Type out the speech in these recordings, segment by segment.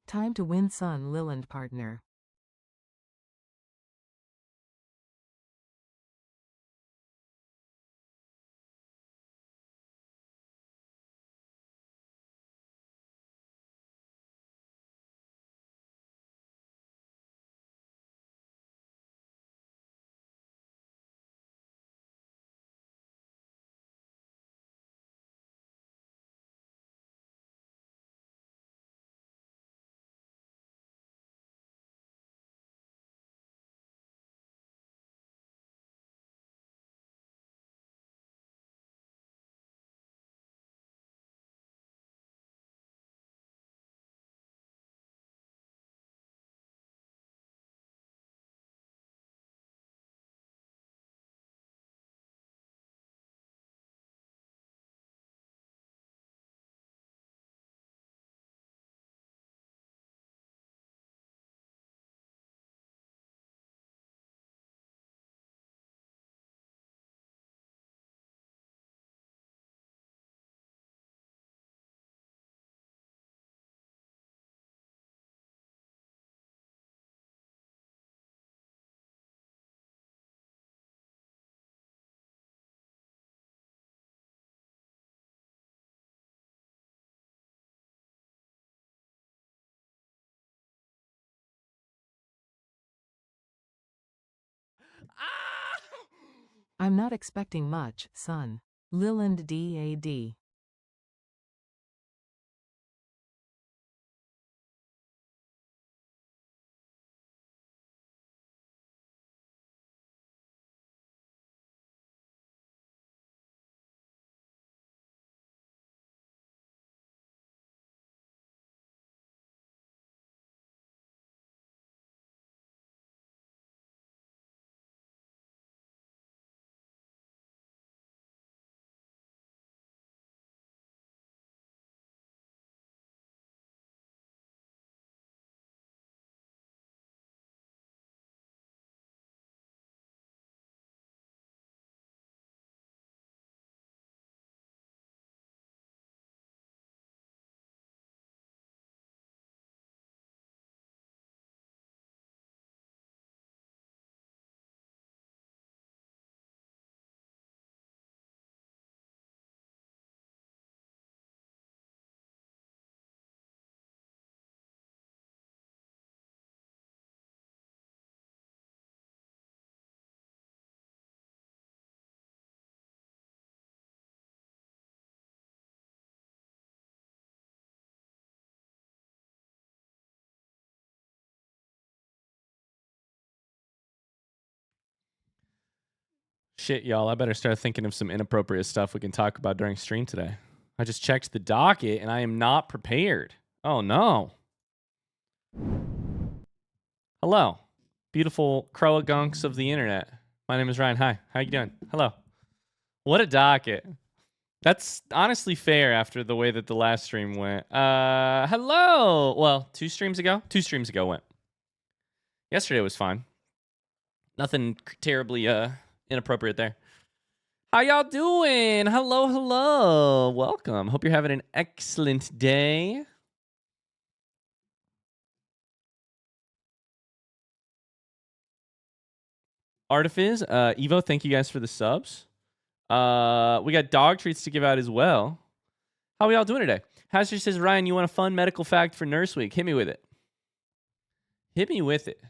Time to win son Liland partner. I'm not expecting much, son. Liland DAD. Shit, y'all. I better start thinking of some inappropriate stuff we can talk about during stream today. I just checked the docket and I am not prepared. Oh, no. Hello, beautiful crowagunks of the internet. My name is Ryan. Hi. How you doing? Hello. What a docket. That's honestly fair after the way that the last stream went. Hello. Well, 2 streams ago? 2 streams ago went. Yesterday was fine. Nothing terribly inappropriate there. How y'all doing? Hello, hello. Welcome. Hope you're having an excellent day. Artifice, Evo, thank you guys for the subs. We got dog treats to give out as well. How are y'all doing today? Hazard says, Ryan, you want a fun medical fact for Nurse Week? Hit me with it. Hit me with it.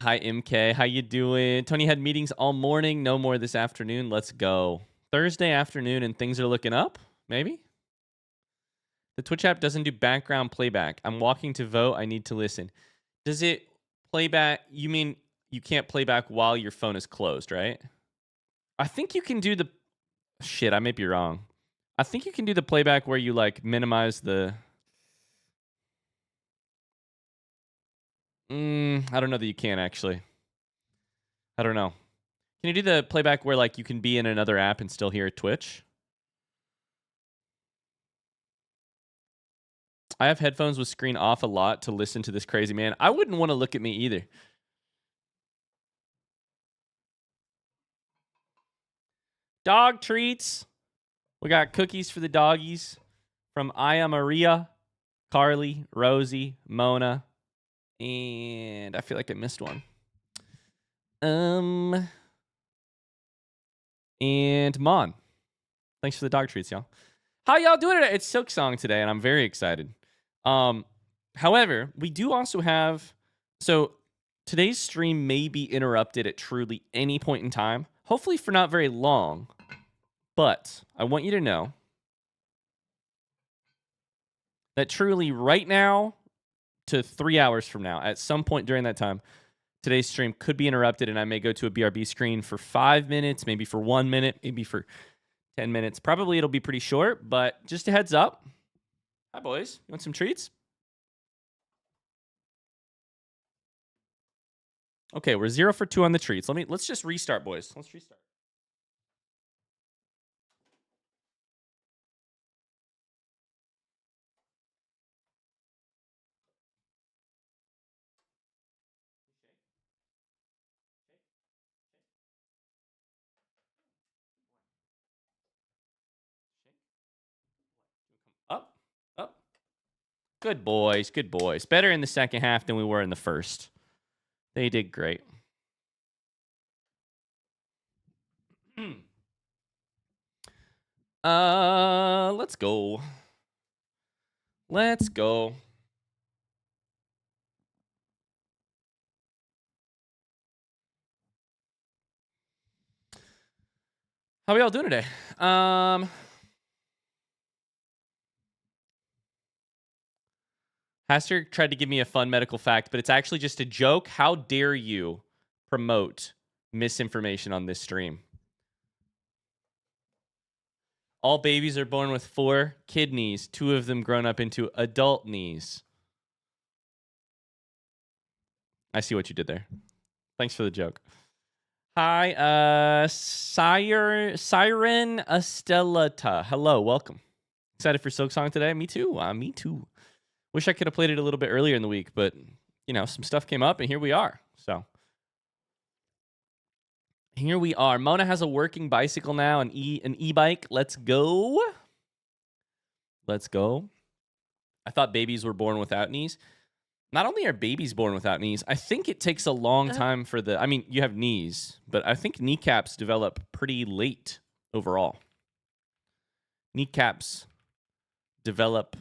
Hi, MK. How you doing? Tony had meetings all morning. No more this afternoon. Let's go. Thursday afternoon and things are looking up? Maybe? The Twitch app doesn't do background playback. I'm walking to vote. I need to listen. Does it playback? You mean you can't play back while your phone is closed, right? I think you can do the... Shit, I may be wrong. I think you can do the playback where you, like, minimize the... I don't know that you can, actually. I don't know. Can you do the playback where, like, you can be in another app and still hear Twitch? I have headphones with screen off a lot to listen to this crazy man. I wouldn't want to look at me either. Dog treats. We got cookies for the doggies from Aya Maria, Carly, Rosie, Mona, and I feel like I missed one. And Mon. Thanks for the dog treats, y'all. How y'all doing today? It's Silksong today, and I'm very excited. However, we do also have... So, today's stream may be interrupted at truly any point in time. Hopefully for not very long. But I want you to know that truly right now to 3 hours from now, at some point during that time, today's stream could be interrupted, and I may go to a BRB screen for 5 minutes, maybe for 1 minute, maybe for 10 minutes. Probably it'll be pretty short, but just a heads up. Hi, boys. You want some treats? Okay, we're 0 for 2 on the treats. Let's just restart, boys. Let's restart. Up, up. Good boys, good boys. Better in the second half than we were in the first. They did great. Let's go. Let's go. How are y'all doing today? Haster tried to give me a fun medical fact, but it's actually just a joke. How dare you promote misinformation on this stream? All babies are born with 4 kidneys, 2 of them grown up into adult knees. I see what you did there. Thanks for the joke. Hi, Siren Estelata. Hello, welcome. Excited for Silksong today? Me too. Me too. Wish I could have played it a little bit earlier in the week, but, you know, some stuff came up, and here we are. So, here we are. Mona has a working bicycle now, an e-bike. Let's go. Let's go. I thought babies were born without knees. Not only are babies born without knees, I think it takes a long time for the... I mean, you have knees, but I think kneecaps develop pretty late overall. Kneecaps develop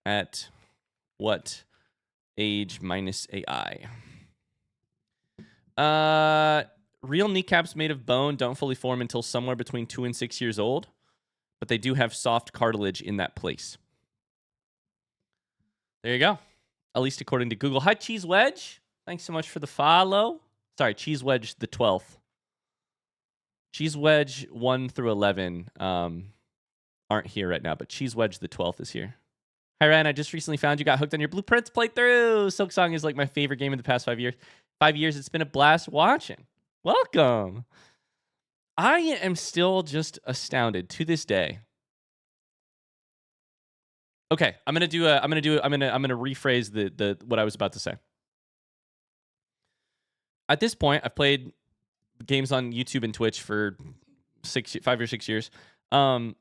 at what age minus AI? Real kneecaps made of bone don't fully form until somewhere between 2 and 6 years old, but they do have soft cartilage in that place. There you go. At least according to Google. Hi, Cheese Wedge. Thanks so much for the follow. Sorry, Cheese Wedge the 12th. Cheese Wedge 1 through 11 aren't here right now, but Cheese Wedge the 12th is here. Hi, Ryan. I just recently found you. Got hooked on your Blueprints playthrough. Silksong is like my favorite game in the past 5 years. 5 years. It's been a blast watching. Welcome. I am still just astounded to this day. Okay, I'm gonna rephrase the what I was about to say. At this point, I've played games on YouTube and Twitch for 5 or 6 years. I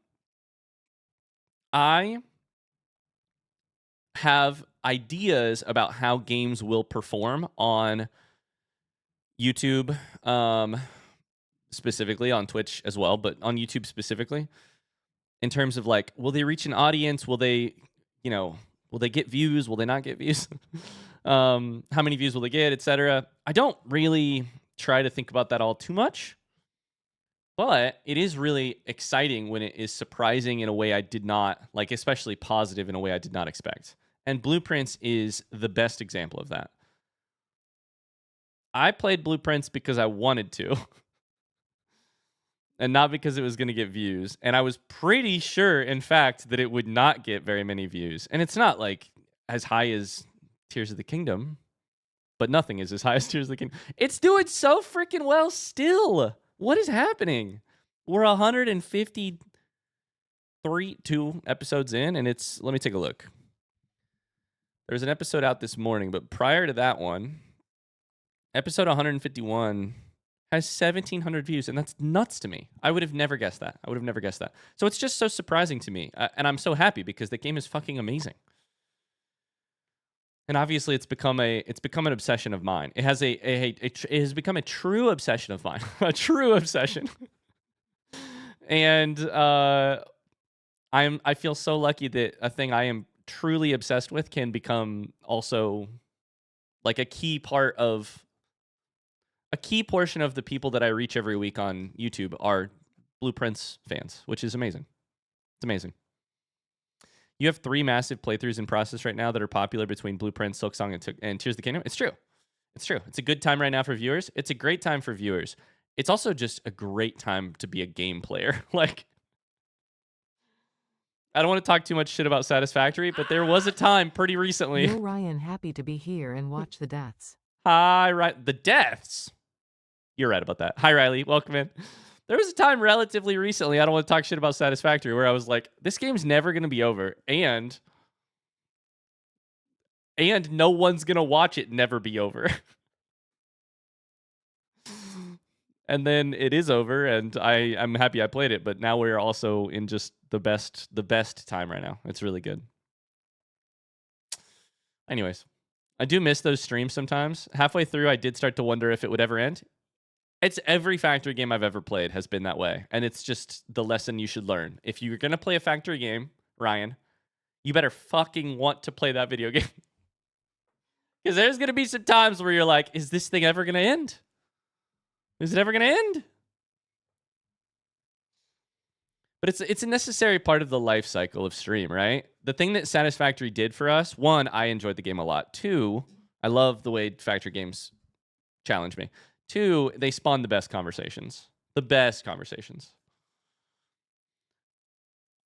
have ideas about how games will perform on YouTube, specifically on Twitch as well, but on YouTube specifically. In terms of like, will they reach an audience? Will they, will they get views? Will they not get views? How many views will they get, etc. I don't really try to think about that all too much, but it is really exciting when it is surprising in a way I did not, like especially positive in a way I did not expect. And Blueprints is the best example of that. I played Blueprints because I wanted to. And not because it was going to get views. And I was pretty sure, in fact, that it would not get very many views. And it's not like as high as Tears of the Kingdom, but nothing is as high as Tears of the Kingdom. It's doing so freaking well still. What is happening? We're 152 episodes in, and it's... Let me take a look. There's an episode out this morning, but prior to that one, episode 151 has 1,700 views, and that's nuts to me. I would have never guessed that. So it's just so surprising to me, and I'm so happy because the game is fucking amazing. And obviously, it's become an obsession of mine. It has become a true obsession of mine, a true obsession. And I feel so lucky that a thing I am truly obsessed with can become also like a key portion of the people that I reach every week on YouTube are Blueprints fans, which is amazing. It's amazing. You have 3 massive playthroughs in process right now that are popular between Blueprints, Silksong, and Tears of the Kingdom. It's true. It's true. It's a good time right now for viewers. It's a great time for viewers. It's also just a great time to be a game player. Like, I don't want to talk too much shit about Satisfactory, but there was a time pretty recently. Yo, Ryan, happy to be here and watch the deaths. Hi, the deaths. You're right about that. Hi, Riley. Welcome in. There was a time relatively recently, I don't want to talk shit about Satisfactory, where I was like, this game's never going to be over, and no one's going to watch it never be over. And then it is over, and I'm happy I played it, but now we're also in just the best time right now. It's really good. Anyways, I do miss those streams sometimes. Halfway through, I did start to wonder if it would ever end. It's every factory game I've ever played has been that way. And it's just the lesson you should learn. If you're going to play a factory game, Ryan, you better fucking want to play that video game. Because there's going to be some times where you're like, is this thing ever going to end? Is it ever going to end? But it's a necessary part of the life cycle of stream, right? The thing that Satisfactory did for us, 1, I enjoyed the game a lot. 2, I love the way factory games challenge me. 2, they spawn the best conversations. The best conversations.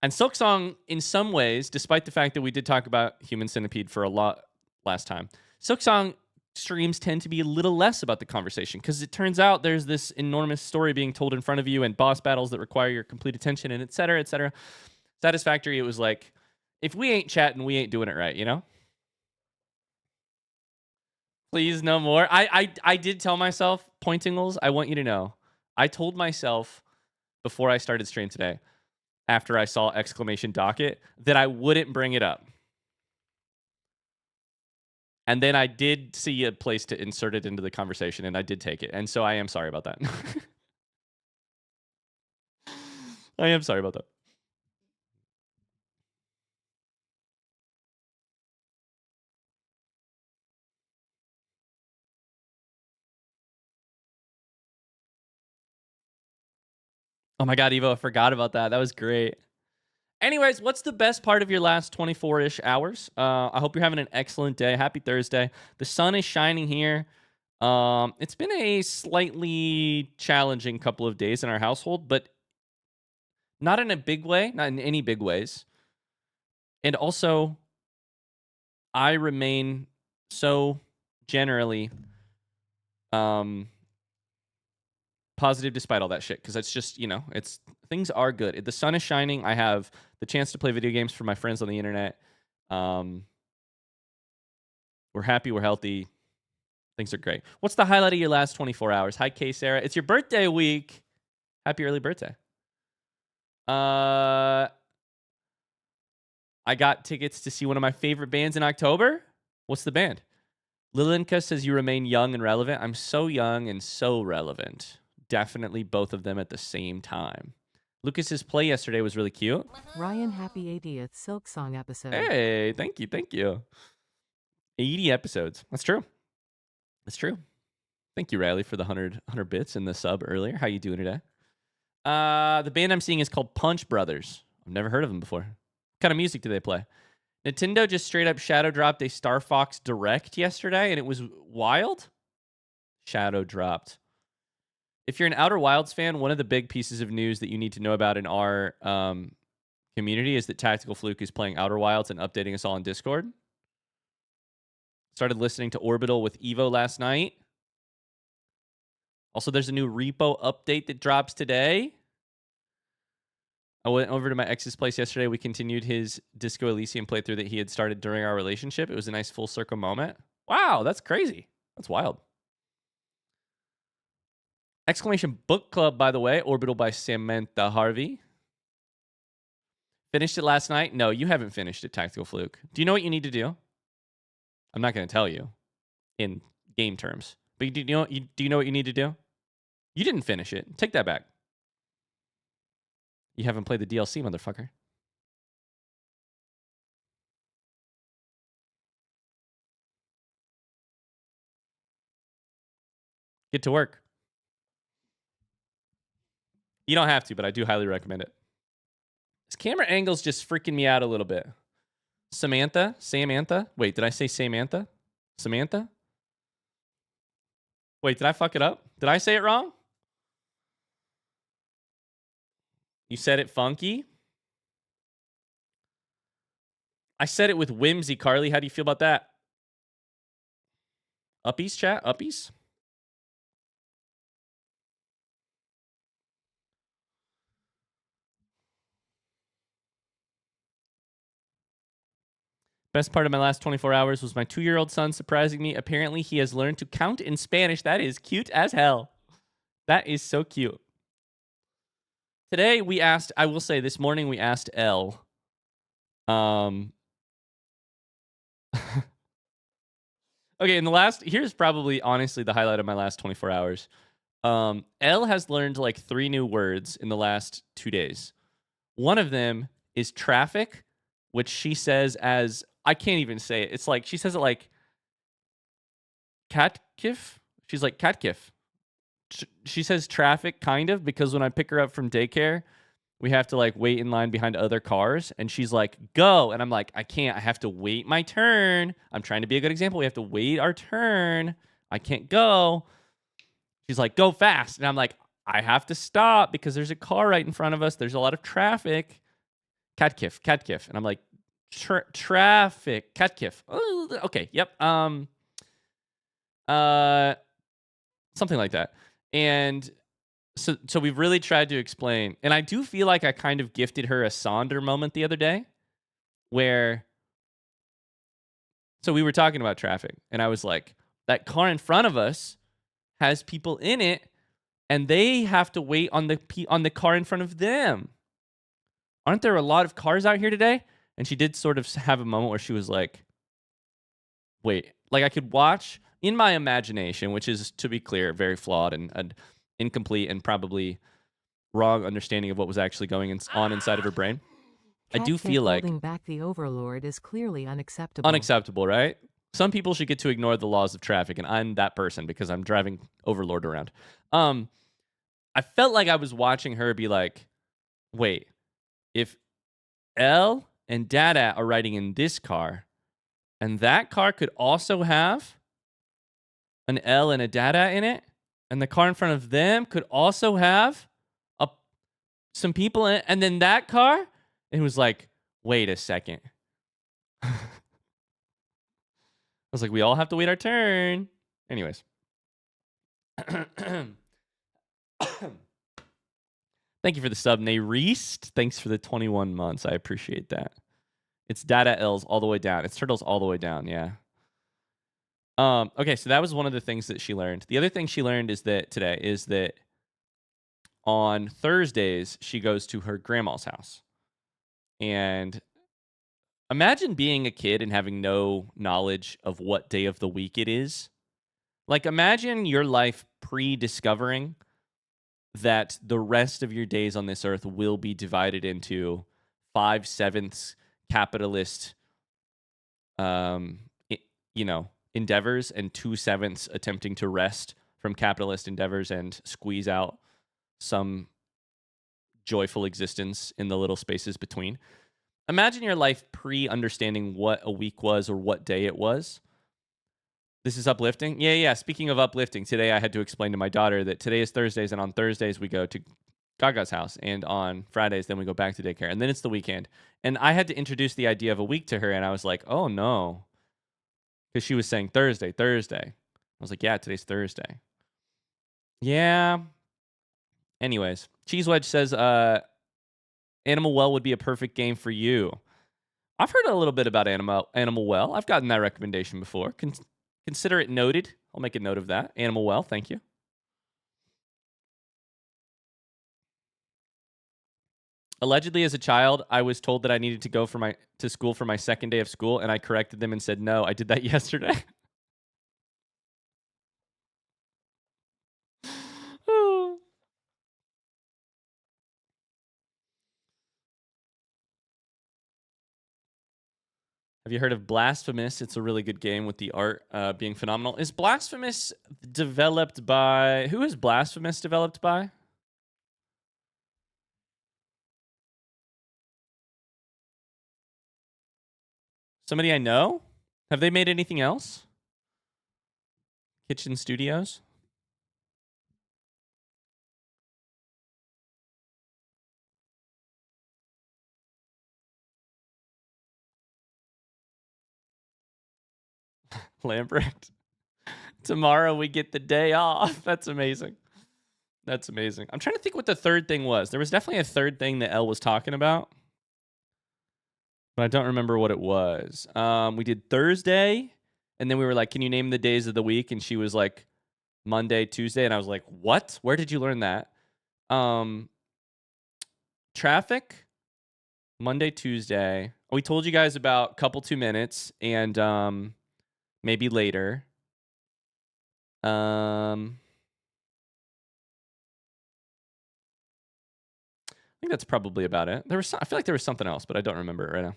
And Silksong, in some ways, despite the fact that we did talk about Human Centipede for a lot last time, Silksong streams tend to be a little less about the conversation because it turns out there's this enormous story being told in front of you and boss battles that require your complete attention and et cetera, et cetera. Satisfactory, it was like, if we ain't chatting, we ain't doing it right, you know? Please, no more. I did tell myself, Pointingles, I want you to know, I told myself before I started stream today, after I saw exclamation docket, that I wouldn't bring it up. And then I did see a place to insert it into the conversation, and I did take it. And so I am sorry about that. I am sorry about that. Oh my God, Evo, I forgot about that. That was great. Anyways, what's the best part of your last 24-ish hours? I hope you're having an excellent day. Happy Thursday. The sun is shining here. It's been a slightly challenging couple of days in our household, but not in a big way, not in any big ways. And also, I remain so generally positive despite all that shit, because it's just, you know, it's things are good. The sun is shining. I have the chance to play video games for my friends on the internet. We're happy. We're healthy. Things are great. What's the highlight of your last 24 hours? Hi, K Sarah. It's your birthday week. Happy early birthday. I got tickets to see one of my favorite bands in October. What's the band? Lilinka says you remain young and relevant. I'm so young and so relevant. Definitely both of them at the same time. Lucas's play yesterday was really cute. Ryan, happy 80th Silksong episode. Hey, thank you, thank you. 80 episodes. That's true. That's true. Thank you, Riley, for the 100 bits in the sub earlier. How you doing today? The band I'm seeing is called Punch Brothers. I've never heard of them before. What kind of music do they play? Nintendo just straight up shadow dropped a Star Fox Direct yesterday, and it was wild. Shadow dropped. If you're an Outer Wilds fan, one of the big pieces of news that you need to know about in our community is that Tactical Fluke is playing Outer Wilds and updating us all on Discord. Started listening to Orbital with Evo last night. Also, there's a new repo update that drops today. I went over to my ex's place yesterday. We continued his Disco Elysium playthrough that he had started during our relationship. It was a nice full circle moment. Wow, that's crazy. That's wild. Exclamation book club, by the way. Orbital by Samantha Harvey. Finished it last night? No, you haven't finished it, Tactical Fluke. Do you know what you need to do? I'm not going to tell you in game terms. But do you know what you need to do? You didn't finish it. Take that back. You haven't played the DLC, motherfucker. Get to work. You don't have to, but I do highly recommend it. This camera angle's just freaking me out a little bit. Samantha? Wait, did I say Samantha? Samantha? Wait, did I fuck it up? Did I say it wrong? You said it funky? I said it with whimsy, Carly. How do you feel about that? Uppies, chat? Uppies? Best part of my last 24 hours was my 2-year-old son surprising me. Apparently, he has learned to count in Spanish. That is cute as hell. That is so cute. Today, we asked, I will say this morning, we asked Elle. Okay, here's probably, honestly, the highlight of my last 24 hours. Elle has learned like 3 new words in the last 2 days. One of them is traffic, which she says as, I can't even say it. It's like, she says it like catkif. She's like catkif. She says traffic kind of, because when I pick her up from daycare, we have to like wait in line behind other cars. And she's like, go. And I'm like, I can't. I have to wait my turn. I'm trying to be a good example. We have to wait our turn. I can't go. She's like, go fast. And I'm like, I have to stop because there's a car right in front of us. There's a lot of traffic. Catkif. And I'm like, traffic, catkif. Oh, okay, yep. Something like that. And so we've really tried to explain. And I do feel like I kind of gifted her a Sonder moment the other day where, so we were talking about traffic and I was like, that car in front of us has people in it and they have to wait on the car in front of them. Aren't there a lot of cars out here today? And she did sort of have a moment where she was like, wait, like I could watch in my imagination, which is, to be clear, very flawed and incomplete and probably wrong understanding of what was actually going on inside of her brain. I do feel like holding back the overlord is clearly unacceptable. Unacceptable, right? Some people should get to ignore the laws of traffic, and I'm that person because I'm driving overlord around. I felt like I was watching her be like, wait, if Elle and Dada are riding in this car, and that car could also have an L and a Dada in it, and the car in front of them could also have some people in it, and then that car, it was like, wait a second. I was like, we all have to wait our turn. Anyways. Thank you for the sub, Nayrist. Thanks for the 21 months. I appreciate that. It's Dada L's all the way down. It's Turtles all the way down, yeah. Okay, so that was one of the things that she learned. The other thing she learned is that on Thursdays, she goes to her grandma's house. And imagine being a kid and having no knowledge of what day of the week it is. Like, imagine your life pre-discovering that the rest of your days on this earth will be divided into 5/7 capitalist, endeavors and 2/7 attempting to wrest from capitalist endeavors and squeeze out some joyful existence in the little spaces between. Imagine your life pre-understanding what a week was or what day it was. This is uplifting? Yeah. Speaking of uplifting, today I had to explain to my daughter that today is Thursdays, and on Thursdays we go to Gaga's house, and on Fridays then we go back to daycare, and then it's the weekend. And I had to introduce the idea of a week to her, and I was like, oh no. Because she was saying Thursday. I was like, yeah, today's Thursday. Yeah. Anyways, Cheese Wedge says, Animal Well would be a perfect game for you. I've heard a little bit about Animal Well. I've gotten that recommendation before. Consider it noted. I'll make a note of that. Animal Well, thank you. Allegedly, as a child, I was told that I needed to go to school for my second day of school, and I corrected them and said, no, I did that yesterday. Have you heard of Blasphemous? It's a really good game with the art being phenomenal. Is Blasphemous developed by... Who is Blasphemous developed by? Somebody I know? Have they made anything else? Kitchen Studios? Lambert. Tomorrow we get the day off. That's amazing. That's amazing. I'm trying to think what the third thing was. There was definitely a third thing that Elle was talking about, but I don't remember what it was. We did Thursday, and then we were like, can you name the days of the week? And she was like, Monday, Tuesday. And I was like, what? Where did you learn that? Traffic, Monday, Tuesday. We told you guys about couple 2 minutes and maybe later. I think that's probably about it. I feel like there was something else, but I don't remember it right now.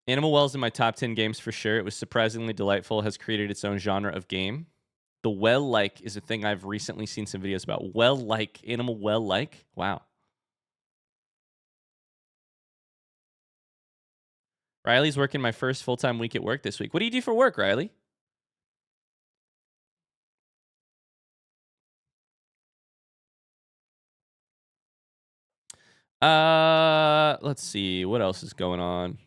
Animal Well's in my top 10 games for sure. It was surprisingly delightful, has created its own genre of game. The well-like is a thing I've recently seen some videos about. Well-like, animal well-like. Wow. Riley's working my first full-time week at work this week. What do you do for work, Riley? Let's see. What else is going on?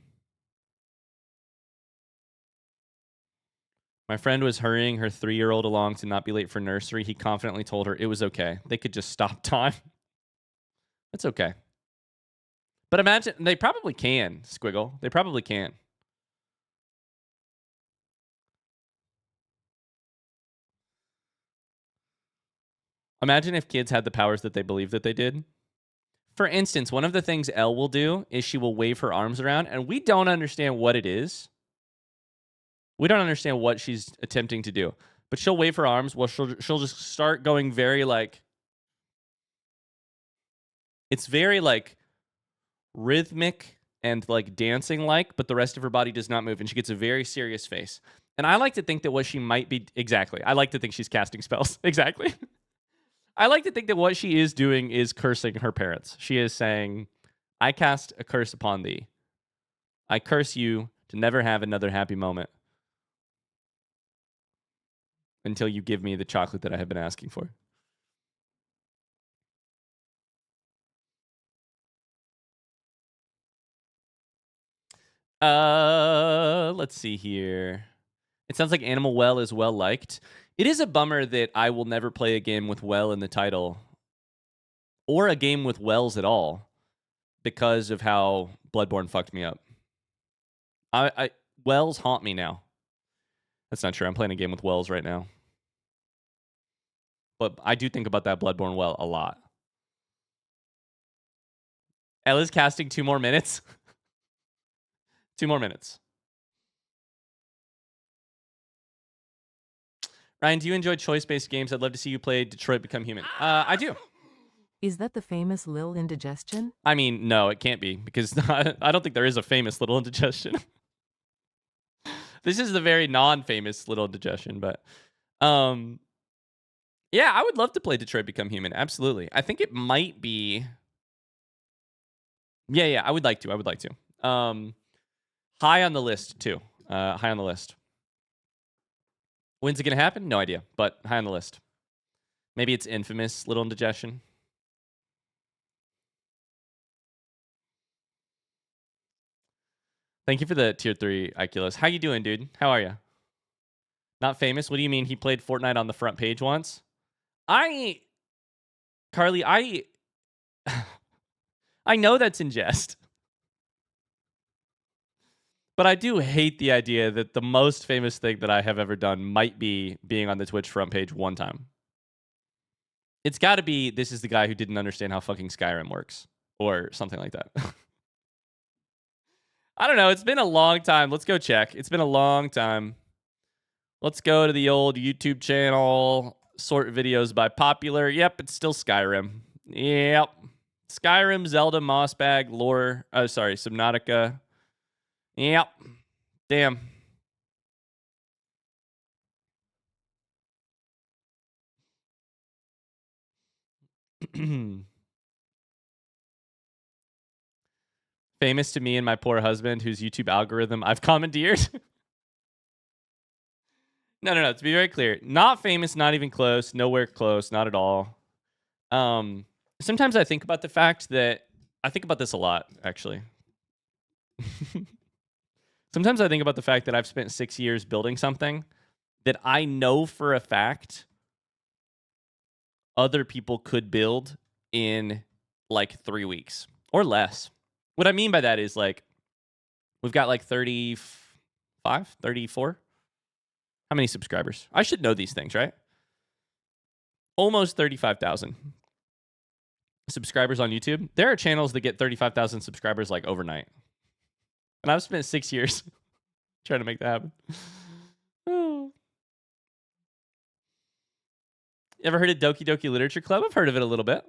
My friend was hurrying her 3-year-old along to not be late for nursery. He confidently told her it was okay. They could just stop time. That's okay. But imagine, they probably can, Squiggle. They probably can. Imagine if kids had the powers that they believe that they did. For instance, one of the things Elle will do is she will wave her arms around, and we don't understand what it is. We don't understand what she's attempting to do. But she'll wave her arms. Well, she'll just start going very like... It's very like rhythmic and like dancing like, but the rest of her body does not move, and she gets a very serious face. And I like to think that what she might be... Exactly. I like to think she's casting spells. Exactly. I like to think that what she is doing is cursing her parents. She is saying, I cast a curse upon thee. I curse you to never have another happy moment until you give me the chocolate that I have been asking for. Let's see here. It sounds like Animal Well is well liked. It is a bummer that I will never play a game with well in the title or a game with wells at all because of how Bloodborne fucked me up. Wells haunt me now. That's not true. I'm playing a game with wells right now. But I do think about that Bloodborne well a lot. Ella's casting 2 more minutes. 2 more minutes. Ryan, do you enjoy choice-based games? I'd love to see you play Detroit Become Human. I do. Is that the famous Lil Indigestion? I mean, no, it can't be, because I don't think there is a famous Little Indigestion. This is the very non-famous Little Indigestion, but yeah, I would love to play Detroit Become Human. Absolutely. I think it might be... Yeah, I would like to. High on the list, too. High on the list. When's it going to happen? No idea, but high on the list. Maybe it's infamous Little Indigestion. Thank you for the tier 3, Iculus. How you doing, dude? How are you? Not famous? What do you mean he played Fortnite on the front page once? Carly, I know that's in jest. But I do hate the idea that the most famous thing that I have ever done might be being on the Twitch front page one time. It's got to be, this is the guy who didn't understand how fucking Skyrim works. Or something like that. I don't know. It's been a long time. Let's go check. It's been a long time. Let's go to the old YouTube channel. Sort videos by popular. Yep, it's still Skyrim. Yep. Skyrim, Zelda, Mossbag, Lore. Oh, sorry, Subnautica. Yep. Damn. Famous to me and my poor husband, whose YouTube algorithm I've commandeered. No. To be very clear, not famous, not even close, nowhere close, not at all. Sometimes I think about the fact that I think about this a lot, actually. Sometimes I think about the fact that I've spent 6 years building something that I know for a fact other people could build in like 3 weeks or less. What I mean by that is like we've got like 35, 34. How many subscribers? I should know these things, right? Almost 35,000 subscribers on YouTube. There are channels that get 35,000 subscribers like overnight. And I've spent 6 years trying to make that happen. Oh. Ever heard of Doki Doki Literature Club? I've heard of it a little bit.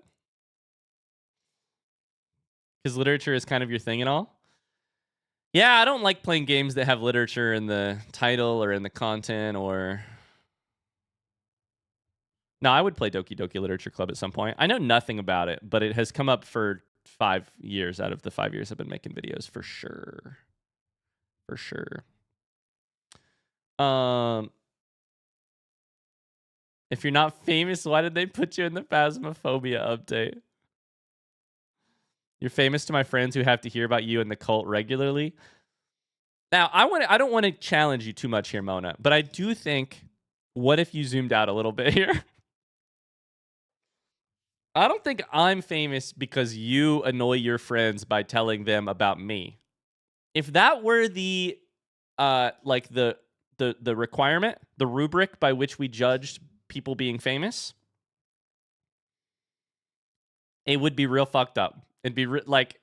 Because literature is kind of your thing and all. Yeah, I don't like playing games that have literature in the title or in the content or... No, I would play Doki Doki Literature Club at some point. I know nothing about it, but it has come up for 5 years out of the 5 years I've been making videos, for sure. For sure. If you're not famous, why did they put you in the Phasmophobia update? You're famous to my friends who have to hear about you and the cult regularly. Now, I don't want to challenge you too much here, Mona, but I do think, what if you zoomed out a little bit here? I don't think I'm famous because you annoy your friends by telling them about me. If that were the like the requirement, the rubric by which we judged people being famous, it would be real fucked up. It'd be like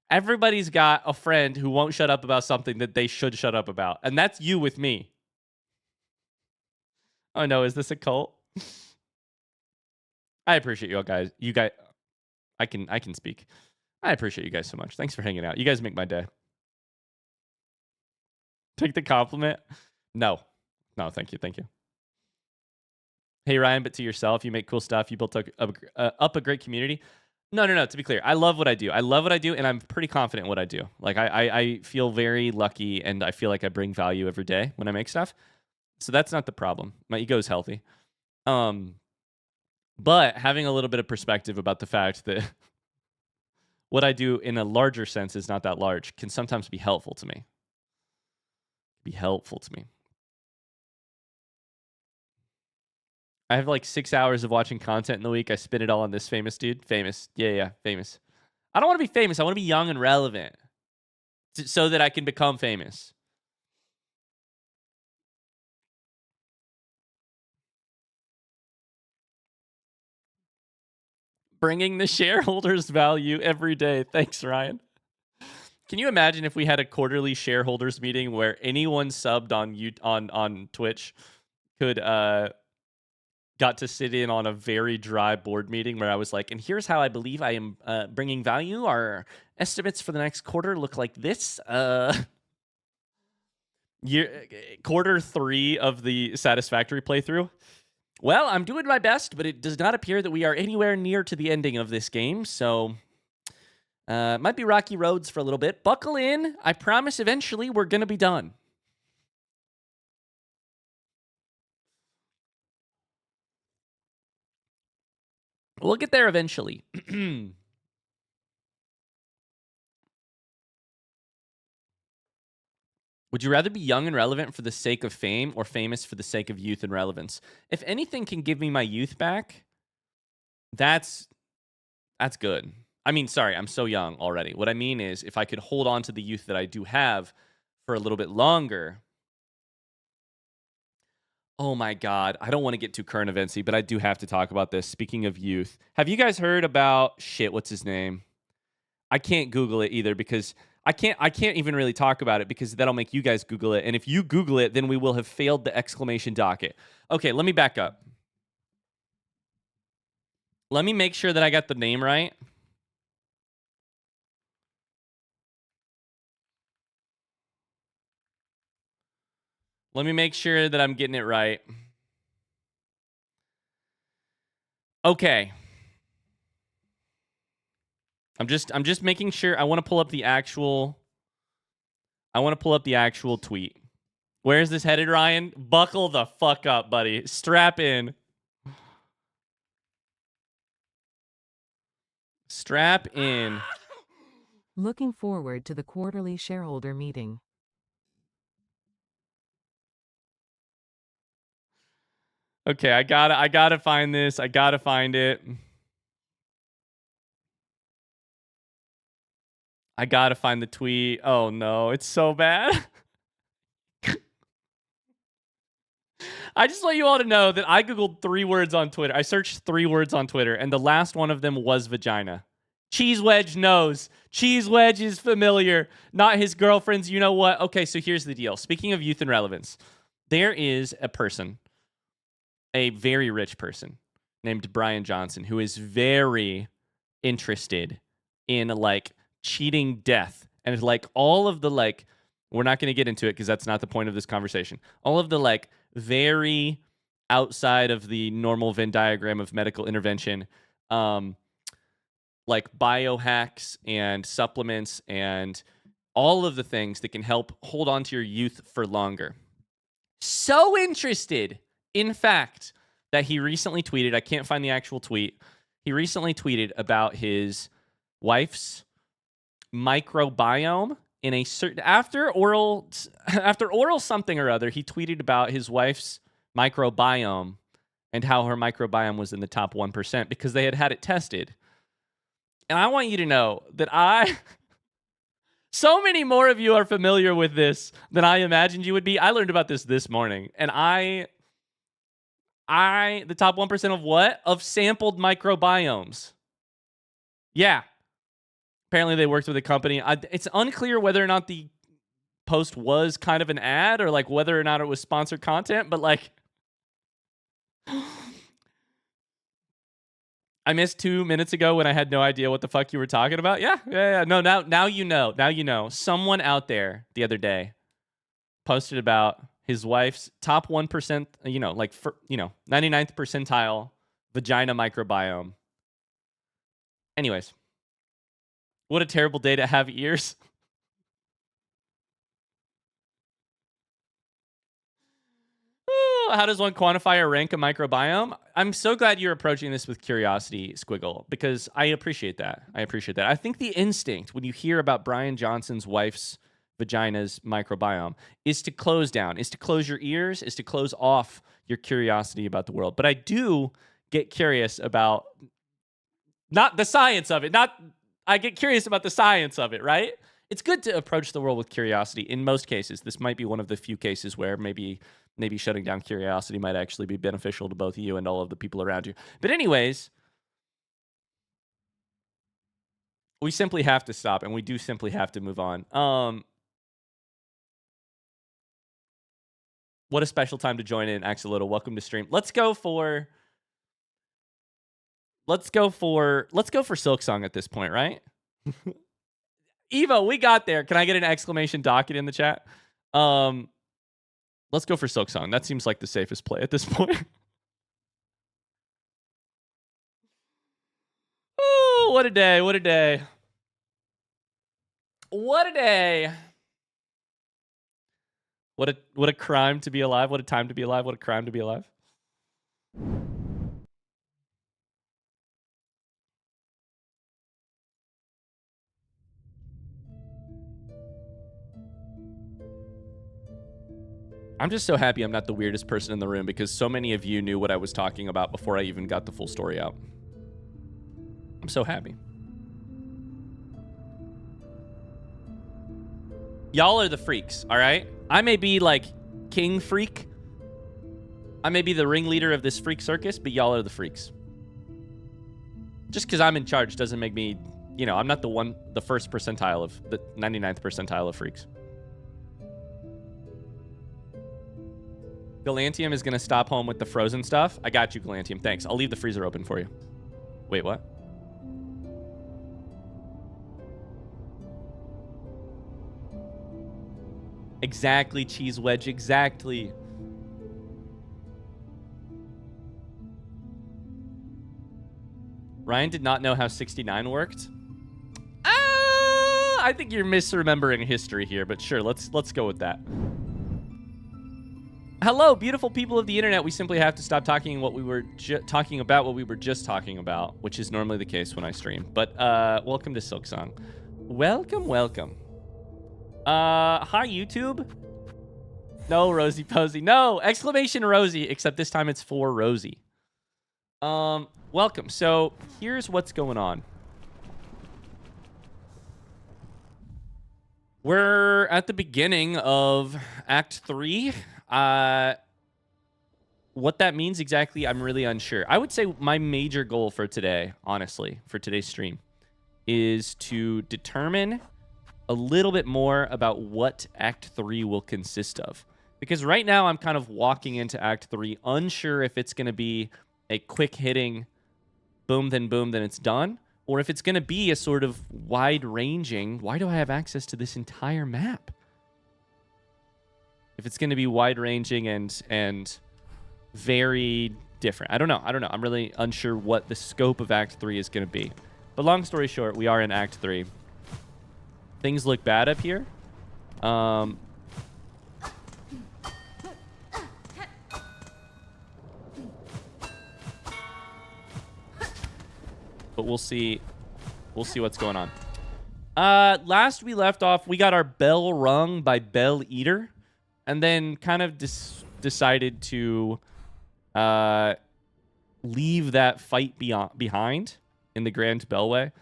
everybody's got a friend who won't shut up about something that they should shut up about, and that's you with me. Oh no, is this a cult? I appreciate you all guys. You guys, I can speak. I appreciate you guys so much. Thanks for hanging out. You guys make my day. Take the compliment. No, thank you. Hey Ryan, but to yourself, you make cool stuff. You built up a great community. No. To be clear, I love what I do. And I'm pretty confident in what I do. Like I feel very lucky, and I feel like I bring value every day when I make stuff. So that's not the problem. My ego is healthy. But having a little bit of perspective about the fact that what I do in a larger sense is not that large can sometimes be helpful to me. I have like 6 hours of watching content in the week. I spend it all on this famous dude. Famous. Yeah, famous. I don't want to be famous. I want to be young and relevant so that I can become famous. Bringing the shareholders value every day. Thanks, Ryan. Can you imagine if we had a quarterly shareholders meeting where anyone subbed on Twitch could got to sit in on a very dry board meeting where I was like, and here's how I believe I am bringing value. Our estimates for the next quarter look like this. Quarter 3 of the Satisfactory playthrough. Well, I'm doing my best, but it does not appear that we are anywhere near to the ending of this game, so might be rocky roads for a little bit. Buckle in. I promise eventually we're going to be done. We'll get there eventually. Would you rather be young and relevant for the sake of fame or famous for the sake of youth and relevance? If anything can give me my youth back, that's good. I mean, sorry, I'm so young already. What I mean is, if I could hold on to the youth that I do have for a little bit longer. Oh my God. I don't want to get too current eventsy, but I do have to talk about this. Speaking of youth, have you guys heard about shit? What's his name? I can't Google it either because I can't even really talk about it because that'll make you guys Google it. And if you Google it, then we will have failed the exclamation docket. Okay, let me back up. Let me make sure that I got the name right. Let me make sure that I'm getting it right. Okay. I'm just making sure. I want to pull up the actual tweet. Where is this headed, Ryan? Buckle the fuck up, buddy. Strap in. Strap in. Looking forward to the quarterly shareholder meeting. Okay, I gotta find this. I gotta find it. I gotta find the tweet. Oh no, it's so bad. I just want you all to know that I Googled 3 words on Twitter. I searched 3 words on Twitter, and the last one of them was vagina. Cheese Wedge knows. Cheese Wedge is familiar. Not his girlfriend's. You know what? Okay, so here's the deal. Speaking of youth and relevance, there is a person, a very rich person named Brian Johnson, who is very interested in like cheating death and like all of the like, we're not going to get into it because that's not the point of this conversation. All of the like very outside of the normal Venn diagram of medical intervention, like biohacks and supplements and all of the things that can help hold on to your youth for longer. So interested, in fact, that he recently tweeted, I can't find the actual tweet. He recently tweeted about his wife's microbiome in a certain after oral something or other. He tweeted about his wife's microbiome and how her microbiome was in the top 1% because they had it tested. And I want you to know that so many more of you are familiar with this than I imagined you would be. I learned about this morning, and the top 1% of what? Of sampled microbiomes. Yeah. Apparently they worked with a company. It's unclear whether or not the post was kind of an ad or like whether or not it was sponsored content, but like I missed 2 minutes ago when I had no idea what the fuck you were talking about. Yeah. No, now you know. Now you know. Someone out there the other day posted about his wife's top 1%, like 99th percentile vagina microbiome. Anyways, what a terrible day to have ears. How does one quantify or rank a microbiome? I'm so glad you're approaching this with curiosity, Squiggle, because I appreciate that. I think the instinct when you hear about Brian Johnson's wife's vagina's microbiome is to close down, is to close your ears, is to close off your curiosity about the world. But I do get curious about not the science of it. I get curious about the science of it, right? It's good to approach the world with curiosity in most cases. This might be one of the few cases where maybe shutting down curiosity might actually be beneficial to both you and all of the people around you. But anyways, we simply have to stop, and we do simply have to move on. What a special time to join in, Axolotl. Welcome to stream. Let's go for Silksong at this point, right? Evo, we got there. Can I get an exclamation docket in the chat? Let's go for Silksong. That seems like the safest play at this point. Oh, what a day. What a day. What a day. What a crime to be alive. What a time to be alive. What a crime to be alive. I'm just so happy I'm not the weirdest person in the room because so many of you knew what I was talking about before I even got the full story out. I'm so happy. Y'all are the freaks, all right? I may be like king freak. I may be the ringleader of this freak circus, but y'all are the freaks. Just because I'm in charge doesn't make me, you know, I'm not the first percentile of the 99th percentile of freaks. Galantium is going to stop home with the frozen stuff. I got you, Galantium. Thanks. I'll leave the freezer open for you. Wait, what? Exactly, cheese wedge. Exactly. Ryan did not know how 69 worked. I think you're misremembering history here, but sure, let's go with that. Hello, beautiful people of the internet. We simply have to stop talking what we were talking about what we were just talking about, which is normally the case when I stream. But welcome to Silksong. Welcome, welcome. Hi YouTube. No, Rosie Posey. No, exclamation Rosie, except this time it's for Rosie. Welcome. So here's what's going on. We're at the beginning of Act 3. What that means exactly, I'm really unsure. I would say my major goal for today, honestly, for today's stream, is to determine a little bit more about what Act 3 will consist of. Because right now I'm kind of walking into Act 3 unsure if it's going to be a quick hitting boom, then it's done. Or if it's going to be a sort of wide-ranging, why do I have access to this entire map? If it's going to be wide-ranging and very different. I don't know. I'm really unsure what the scope of Act 3 is going to be. But long story short, we are in Act 3. Things look bad up here. But we'll see. We'll see what's going on. Last we left off, we got our bell rung by Bell Eater. And then kind of decided to leave that fight behind in the Grand Bellway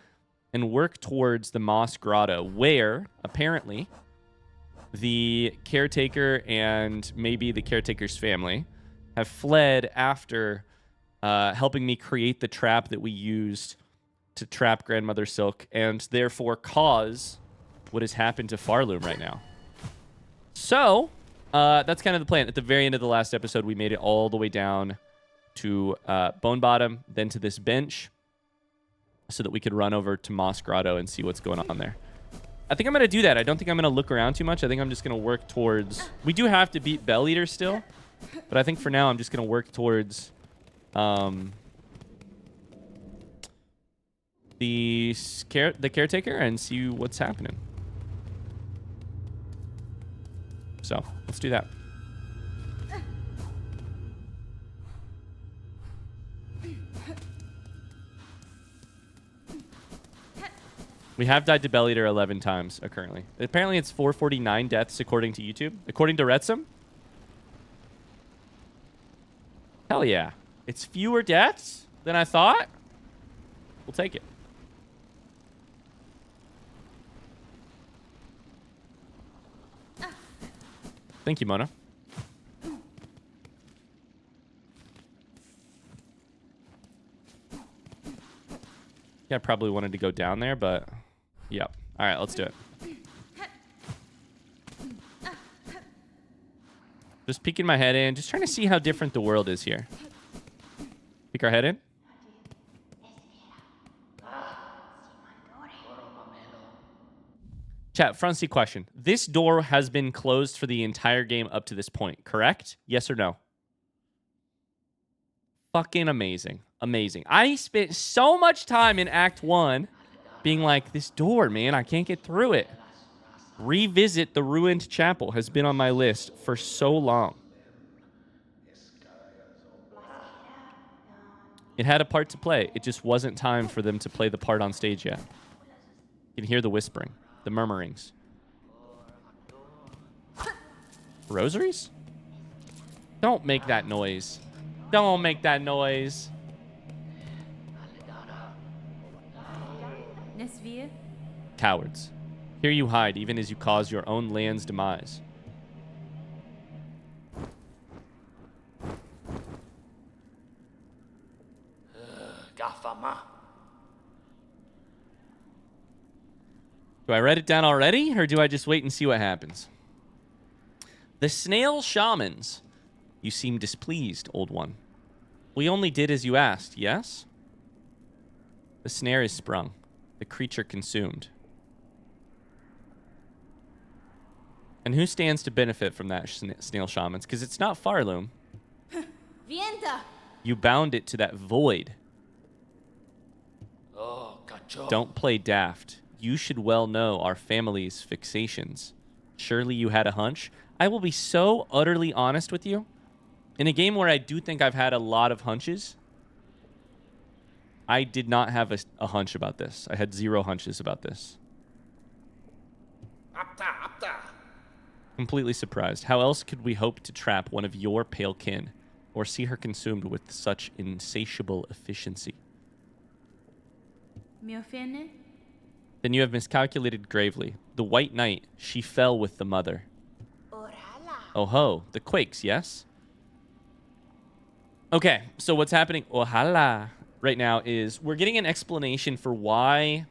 and work towards the Moss Grotto, where apparently the caretaker and maybe the caretaker's family have fled after helping me create the trap that we used to trap Grandmother Silk and therefore cause what has happened to Farloom right now. So that's kind of the plan. At the very end of the last episode, we made it all the way down to Bone Bottom, then to this bench, so that we could run over to Moss Grotto and see what's going on there. I think I'm going to do that. I don't think I'm going to look around too much. I think I'm just going to work towards... We do have to beat Bell Eater still, but I think for now I'm just going to work towards the caretaker and see what's happening. So, let's do that. We have died to Bell Eater 11 times currently. Apparently it's 449 deaths according to YouTube. According to Retsum? Hell yeah. It's fewer deaths than I thought? We'll take it. Thank you, Mona. Yeah, I probably wanted to go down there, but... Yep. All right, let's do it. Just peeking my head in. Just trying to see how different the world is here. Peek our head in. Chat, front seat question. This door has been closed for the entire game up to this point, correct? Yes or no? Fucking amazing. Amazing. I spent so much time in Act 1 being like, this door, man, I can't get through it. Revisit the ruined chapel has been on my list for so long. It had a part to play. It just wasn't time for them to play the part on stage yet. You can hear the whispering, the murmurings. Rosaries? Don't make that noise. Don't make that noise. Cowards. Here you hide, even as you cause your own land's demise. Do I write it down already, or do I just wait and see what happens? The snail shamans. You seem displeased, old one. We only did as you asked, yes? The snare is sprung. The creature consumed. And who stands to benefit from that, snail shamans? Because it's not Farloom. You bound it to that void. Don't play daft. You should well know our family's fixations. Surely you had a hunch? I will be so utterly honest with you. In a game where I do think I've had a lot of hunches, I did not have a hunch about this. I had 0 hunches about this. Completely surprised. How else could we hope to trap one of your pale kin, or see her consumed with such insatiable efficiency? Then you have miscalculated gravely. The White Knight, she fell with the mother. Oh ho, the quakes, yes? Okay, so what's happening right now is we're getting an explanation for why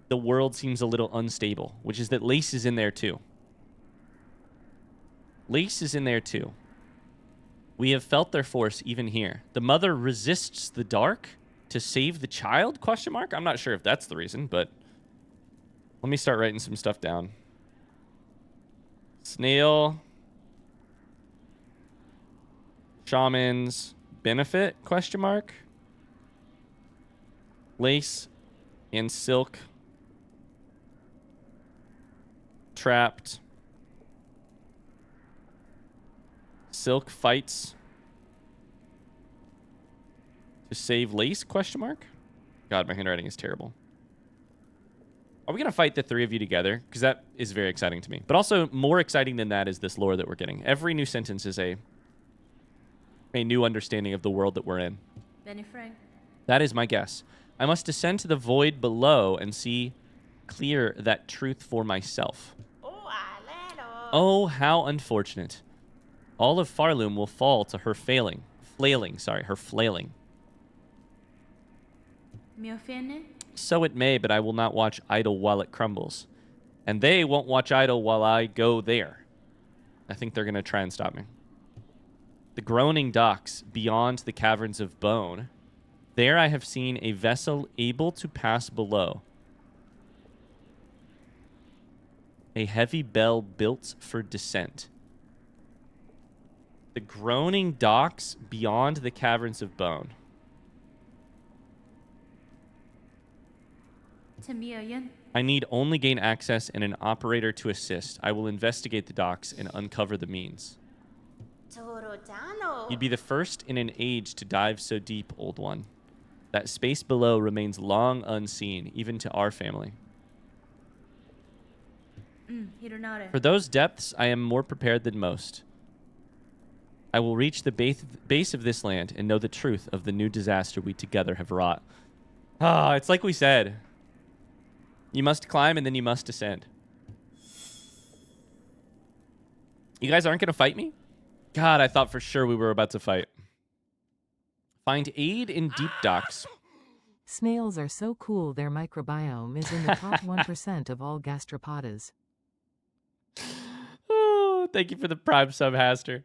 the world seems a little unstable, which is that Lace is in there too. Lace is in there too. We have felt their force even here. The mother resists the dark to save the child, question mark? I'm not sure if that's the reason, but let me start writing some stuff down. Snail. Shamans benefit, question mark? Lace and Silk trapped. Silk fights to save Lace, question mark? God, my handwriting is terrible. Are we going to fight the 3 of you together? Because that is very exciting to me. But also, more exciting than that is this lore that we're getting. Every new sentence is a new understanding of the world that we're in. That is my guess. I must descend to the void below and see clear that truth for myself. Oh, how unfortunate. All of Farloom will fall to her flailing. So it may, but I will not watch idle while it crumbles. And they won't watch idle while I go there. I think they're going to try and stop me. The groaning docks beyond the caverns of bone. There I have seen a vessel able to pass below. A heavy bell built for descent. The groaning docks beyond the caverns of bone. I need only gain access and an operator to assist. I will investigate the docks and uncover the means. You'd be the first in an age to dive so deep, old one. That space below remains long unseen, even to our family. For those depths, I am more prepared than most. I will reach the base of this land and know the truth of the new disaster we together have wrought. Ah, it's like we said. You must climb and then you must descend. You guys aren't going to fight me? God, I thought for sure we were about to fight. Find aid in deep docks. Snails are so cool their microbiome is in the top 1% of all gastropods. Oh, thank you for the prime sub, Haster.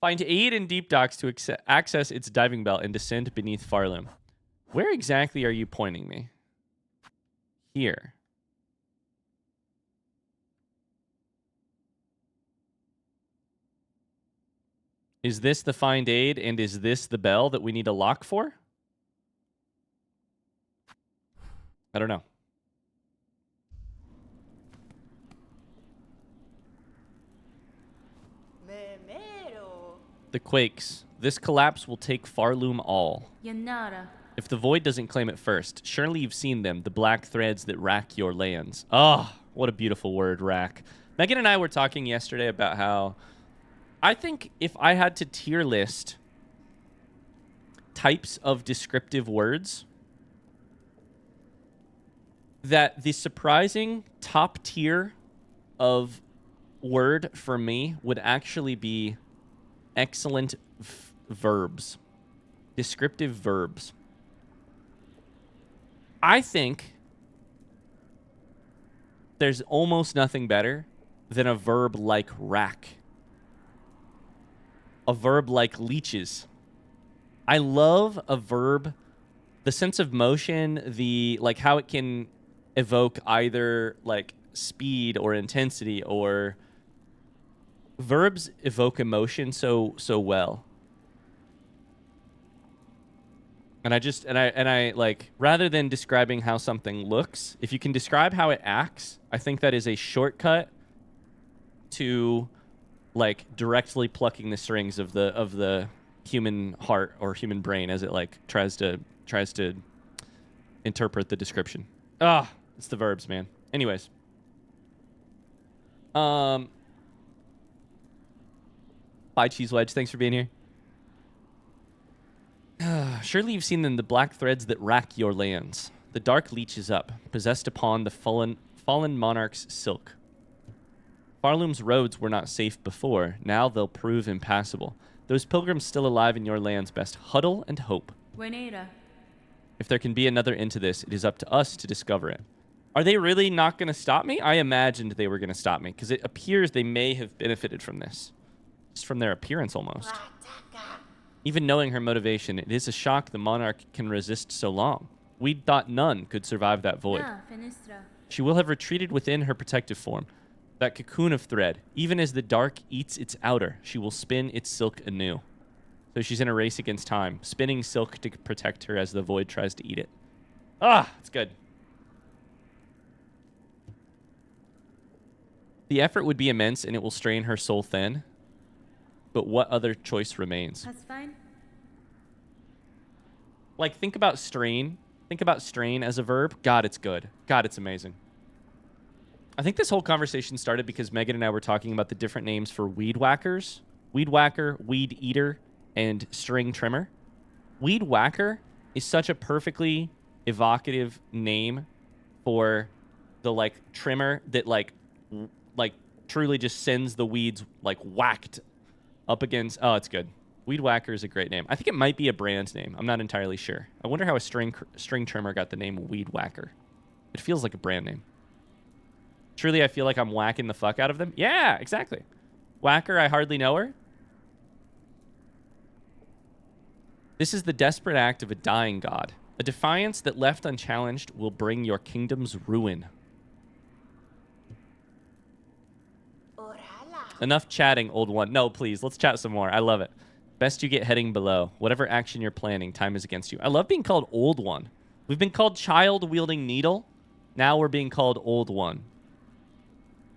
Find aid in deep docks to access its diving bell and descend beneath Farloom. Where exactly are you pointing me? Here. Is this the find aid, and is this the bell that we need a lock for? I don't know. The quakes. This collapse will take Farloom all. If the void doesn't claim it first, surely you've seen them, the black threads that rack your lands. Oh, what a beautiful word, rack. Megan and I were talking yesterday about how I think if I had to tier list types of descriptive words, that the surprising top tier of word for me would actually be excellent verbs. Descriptive verbs. I think there's almost nothing better than a verb like rack. A verb like leeches. I love a verb, the sense of motion, the like how it can evoke either like speed or intensity, or verbs evoke emotion so well. And I like, rather than describing how something looks, if you can describe how it acts, I think that is a shortcut to like directly plucking the strings of the human heart or human brain as it like tries to interpret the description. It's the verbs, man. Anyways. Bye, Cheese Wedge. Thanks for being here. Surely you've seen them, the black threads that rack your lands. The dark leech is up, possessed upon the fallen monarch's silk. Farloom's roads were not safe before. Now they'll prove impassable. Those pilgrims still alive in your lands best huddle and hope. Buenera. If there can be another into this, it is up to us to discover it. Are they really not going to stop me? I imagined they were going to stop me, because it appears they may have benefited from this. Just from their appearance, almost. Even knowing her motivation, it is a shock the monarch can resist so long. We'd thought none could survive that void. She will have retreated within her protective form, that cocoon of thread. Even as the dark eats its outer, she will spin its silk anew. So she's in a race against time, spinning silk to protect her as the void tries to eat it. It's good. The effort would be immense, and it will strain her soul thin. But what other choice remains? That's fine. Like, think about strain. Think about strain as a verb. God, it's good. God, it's amazing. I think this whole conversation started because Megan and I were talking about the different names for weed whackers. Weed whacker, weed eater, and string trimmer. Weed whacker is such a perfectly evocative name for the, like, trimmer that, like truly just sends the weeds, like, whacked up against... Oh, it's good. Weed whacker is a great name. I think it might be a brand name. I'm not entirely sure. I wonder how a string trimmer got the name weed whacker. It feels like a brand name. Truly, I feel like I'm whacking the fuck out of them. Yeah, exactly. Whacker, I hardly know her. This is the desperate act of a dying god. A defiance that left unchallenged will bring your kingdom's ruin. Enough chatting, old one. No, please, let's chat some more. I love it. Best you get heading below. Whatever action you're planning, time is against you. I love being called old one. We've been called child wielding needle. Now we're being called old one.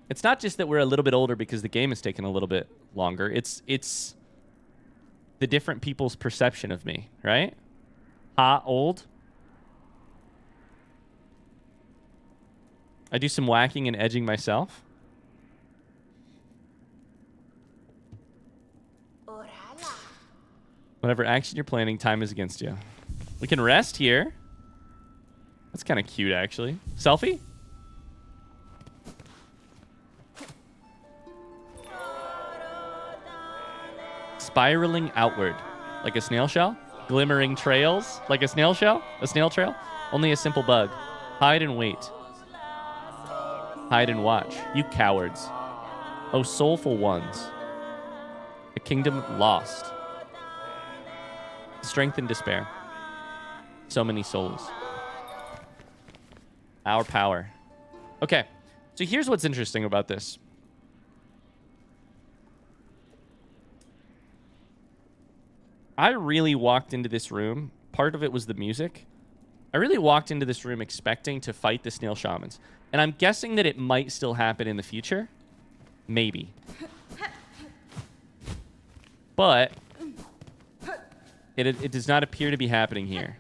It's not just that we're a little bit older because the game has taken a little bit longer. It's the different people's perception of me, right? Old. I do some whacking and edging myself. Whatever action you're planning, time is against you. We can rest here. That's kind of cute, actually. Selfie? Spiraling outward. Like a snail shell? Glimmering trails? Like a snail shell? A snail trail? Only a simple bug. Hide and wait. Hide and watch. You cowards. Oh, soulful ones. A kingdom lost. Strength and despair. So many souls. Our power. Okay. So here's what's interesting about this. I really walked into this room. Part of it was the music. I really walked into this room expecting to fight the snail shamans. And I'm guessing that it might still happen in the future. Maybe. But it does not appear to be happening here.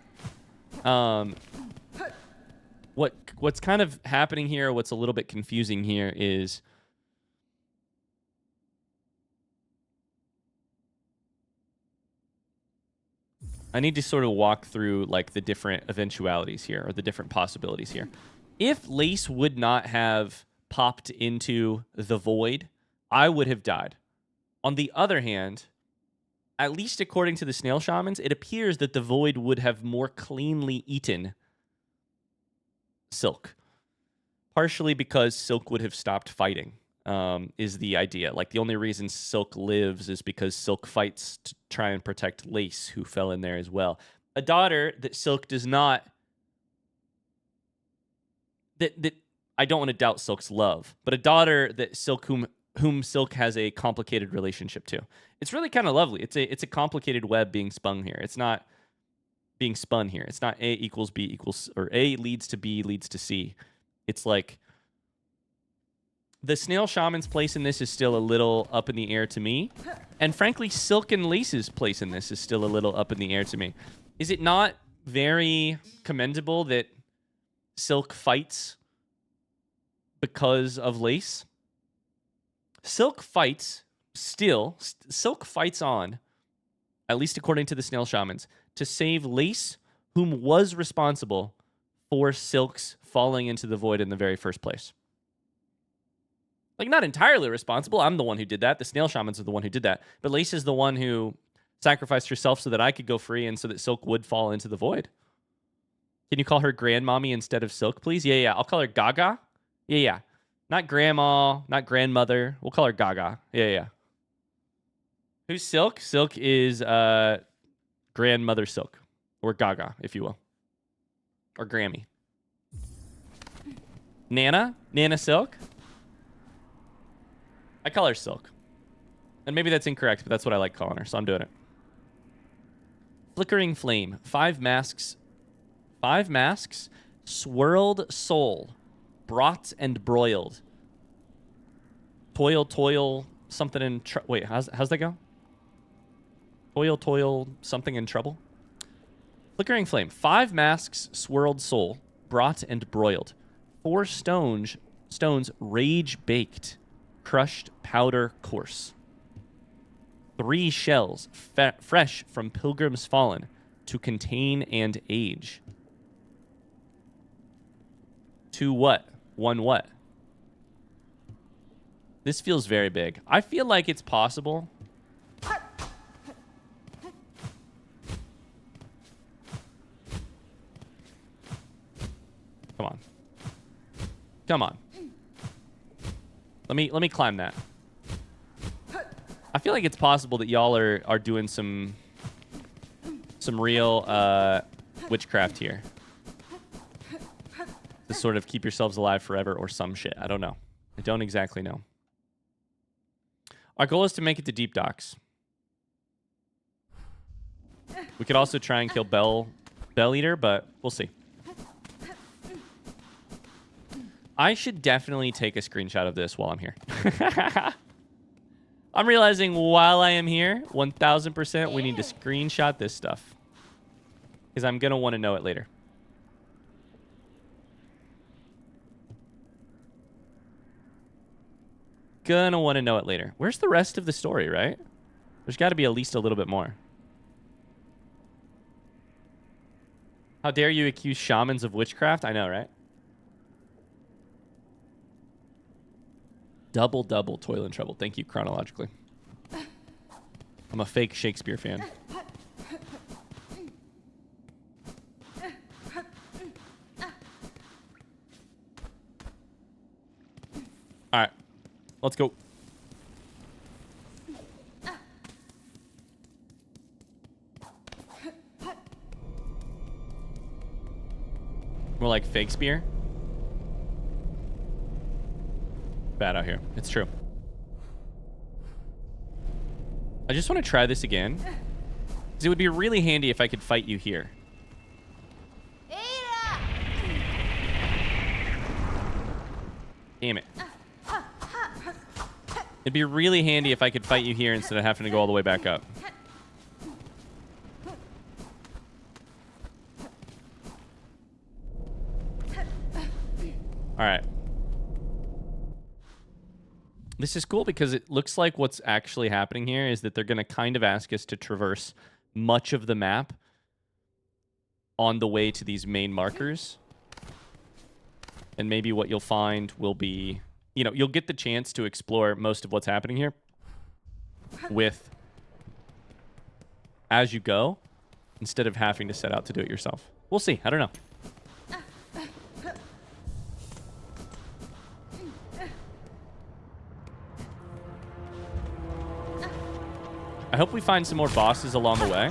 What's kind of happening here, what's a little bit confusing here is I need to sort of walk through like the different eventualities here or the different possibilities here. If Lace would not have popped into the void, I would have died. On the other hand, at least according to the snail shamans, it appears that the void would have more cleanly eaten Silk. Partially because Silk would have stopped fighting, is the idea. Like, the only reason Silk lives is because Silk fights to try and protect Lace, who fell in there as well. A daughter that Silk does not... That I don't want to doubt Silk's love, but a daughter that Silk whom Silk has a complicated relationship to. It's really kind of lovely. It's a complicated web being spun here. It's not being spun here. It's not A equals B equals, or A leads to B leads to C. It's like the snail shaman's place in this is still a little up in the air to me. And frankly, Silk and Lace's place in this is still a little up in the air to me. Is it not very commendable that Silk fights because of Lace? Silk fights still. Silk fights on, at least according to the snail shamans, to save Lace, whom was responsible for Silk's falling into the void in the very first place. Like, not entirely responsible. I'm the one who did that. The snail shamans are the one who did that. But Lace is the one who sacrificed herself so that I could go free and so that Silk would fall into the void. Can you call her grandmommy instead of Silk, please? Yeah. I'll call her Gaga. Yeah. Not grandma, not grandmother. We'll call her Gaga. Yeah. Who's Silk? Silk is grandmother Silk. Or Gaga, if you will. Or Grammy. Nana? Nana Silk? I call her Silk. And maybe that's incorrect, but that's what I like calling her, so I'm doing it. Flickering Flame. 5 masks. 5 masks. Swirled Soul. Brought and broiled. Toil, something in... Wait, how's that go? Toil, something in trouble? Flickering Flame. 5 masks, swirled soul, brought and broiled. 4 stones rage baked, crushed powder coarse. 3 shells, fresh from pilgrims fallen, to contain and age. 2 what? 1 what? This feels very big. I feel like it's possible. Come on. Let me climb that. I feel like it's possible that y'all are doing some real witchcraft here. To sort of keep yourselves alive forever or some shit. I don't know. I don't exactly know. Our goal is to make it to Deep Docks. We could also try and kill Bell Eater, but we'll see. I should definitely take a screenshot of this while I'm here. I'm realizing while I am here, 1000%, we need to screenshot this stuff. Because I'm going to want to know it later. Gonna want to know it later. Where's the rest of the story, right? There's got to be at least a little bit more. How dare you accuse shamans of witchcraft? I know, right? Double, toil and trouble. Thank you, chronologically. I'm a fake Shakespeare fan. All right. Let's go. More like fake spear. Bad out here. It's true. I just want to try this again. Because it would be really handy if I could fight you here. Damn it. It'd be really handy if I could fight you here instead of having to go all the way back up. All right. This is cool because it looks like what's actually happening here is that they're going to kind of ask us to traverse much of the map on the way to these main markers. And maybe what you'll find will be you know, you'll get the chance to explore most of what's happening here with as you go instead of having to set out to do it yourself. We'll see. I don't know. I hope we find some more bosses along the way.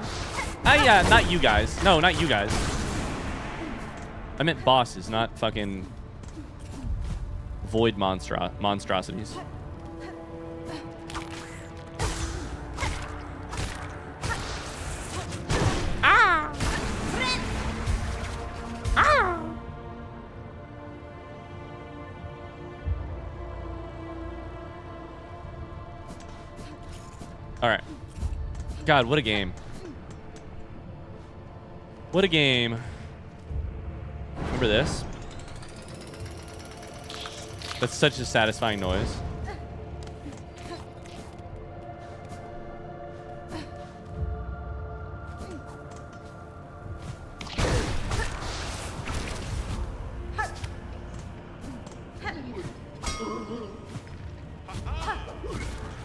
Yeah, not you guys. No, not you guys. I meant bosses, not fucking void monstrosities. Ah! Ah! All right. God, what a game. What a game. Remember this? That's such a satisfying noise.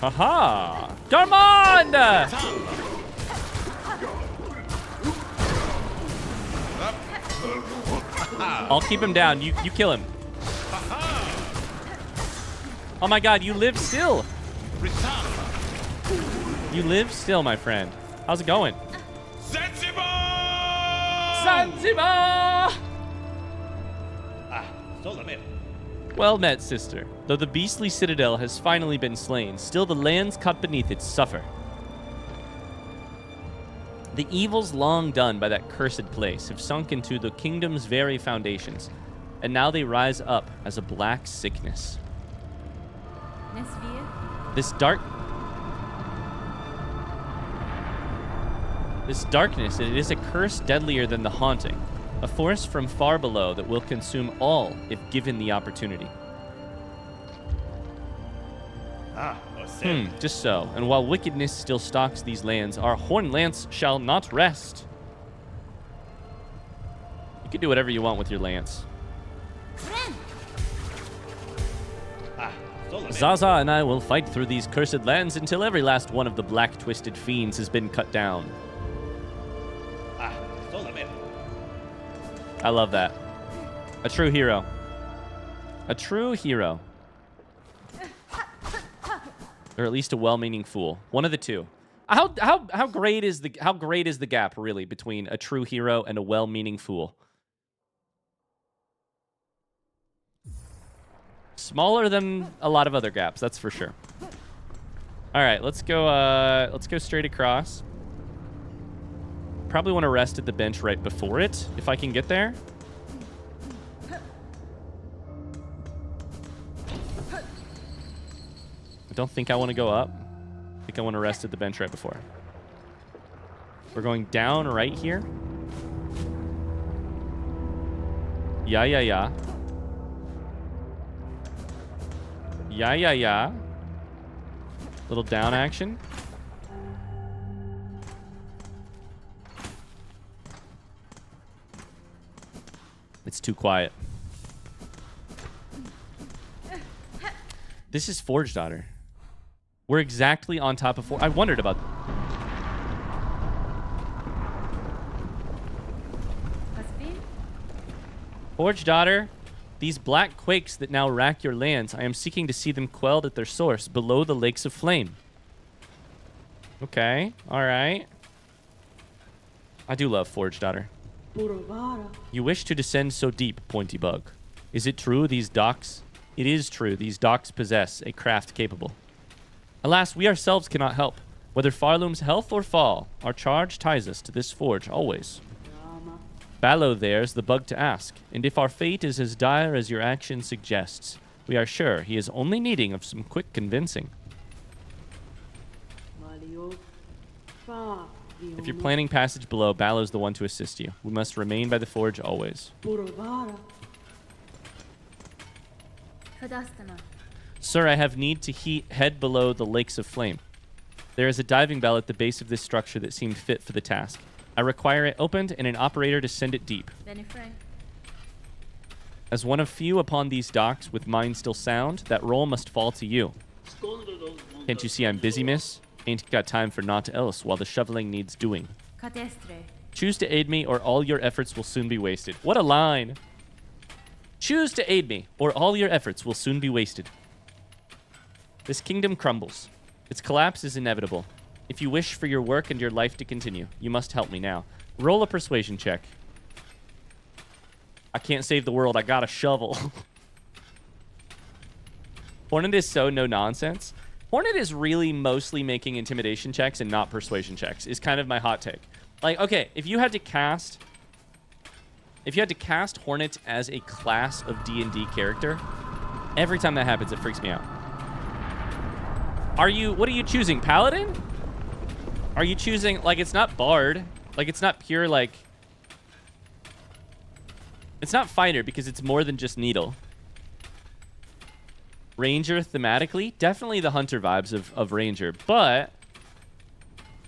Haha! Darmond! I'll keep him down. You kill him. Oh my god, you live still. You live still, my friend. How's it going? Zanzibar! Well met, sister. Though the beastly citadel has finally been slain, still the lands cut beneath it suffer. The evils long done by that cursed place have sunk into the kingdom's very foundations, and now they rise up as a black sickness. This darkness, it is a curse deadlier than the haunting, a force from far below that will consume all if given the opportunity. Just so. And while wickedness still stalks these lands, our horn lance shall not rest. You can do whatever you want with your lance. Zaza and I will fight through these cursed lands until every last one of the black twisted fiends has been cut down. I love that. A true hero. A true hero. Or at least a well-meaning fool. One of the two. How great is the gap really between a true hero and a well-meaning fool? Smaller than a lot of other gaps, that's for sure. All right, let's go straight across. Probably want to rest at the bench right before it if I can get there. I don't think I want to go up. I think I want to rest at the bench right before. We're going down right here. Yeah. Yeah. Little down action. It's too quiet. This is Forge Daughter. We're exactly on top of I wondered about... Forge Daughter, these black quakes that now rack your lands, I am seeking to see them quelled at their source, below the lakes of flame. Okay, alright. I do love Forge Daughter. You wish to descend so deep, Pointy Bug. Is it true these docks... It is true, these docks possess a craft capable. Alas, we ourselves cannot help. Whether Farloom's health or fall, our charge ties us to this forge always. Ballo there's the bug to ask, and if our fate is as dire as your action suggests, we are sure he is only needing of some quick convincing. If you're planning passage below, Ballo's the one to assist you. We must remain by the forge always. Sir, I have need to head below the lakes of flame. There is a diving bell at the base of this structure that seemed fit for the task. I require it opened and an operator to send it deep. As one of few upon these docks with mind still sound, that role must fall to you. Can't you see I'm busy, miss? Ain't got time for naught else while the shoveling needs doing. Choose to aid me or all your efforts will soon be wasted. What a line. Choose to aid me or all your efforts will soon be wasted. This kingdom crumbles. Its collapse is inevitable. If you wish for your work and your life to continue, you must help me now. Roll a persuasion check. I can't save the world. I got a shovel. Hornet is so no nonsense. Hornet is really mostly making intimidation checks and not persuasion checks, is kind of my hot take. Like, okay, if you had to cast Hornet as a class of D&D character, every time that happens, it freaks me out. What are you choosing? Paladin? Are you choosing, like, it's not Bard. Like, it's not pure, like, it's not Fighter because it's more than just Needle. Ranger thematically, definitely the Hunter vibes of Ranger, but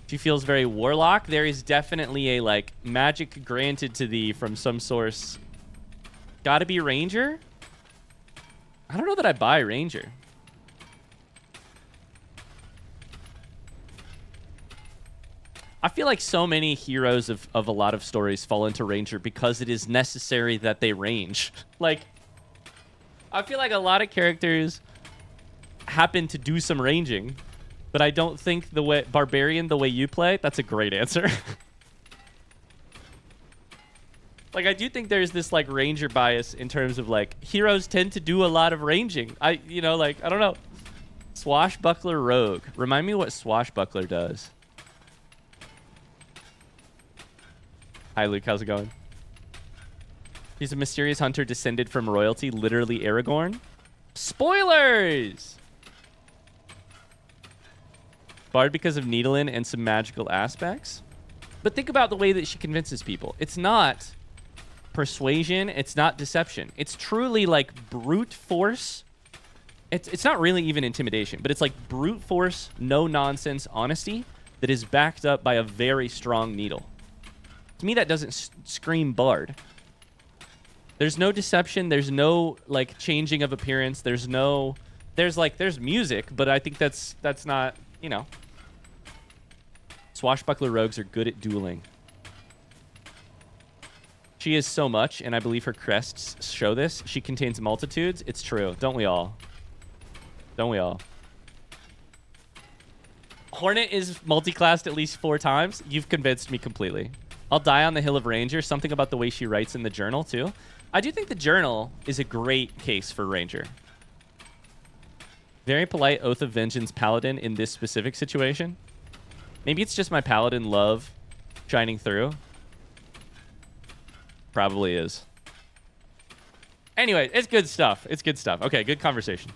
she feels very Warlock. There is definitely a, like, magic granted to thee from some source. Gotta be Ranger? I don't know that I buy Ranger. I feel like so many heroes of a lot of stories fall into Ranger because it is necessary that they range. Like, I feel like a lot of characters happen to do some ranging, but I don't think the way Barbarian, the way you play, that's a great answer. Like, I do think there's this, like, Ranger bias in terms of, like, heroes tend to do a lot of ranging. I don't know. Swashbuckler Rogue. Remind me what Swashbuckler does. Hi, Luke. How's it going? He's a mysterious hunter descended from royalty, literally Aragorn. Spoilers! Bard because of Needlin and some magical aspects. But think about the way that she convinces people. It's not persuasion. It's not deception. It's truly like brute force. It's not really even intimidation, but it's like brute force, no nonsense honesty that is backed up by a very strong needle. To me, that doesn't scream Bard. There's no deception. There's no, like, changing of appearance. There's music, but I think that's not, you know. Swashbuckler rogues are good at dueling. She is so much, and I believe her crests show this. She contains multitudes. It's true. Don't we all? Don't we all? Hornet is multi-classed at least 4 times. You've convinced me completely. I'll die on the hill of Ranger. Something about the way she writes in the journal, too. I do think the journal is a great case for Ranger. Very polite Oath of Vengeance Paladin in this specific situation. Maybe it's just my Paladin love shining through. Probably is. Anyway, it's good stuff. It's good stuff. Okay, good conversation.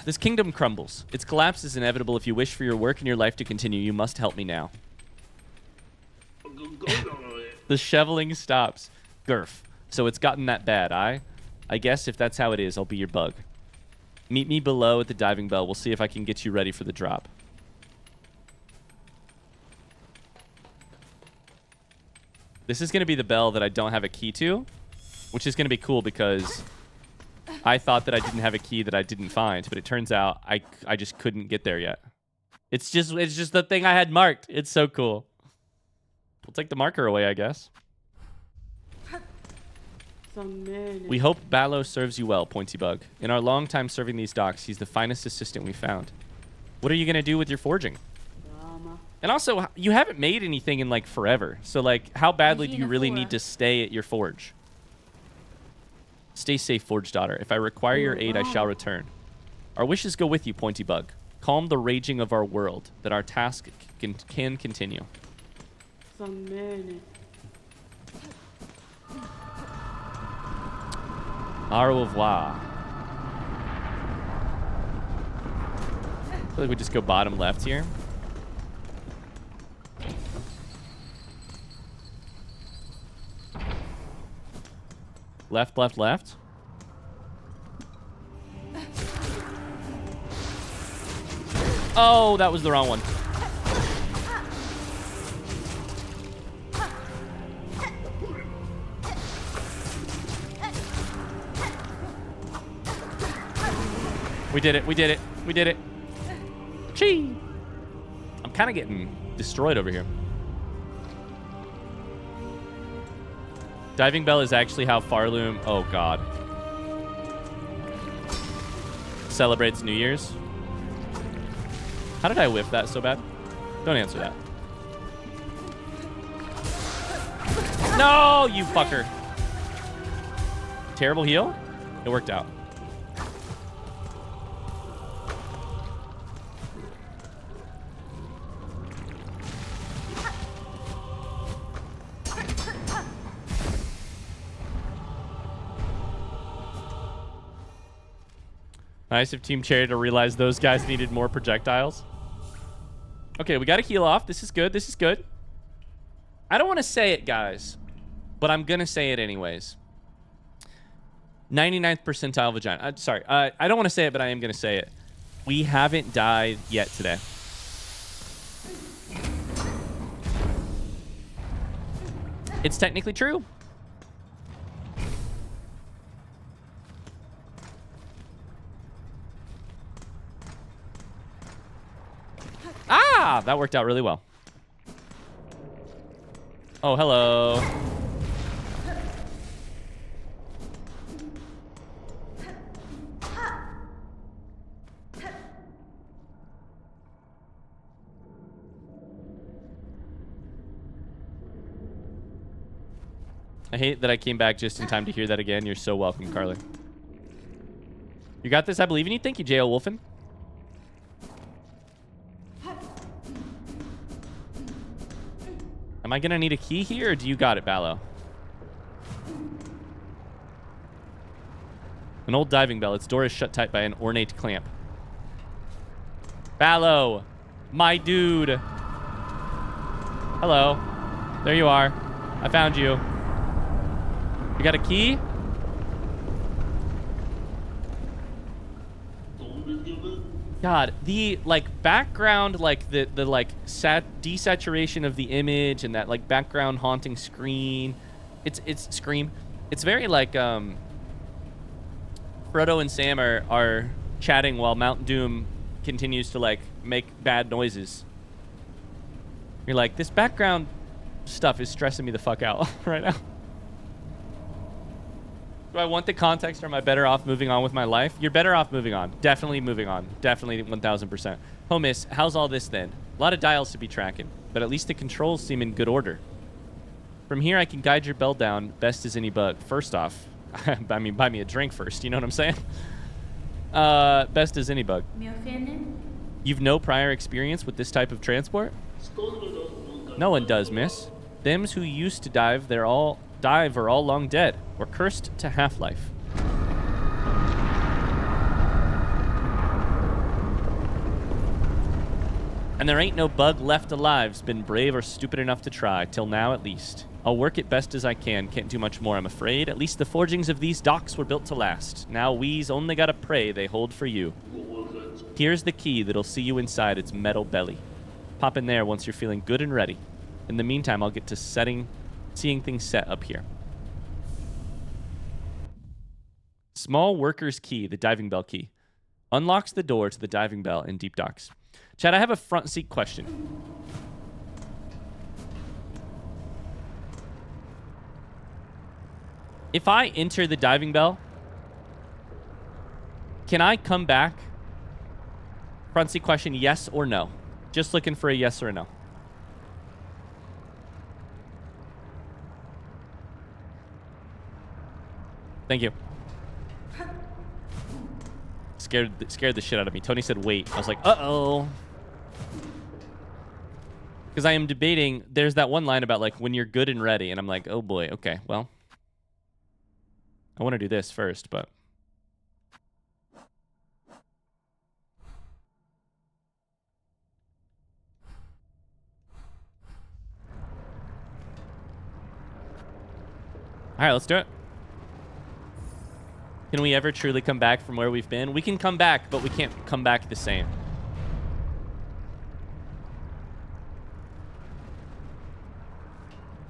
This kingdom crumbles. Its collapse is inevitable. If you wish for your work and your life to continue, you must help me now. The shoveling stops. Gurf. So it's gotten that bad, I guess if that's how it is, I'll be your bug. Meet me below at the diving bell. We'll see if I can get you ready for the drop. This is going to be the bell that I don't have a key to, which is going to be cool because I thought that I didn't have a key that I didn't find, but it turns out I just couldn't get there yet. It's just the thing I had marked. It's so cool. We'll take the marker away, I guess. We hope Ballo serves you well, Pointy Bug. In our long time serving these docks, he's the finest assistant we found. What are you going to do with your forging? And also, you haven't made anything in, like, forever. So, like, how badly do you really need to stay at your forge? Stay safe, Forge Daughter. If I require your aid, I shall return. Our wishes go with you, Pointy Bug. Calm the raging of our world, that our task can continue. Au revoir. I feel like we just go bottom left here. Left, left, left. Oh, that was the wrong one. We did it. We did it. We did it. Chee! I'm kind of getting destroyed over here. Diving bell is actually how Farloom... Oh, God. Celebrates New Year's. How did I whiff that so bad? Don't answer that. No, you fucker. Terrible heal? It worked out. Nice of Team Cherry to realize those guys needed more projectiles. Okay, we got to heal off. This is good. This is good. I don't want to say it, guys, but I'm going to say it anyways. 99th percentile vagina. Sorry. I don't want to say it, but I am going to say it. We haven't died yet today. It's technically true. Ah, that worked out really well. Oh, hello. I hate that I came back just in time to hear that again. You're so welcome, Carly. You got this. I believe in you. Thank you, J.O. Wolfen. Am I going to need a key here, or do you got it, Ballo? An old diving bell. Its door is shut tight by an ornate clamp. Ballo, my dude. Hello. There you are. I found you. You got a key? God, the like background, like the like desaturation of the image and that like background haunting screen, it's scream. It's very like Frodo and Sam are chatting while Mount Doom continues to like make bad noises. You're like, this background stuff is stressing me the fuck out right now. Do I want the context, or am I better off moving on with my life? You're better off moving on. Definitely moving on. Definitely 1000%. Homiss, how's all this then? A lot of dials to be tracking, but at least the controls seem in good order. From here, I can guide your bell down best as any bug. First off, I mean, buy me a drink first. You know what I'm saying? Best as any bug. You've no prior experience with this type of transport? No one does, miss. Thems who used to dive, are all long dead or cursed to half-life. And there ain't no bug left alive's been brave or stupid enough to try, till now at least. I'll work it best as I can, can't do much more I'm afraid. At least the forgings of these docks were built to last. Now we's only gotta pray they hold for you. Here's the key that'll see you inside its metal belly. Pop in there once you're feeling good and ready. In the meantime, I'll get to seeing things set up here. Small worker's key, the diving bell key, unlocks the door to the diving bell in deep docks. Chad, I have a front seat question. If I enter the diving bell, can I come back? Front seat question, yes or no? Just looking for a yes or a no. Thank you. Scared the shit out of me. Tony said, wait. I was like, uh-oh. Because I am debating, there's that one line about, like, when you're good and ready. And I'm like, oh, boy. Okay, well. I want to do this first, but. All right, let's do it. Can we ever truly come back from where we've been? We can come back, but we can't come back the same.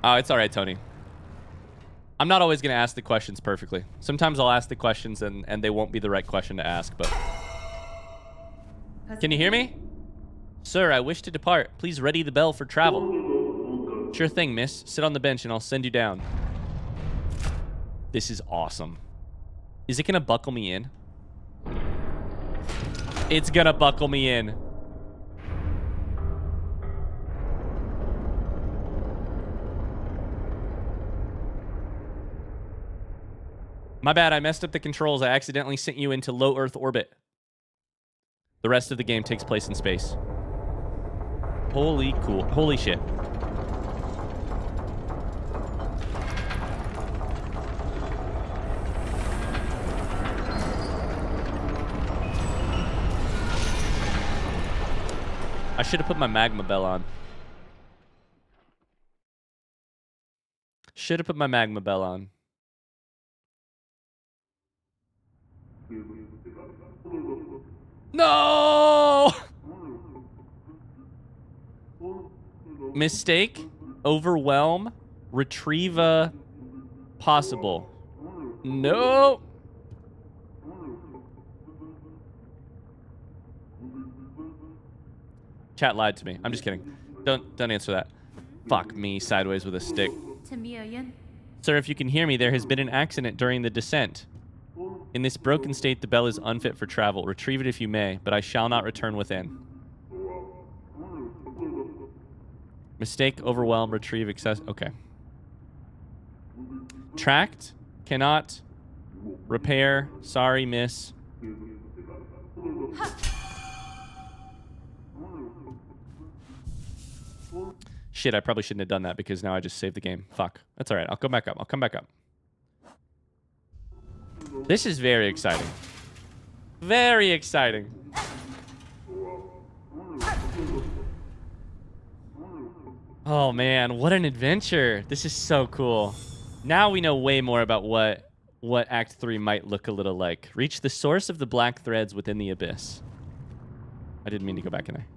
Oh, it's all right, Tony. I'm not always going to ask the questions perfectly. Sometimes I'll ask the questions and they won't be the right question to ask, but Can you hear me? Sir, I wish to depart. Please ready the bell for travel. Sure thing, miss. Sit on the bench and I'll send you down. This is awesome. Is it gonna buckle me in? It's gonna buckle me in. My bad, I messed up the controls. I accidentally sent you into low Earth orbit. The rest of the game takes place in space. Holy cool. Holy shit. I should have put my magma bell on. Should have put my magma bell on. No! Mistake, overwhelm, retrieve a possible. No. Chat lied to me. I'm just kidding. Don't answer that. Fuck me sideways with a stick. Sir, if you can hear me, there has been an accident during the descent. In this broken state, the bell is unfit for travel. Retrieve it if you may, but I shall not return within. Mistake, overwhelm, retrieve, access. Okay. Tracked, cannot, repair, sorry, miss. Shit, I probably shouldn't have done that because now I just saved the game. Fuck. That's all right. I'll come back up. I'll come back up. This is very exciting. Very exciting. Oh, man. What an adventure. This is so cool. Now we know way more about what Act 3 might look a little like. Reach the source of the black threads within the abyss. I didn't mean to go back in there.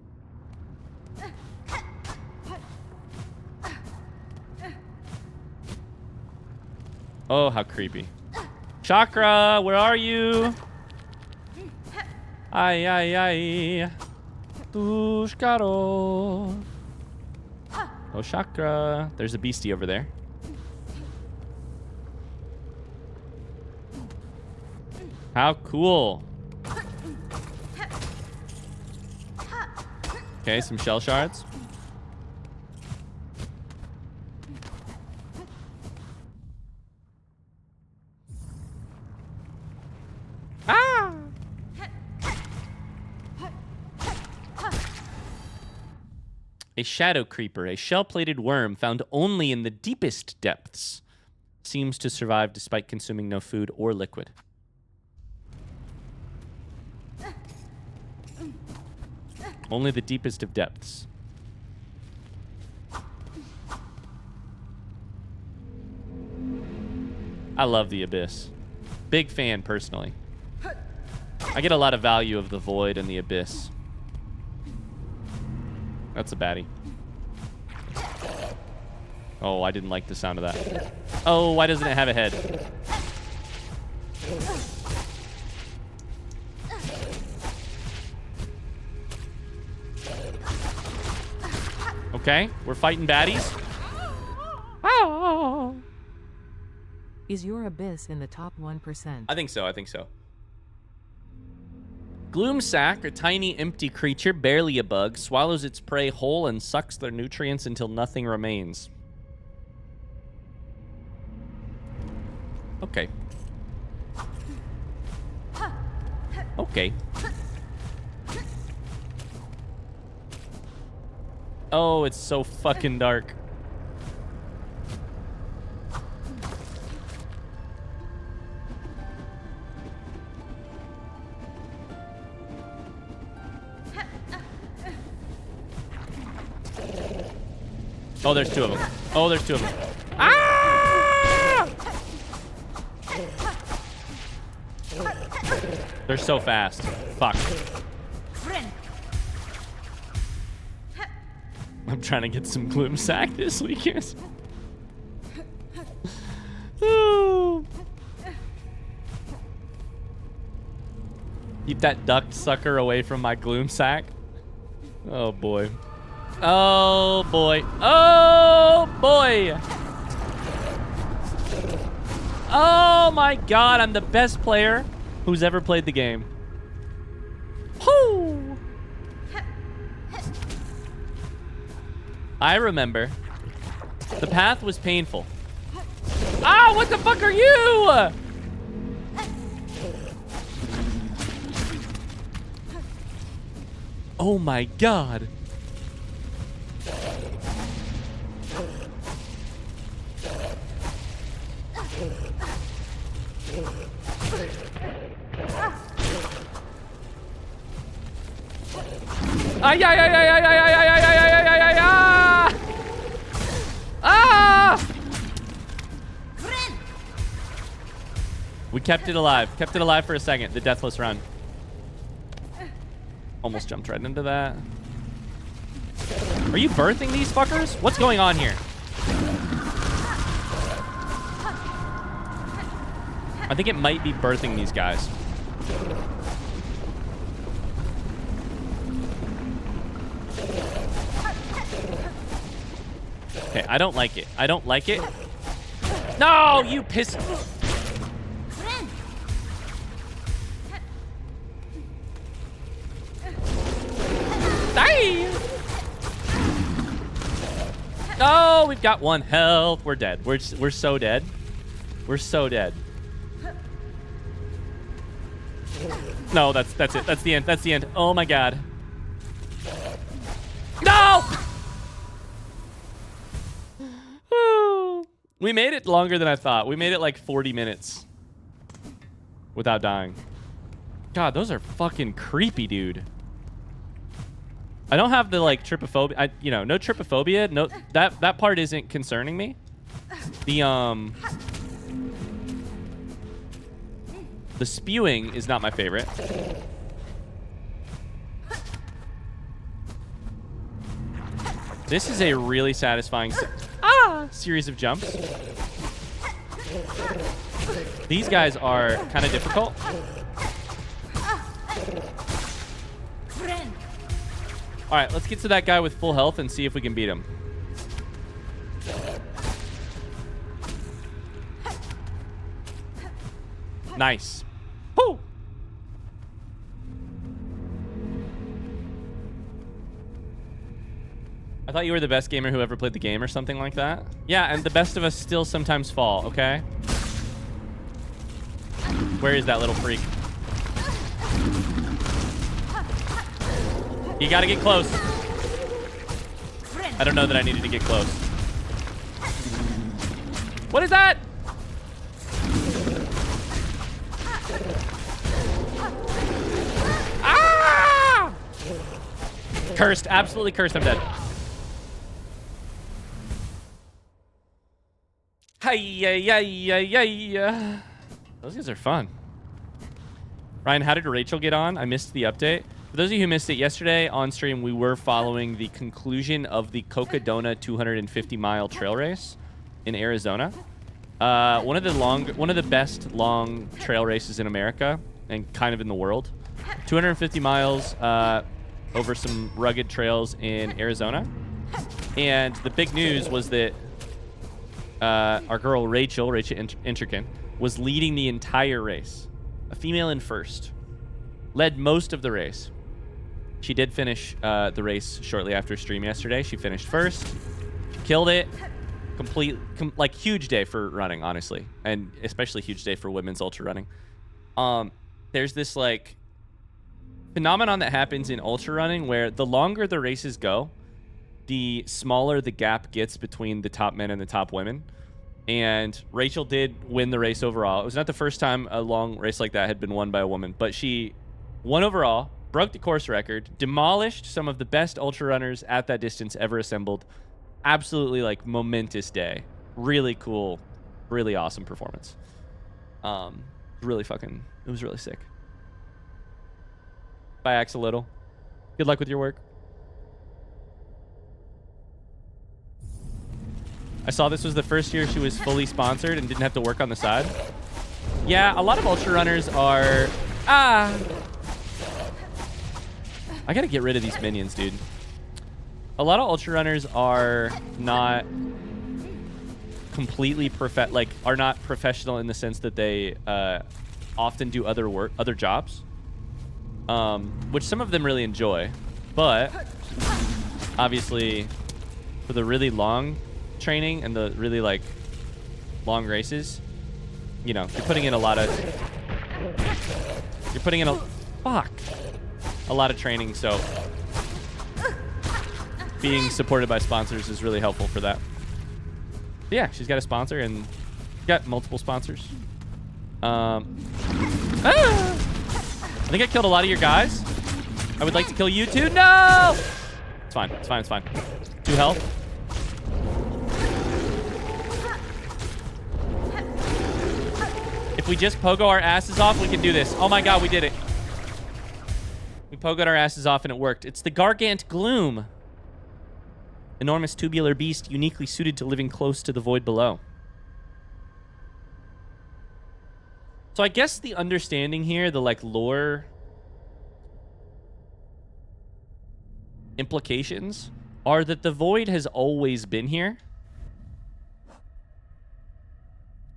Oh, how creepy. Chakra, where are you? Ay, ay, ay. Tushkaro. Oh, Chakra. There's a beastie over there. How cool. Okay, some shell shards. Ah! A shadow creeper, a shell-plated worm found only in the deepest depths, seems to survive despite consuming no food or liquid. Only the deepest of depths. I love the Abyss. Big fan, personally. I get a lot of value of the Void and the Abyss. That's a baddie. Oh, I didn't like the sound of that. Oh, why doesn't it have a head? Okay, we're fighting baddies. Oh. Is your abyss in the top 1%? I think so, I think so. Gloomsack, a tiny empty creature, barely a bug, swallows its prey whole and sucks their nutrients until nothing remains. Okay. Okay. Oh, it's so fucking dark. Oh, there's two of them. Oh, there's two of them. Ah! They're so fast. Fuck. I'm trying to get some Gloomsack this weekend. Keep that duct sucker away from my gloom sack. Oh, boy. Oh, boy. Oh, boy. Oh, my God. I'm the best player who's ever played the game. Whoo! I remember. The path was painful. Ah, what the fuck are you? Oh my God. Ay, ay, ay, ay, ay, ay, ay, ay, ay, ay, ay, ay, ah! Ah! We kept it alive. Kept it alive for a second. The deathless run. Almost jumped right into that. Are you birthing these fuckers? What's going on here? I think it might be birthing these guys. Okay, I don't like it. I don't like it. No, you piss. Die. Oh, we've got 1 health. We're dead. We're so dead. We're so dead. No, that's it. That's the end. That's the end. Oh my God. No! We made it longer than I thought. We made it like 40 minutes without dying. God, those are fucking creepy, dude. I don't have the like trypophobia. No trypophobia. No, that part isn't concerning me. The spewing is not my favorite. This is a really satisfying series of jumps. These guys are kind of difficult. All right, let's get to that guy with full health and see if we can beat him. Nice. Woo! I thought you were the best gamer who ever played the game or something like that. Yeah, and the best of us still sometimes fall, okay? Where is that little freak? You gotta get close. I don't know that I needed to get close. What is that? Ah! Cursed, absolutely cursed, I'm dead. Hi-ya-ya-ya-ya. Those guys are fun. Ryan, how did Rachel get on? I missed the update. For those of you who missed it, yesterday on stream, we were following the conclusion of the Cocodona 250-mile trail race in Arizona. One of the best long trail races in America and kind of in the world. 250 miles over some rugged trails in Arizona. And the big news was that our girl Rachel Intrican, was leading the entire race. A female in first. Led most of the race. She did finish the race shortly after stream yesterday. She finished first. She killed it. Like huge day for running, honestly. And especially huge day for women's ultra running. There's this like phenomenon that happens in ultra running where the longer the races go, the smaller the gap gets between the top men and the top women. And Rachel did win the race overall. It was not the first time a long race like that had been won by a woman, but she won overall, broke the course record, demolished some of the best ultra runners at that distance ever assembled. Absolutely like momentous day. Really cool, really awesome performance. Really fucking, it was really sick. Bye, Axolotl. Good luck with your work. I saw this was the first year she was fully sponsored and didn't have to work on the side. Yeah, a lot of ultra runners are... I gotta get rid of these minions, dude. A lot of ultra runners are not completely are not professional in the sense that they often do other jobs, which some of them really enjoy. But obviously, for the really long training and the really like long races, you know, you're putting in a lot of a lot of training. So being supported by sponsors is really helpful for that. But yeah, she's got a sponsor and got multiple sponsors. I think I killed a lot of your guys. I would like to kill you too. No! It's fine. It's fine. It's fine. 2 health. If we just pogo our asses off, we can do this. Oh my god, we did it. We pogoed our asses off and it worked. It's the Gargant Gloom. Enormous tubular beast uniquely suited to living close to the void below. So I guess the understanding here, the like lore implications are that the void has always been here.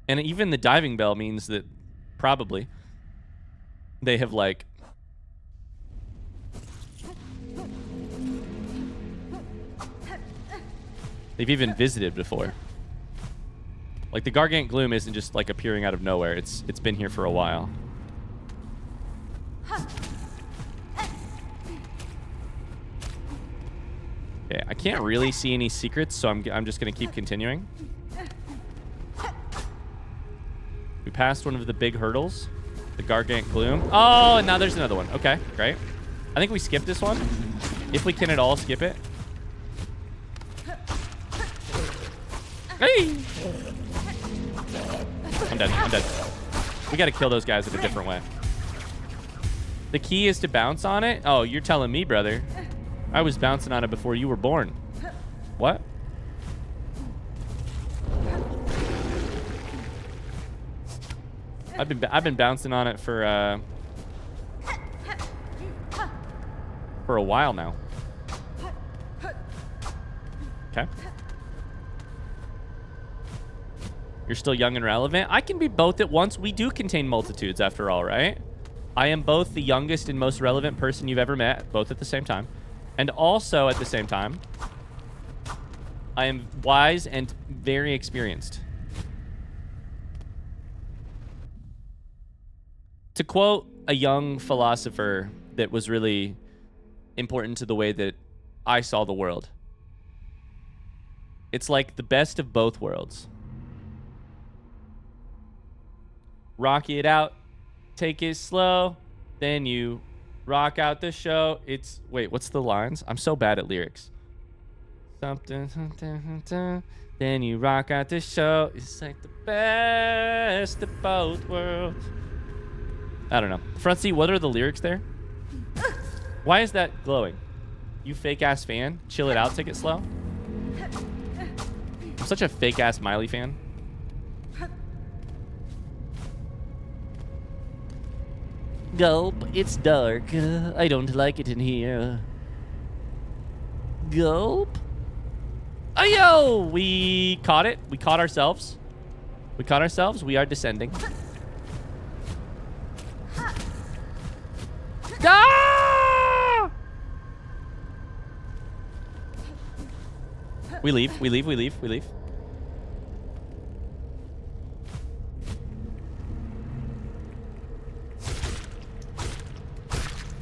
And even the diving bell means that probably they have like they've even visited before. Like the Gargant Gloom isn't just like appearing out of nowhere. It's been here for a while. Okay, I can't really see any secrets, so I'm just gonna keep continuing. We passed one of the big hurdles, the Gargant Gloom. Oh, and now there's another one. Okay, great. I think we skipped this one, if we can at all skip it. Hey! I'm dead. I'm dead. We gotta kill those guys in a different way. The key is to bounce on it? Oh, you're telling me, brother. I was bouncing on it before you were born. What? I've been bouncing on it for a while now. Okay. You're still young and relevant. I can be both at once. We do contain multitudes after all, right? I am both the youngest and most relevant person you've ever met, both at the same time. And also at the same time, I am wise and very experienced. To quote a young philosopher that was really important to the way that I saw the world, it's like the best of both worlds. Rock it out, take it slow, then you rock out the show. It's, wait, what's the lines? I'm so bad at lyrics. Something, then you rock out the show. It's like the best of both worlds. I don't know. Front seat, what are the lyrics there? Why is that glowing? You fake ass fan? Chill it out, take it slow. I'm such a fake ass Miley fan. Gulp, it's dark. I don't like it in here. Gulp. Ayo! We caught it. We caught ourselves. We caught ourselves. We are descending. Ah! We leave. We leave. We leave. We leave.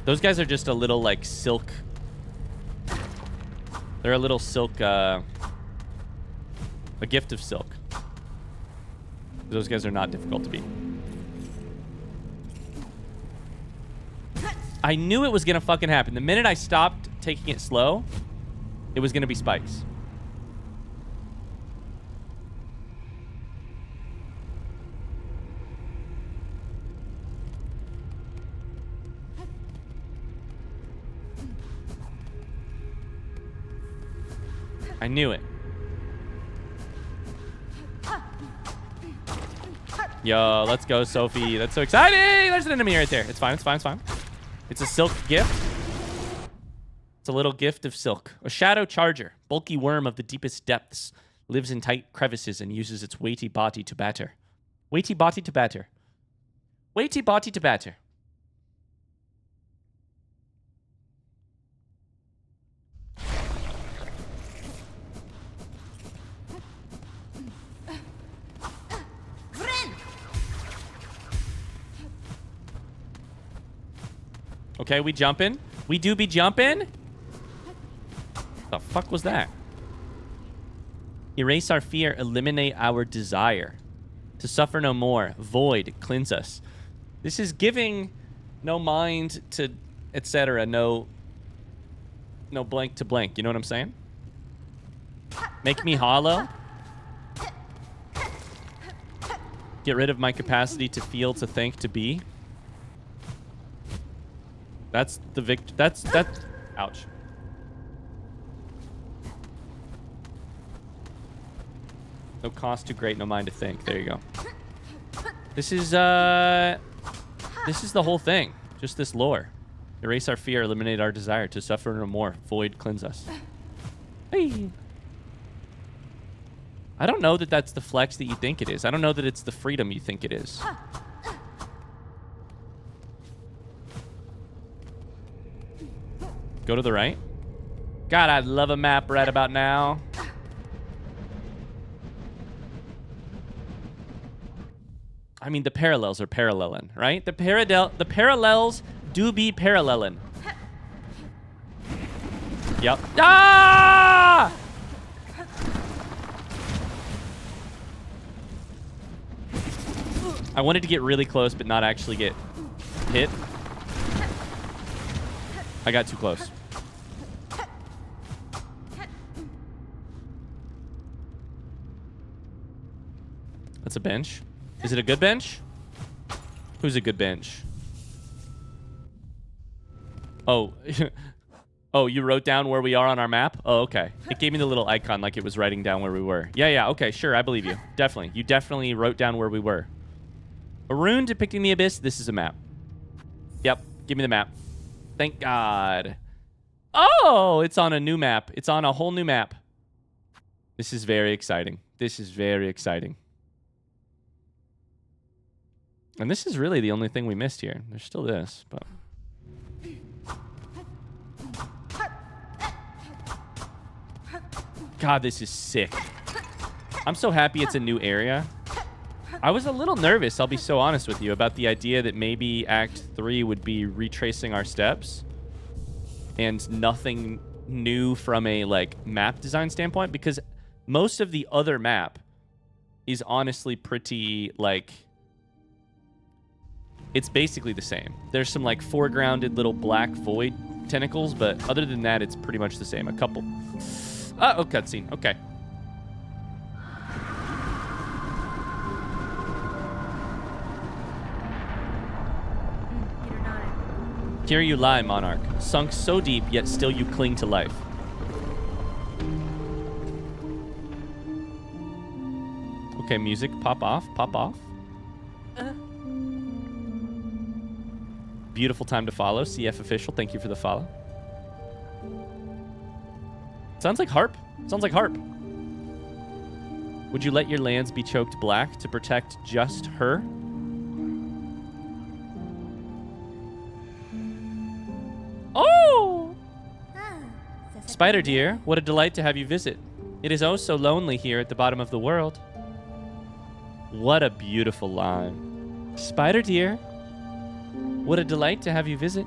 Those guys are just a little like silk. They're a little silk, a gift of silk. Those guys are not difficult to beat. I knew it was gonna fucking happen. The minute I stopped taking it slow, it was gonna be spikes. I knew it. Yo, let's go, Sophie. That's so exciting. There's an enemy right there. It's fine. It's fine. It's fine. It's a silk gift. It's a little gift of silk. A shadow charger, bulky worm of the deepest depths, lives in tight crevices and uses its weighty body to batter. Weighty body to batter. Weighty body to batter. Okay, we jumping. We do be jumping. The fuck was that? Erase our fear, eliminate our desire. To suffer no more, void, cleanse us. This is giving no mind to etc. No blank to blank. You know what I'm saying? Make me hollow. Get rid of my capacity to feel, to think, to be. That's the that's ouch. No cost too great, no mind to think. There you go. This is the whole thing. Just this lore. Erase our fear, eliminate our desire, to suffer no more. Void, cleanse us. Hey. I don't know that that's the flex that you think it is. I don't know that it's the freedom you think it is. Go to the right. God, I'd love a map right about now. I mean, the parallels are paralleling, right? The parallels do be paralleling. Yep. Ah! I wanted to get really close, but not actually get hit. I got too close. That's a bench. Is it a good bench? Who's a good bench? Oh. Oh, you wrote down where we are on our map? Oh, okay. It gave me the little icon like it was writing down where we were. Yeah, okay, sure, I believe you. Definitely. You definitely wrote down where we were. A rune depicting the abyss. This is a map. Yep, give me the map. Thank God. Oh, it's on a new map. It's on a whole new map. This is very exciting. This is very exciting. And this is really the only thing we missed here. There's still this, but... God, this is sick. I'm so happy it's a new area. I was a little nervous, I'll be so honest with you, about the idea that maybe Act 3 would be retracing our steps and nothing new from a like map design standpoint, because most of the other map is honestly pretty like... It's basically the same. There's some like foregrounded little black void tentacles, but other than that, it's pretty much the same. A couple. Oh, cutscene. Okay. Here you lie, monarch, sunk so deep, yet still you cling to life. Okay, music, pop off, pop off. Beautiful time to follow. CF official, thank you for the follow. Sounds like harp. Sounds like harp. Would you let your lands be choked black to protect just her? Oh! Spider dear, what a delight to have you visit. It is oh so lonely here at the bottom of the world. What a beautiful line. Spider dear, what a delight to have you visit.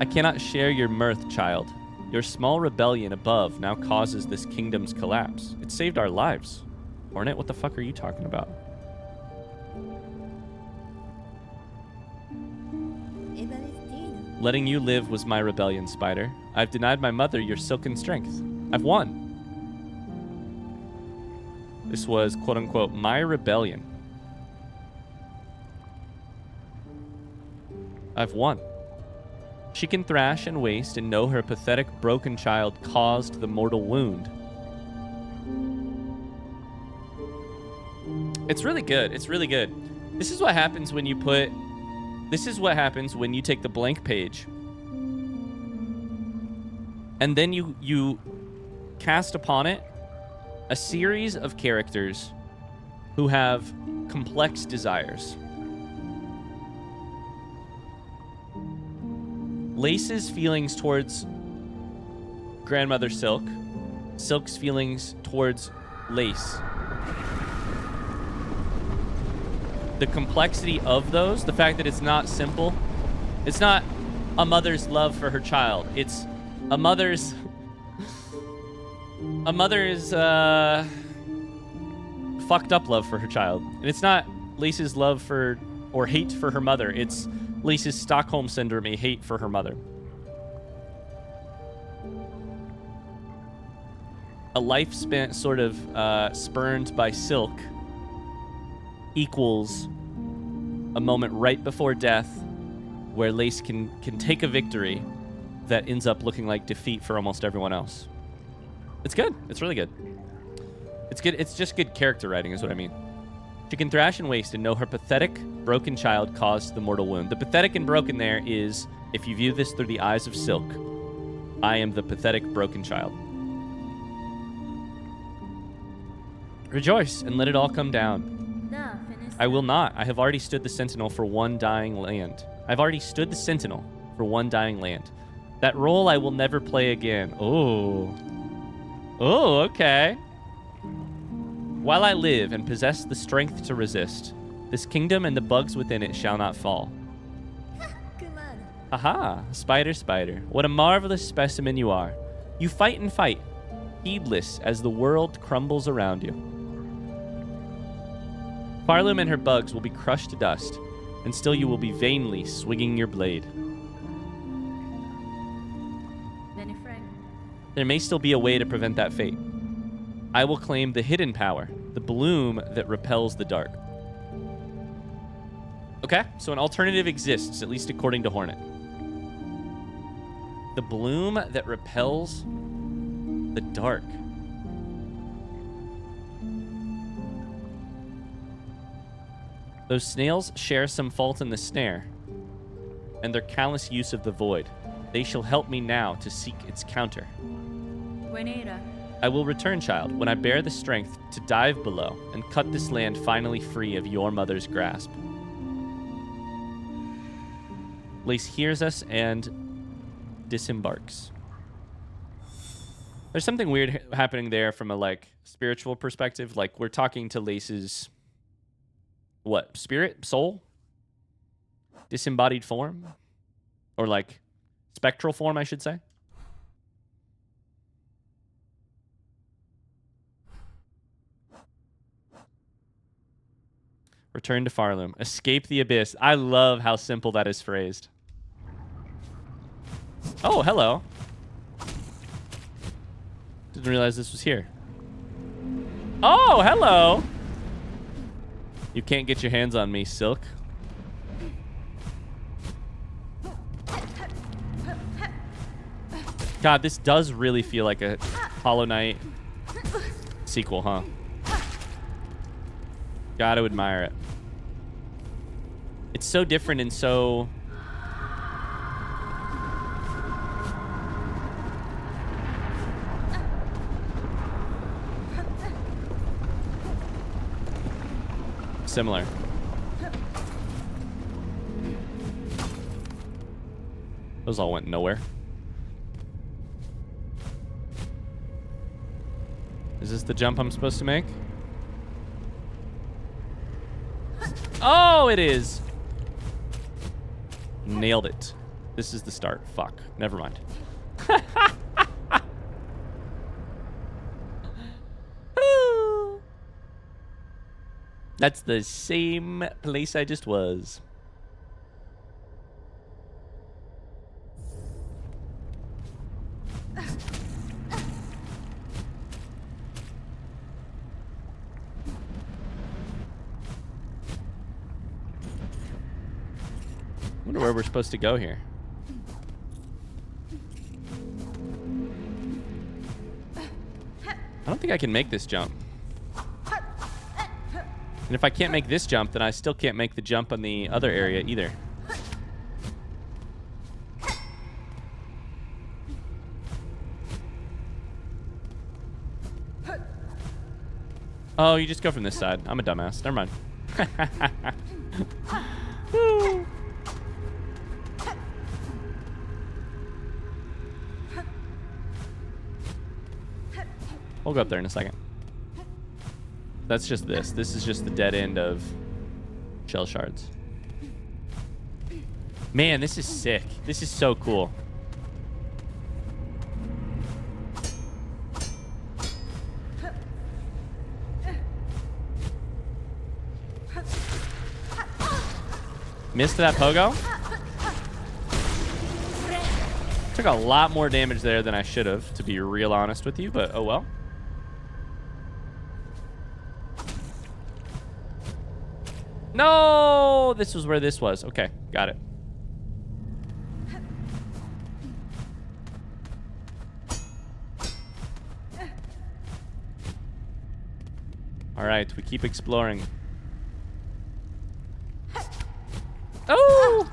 I cannot share your mirth, child. Your small rebellion above now causes this kingdom's collapse. It saved our lives. Hornet, what the fuck are you talking about? Letting you live was my rebellion, Spider. I've denied my mother your silken strength. I've won. This was, quote-unquote, my rebellion. I've won. She can thrash and waste and know her pathetic broken child caused the mortal wound. It's really good. It's really good. This is what happens when you put This is what happens when you take the blank page and then you cast upon it a series of characters who have complex desires. Lace's feelings towards grandmother Silk, Silk's feelings towards Lace. The complexity of those, the fact that it's not simple. It's not a mother's love for her child. It's a mother's fucked up love for her child. And it's not Lace's love for or hate for her mother. It's Lace's Stockholm Syndrome hate for her mother. A life spent sort of spurned by Silk equals a moment right before death where Lace can take a victory that ends up looking like defeat for almost everyone else. It's good. It's really good. It's good. It's just good character writing is what I mean. She can thrash and waste and know her pathetic, broken child caused the mortal wound. The pathetic and broken there is, if you view this through the eyes of Silk, I am the pathetic, broken child. Rejoice and let it all come down. I will not. I have already stood the sentinel for one dying land. I've already stood the sentinel for one dying land. That role I will never play again. Oh. Oh, okay. While I live and possess the strength to resist, this kingdom and the bugs within it shall not fall. Aha, spider, spider. What a marvelous specimen you are. You fight and fight, heedless as the world crumbles around you. Farloom and her bugs will be crushed to dust, and still you will be vainly swinging your blade. There may still be a way to prevent that fate. I will claim the hidden power, the bloom that repels the dark. Okay, so an alternative exists, at least according to Hornet. The bloom that repels the dark. Those snails share some fault in the snare, and their callous use of the void. They shall help me now to seek its counter. I will return, child, when I bear the strength to dive below and cut this land finally free of your mother's grasp. Lace hears us and disembarks. There's something weird happening there from a spiritual perspective. Like we're talking to Lace's what? Spirit? Soul? Disembodied form? Or spectral form, I should say. Return to Farloom. Escape the abyss. I love how simple that is phrased. Oh, hello. Didn't realize this was here. Oh, hello. You can't get your hands on me, Silk. God, this does really feel like a Hollow Knight sequel, huh? Gotta admire it. It's so different and so... similar. Those all went nowhere. Is this the jump I'm supposed to make? Oh, it is. Nailed it. This is the start. Fuck. Never mind. That's the same place I just was. I wonder where we're supposed to go here. I don't think I can make this jump. And if I can't make this jump, then I still can't make the jump on the other area either. Oh, you just go from this side. I'm a dumbass. Never mind. Woo. We'll go up there in a second. That's just this. This is just the dead end of shell shards. Man, this is sick. This is so cool. Missed that pogo. Took a lot more damage there than I should have, to be real honest with you, but oh well. No! This was where this was. Okay, got it. All right, we keep exploring. Oh!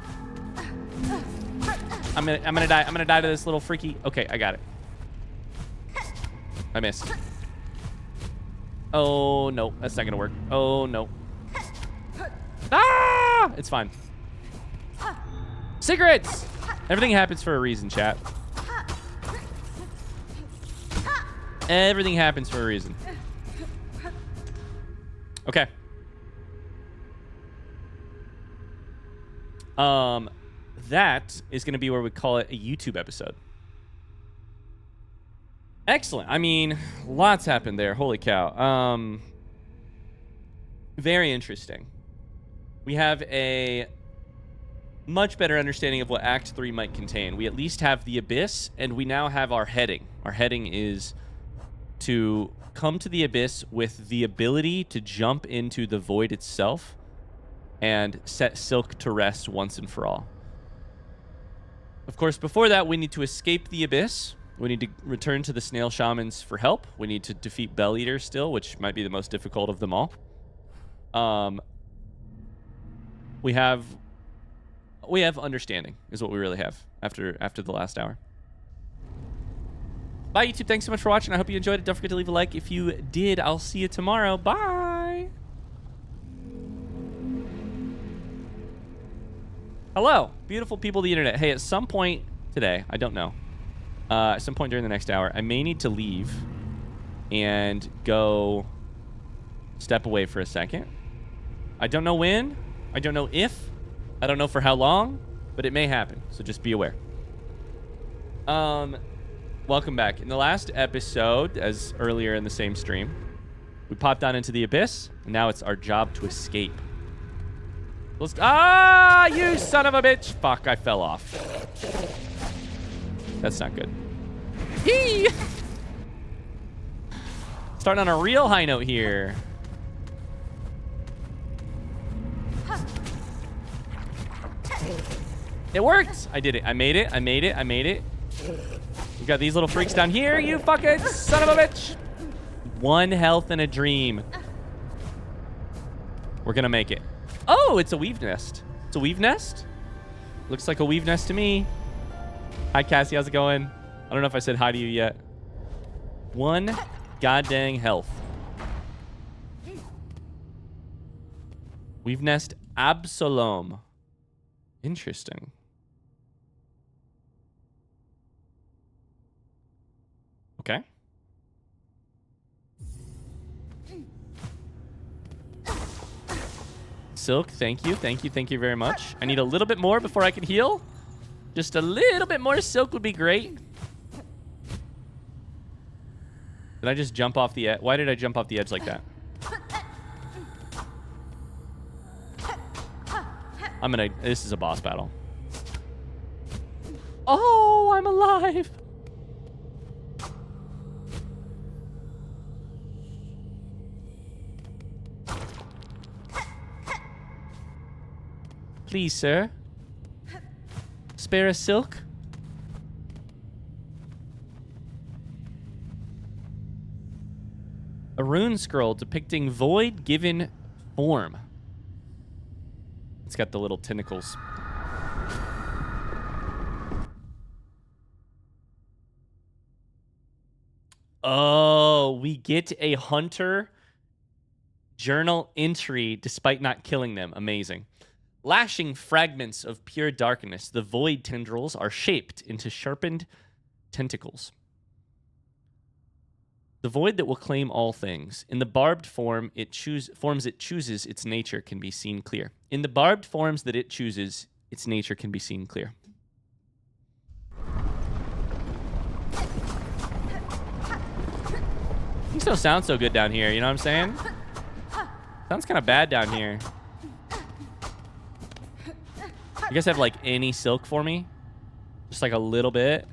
I'm gonna die. I'm gonna die to this little freaky. Okay, I got it. I missed. Oh no, that's not gonna work. Oh no. Ah! It's fine. Cigarettes! Everything happens for a reason, chat. Everything happens for a reason. Okay. That is going to be where we call it a YouTube episode. Excellent. I mean, lots happened there. Holy cow. Very interesting. We have a much better understanding of what Act 3 might contain. We at least have the Abyss, and we now have our heading. Our heading is to come to the Abyss with the ability to jump into the void itself and set Silk to rest once and for all. Of course, before that, we need to escape the Abyss. We need to return to the Snail Shamans for help. We need to defeat Bell Eater still, which might be the most difficult of them all. We have understanding is what we really have after the last hour. Bye, YouTube. Thanks so much for watching. I hope you enjoyed it. Don't forget to leave a like. If you did, I'll see you tomorrow. Bye. Hello, beautiful people of the internet. Hey, at some point today, I don't know, at some point during the next hour, I may need to leave and go step away for a second. I don't know when. I don't know if. I don't know for how long, but it may happen. So just be aware. Welcome back. In the last episode, as earlier in the same stream, we popped down into the Abyss, and now it's our job to escape. Ah, you son of a bitch! Fuck, I fell off. That's not good. Yee! Starting on a real high note here. It worked! I did it. I made it. I made it. I made it. We got these little freaks down here, you fucking son of a bitch! 1 health and a dream. We're gonna make it. Oh, it's a weave nest. It's a weave nest? Looks like a weave nest to me. Hi, Cassie. How's it going? I don't know if I said hi to you yet. 1 goddamn health. Weave nest Absolom. Interesting. Okay. Silk, thank you. Thank you. Thank you very much. I need a little bit more before I can heal. Just a little bit more silk would be great. Did I just jump off the edge? Why did I jump off the edge like that? This is a boss battle. Oh, I'm alive. Please, sir. Spare a silk. A rune scroll depicting void given form. It's got the little tentacles. Oh, we get a hunter Journal entry despite not killing them. Amazing. Lashing fragments of pure darkness, the void tendrils are shaped into sharpened tentacles. The void that will claim all things. In the barbed forms it chooses, its nature can be seen clear. In the barbed forms that it chooses, its nature can be seen clear. Things don't sound so good down here, you know what I'm saying? Sounds kind of bad down here. You guys have, like, any silk for me? Just, like, a little bit?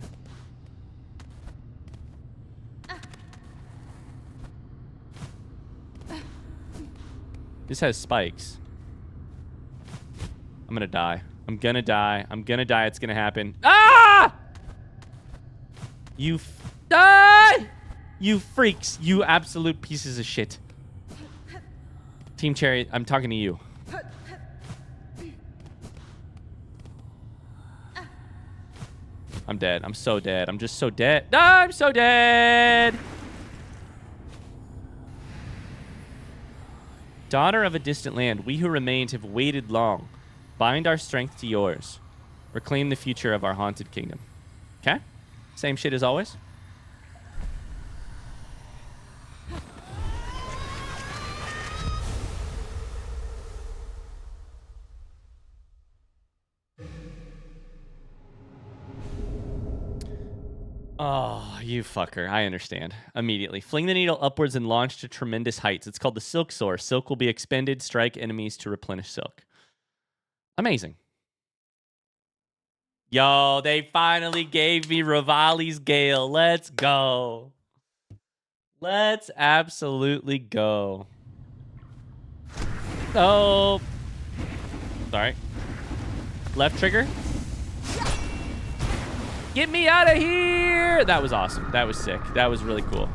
This has spikes. I'm gonna die. I'm gonna die. I'm gonna die. It's gonna happen. Ah! You die! You freaks. You absolute pieces of shit. Team Cherry, I'm talking to you. I'm dead. I'm so dead. I'm just so dead. Ah, I'm so dead. Daughter of a distant land, we who remained have waited long. Bind our strength to yours. Reclaim the future of our haunted kingdom. Okay? Same shit as always. Oh, you fucker. I understand. Immediately. Fling the needle upwards and launch to tremendous heights. It's called the Silk Soar. Silk will be expended. Strike enemies to replenish silk. Amazing. Yo, they finally gave me Rivali's Gale. Let's go. Let's absolutely go. Oh. Sorry. Left trigger. Get me out of here! That was awesome. That was sick. That was really cool.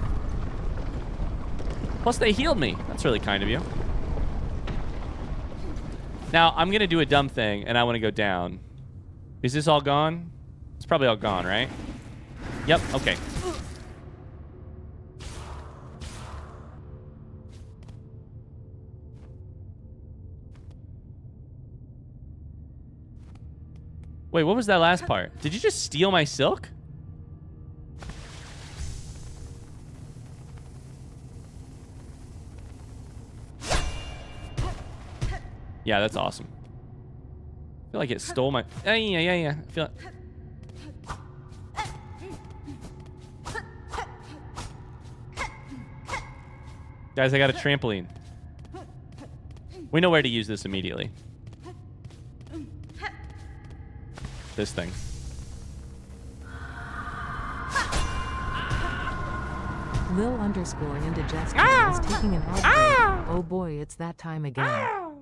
Plus, they healed me. That's really kind of you. Now, I'm going to do a dumb thing, and I want to go down. Is this all gone? It's probably all gone, right? Yep, okay. Wait, what was that last part? Did you just steal my silk? Yeah, that's awesome. I feel like it stole my... Yeah. I feel like... Guys, I got a trampoline. We know where to use this immediately. This thing. Lil underscore Indigestion is taking an ad break. Oh boy, it's that time again.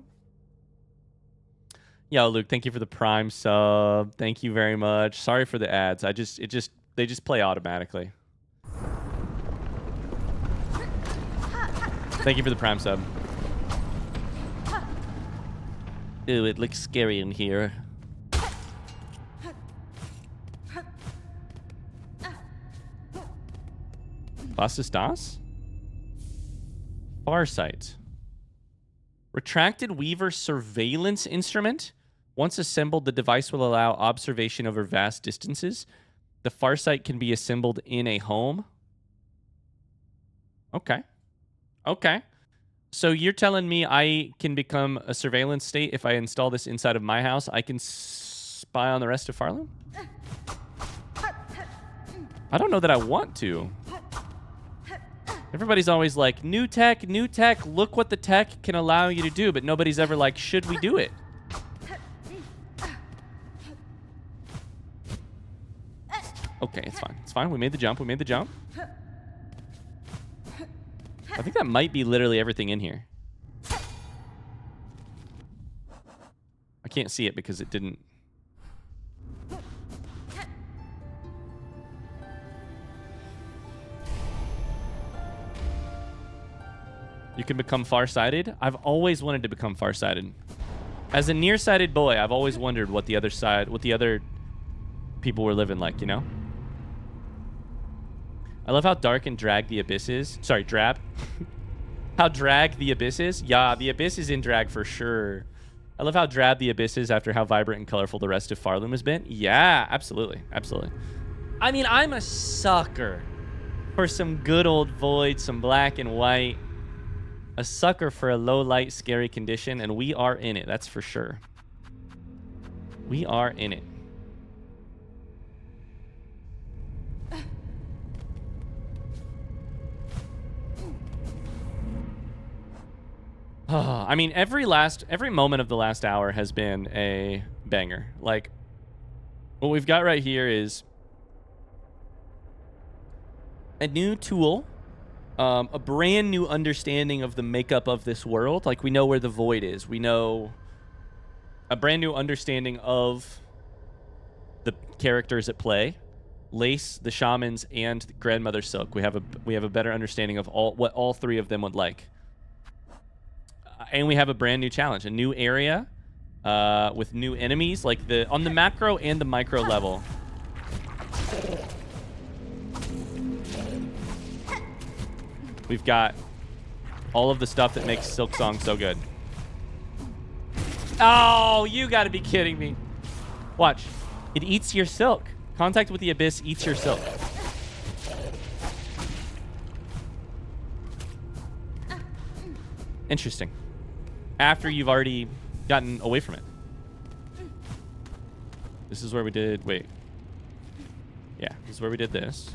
Yo, Luke, thank you for the Prime sub. Thank you very much. Sorry for the ads. They just play automatically. Thank you for the Prime sub. Ooh, it looks scary in here. Was ist das? Farsight. Retracted Weaver surveillance instrument. Once assembled, the device will allow observation over vast distances. The Farsight can be assembled in a home. Okay. Okay. So you're telling me I can become a surveillance state if I install this inside of my house? I can spy on the rest of Farloom? I don't know that I want to. Everybody's always like, new tech, look what the tech can allow you to do, but nobody's ever like, should we do it? Okay, it's fine. It's fine. We made the jump. I think that might be literally everything in here. I can't see it because it didn't... You can become farsighted. I've always wanted to become farsighted. As a nearsighted boy, I've always wondered what the other people were living like, you know? I love how dark and drab the abyss is. Sorry, drab. How drag the abyss is? Yeah, the abyss is in drag for sure. I love how drab the abyss is after how vibrant and colorful the rest of Farloom has been. Yeah, absolutely. Absolutely. I mean, I'm a sucker for some good old void, some black and white. A sucker for a low light, scary condition, and we are in it. That's for sure. We are in it. I mean, every moment of the last hour has been a banger. Like, what we've got right here is a new tool, a brand new understanding of the makeup of this world. Like, we know where the void is. We know a brand new understanding of the characters at play. Lace, the shamans, and Grandmother Silk. We have a better understanding of what all three of them would like. And we have a brand new challenge, a new area with new enemies, like on the macro and the micro level. We've got all of the stuff that makes Silksong so good. Oh, you gotta be kidding me. Watch. It eats your silk. Contact with the abyss eats your silk. Interesting. After you've already gotten away from it. This is where we did... Wait. Yeah, this is where we did this.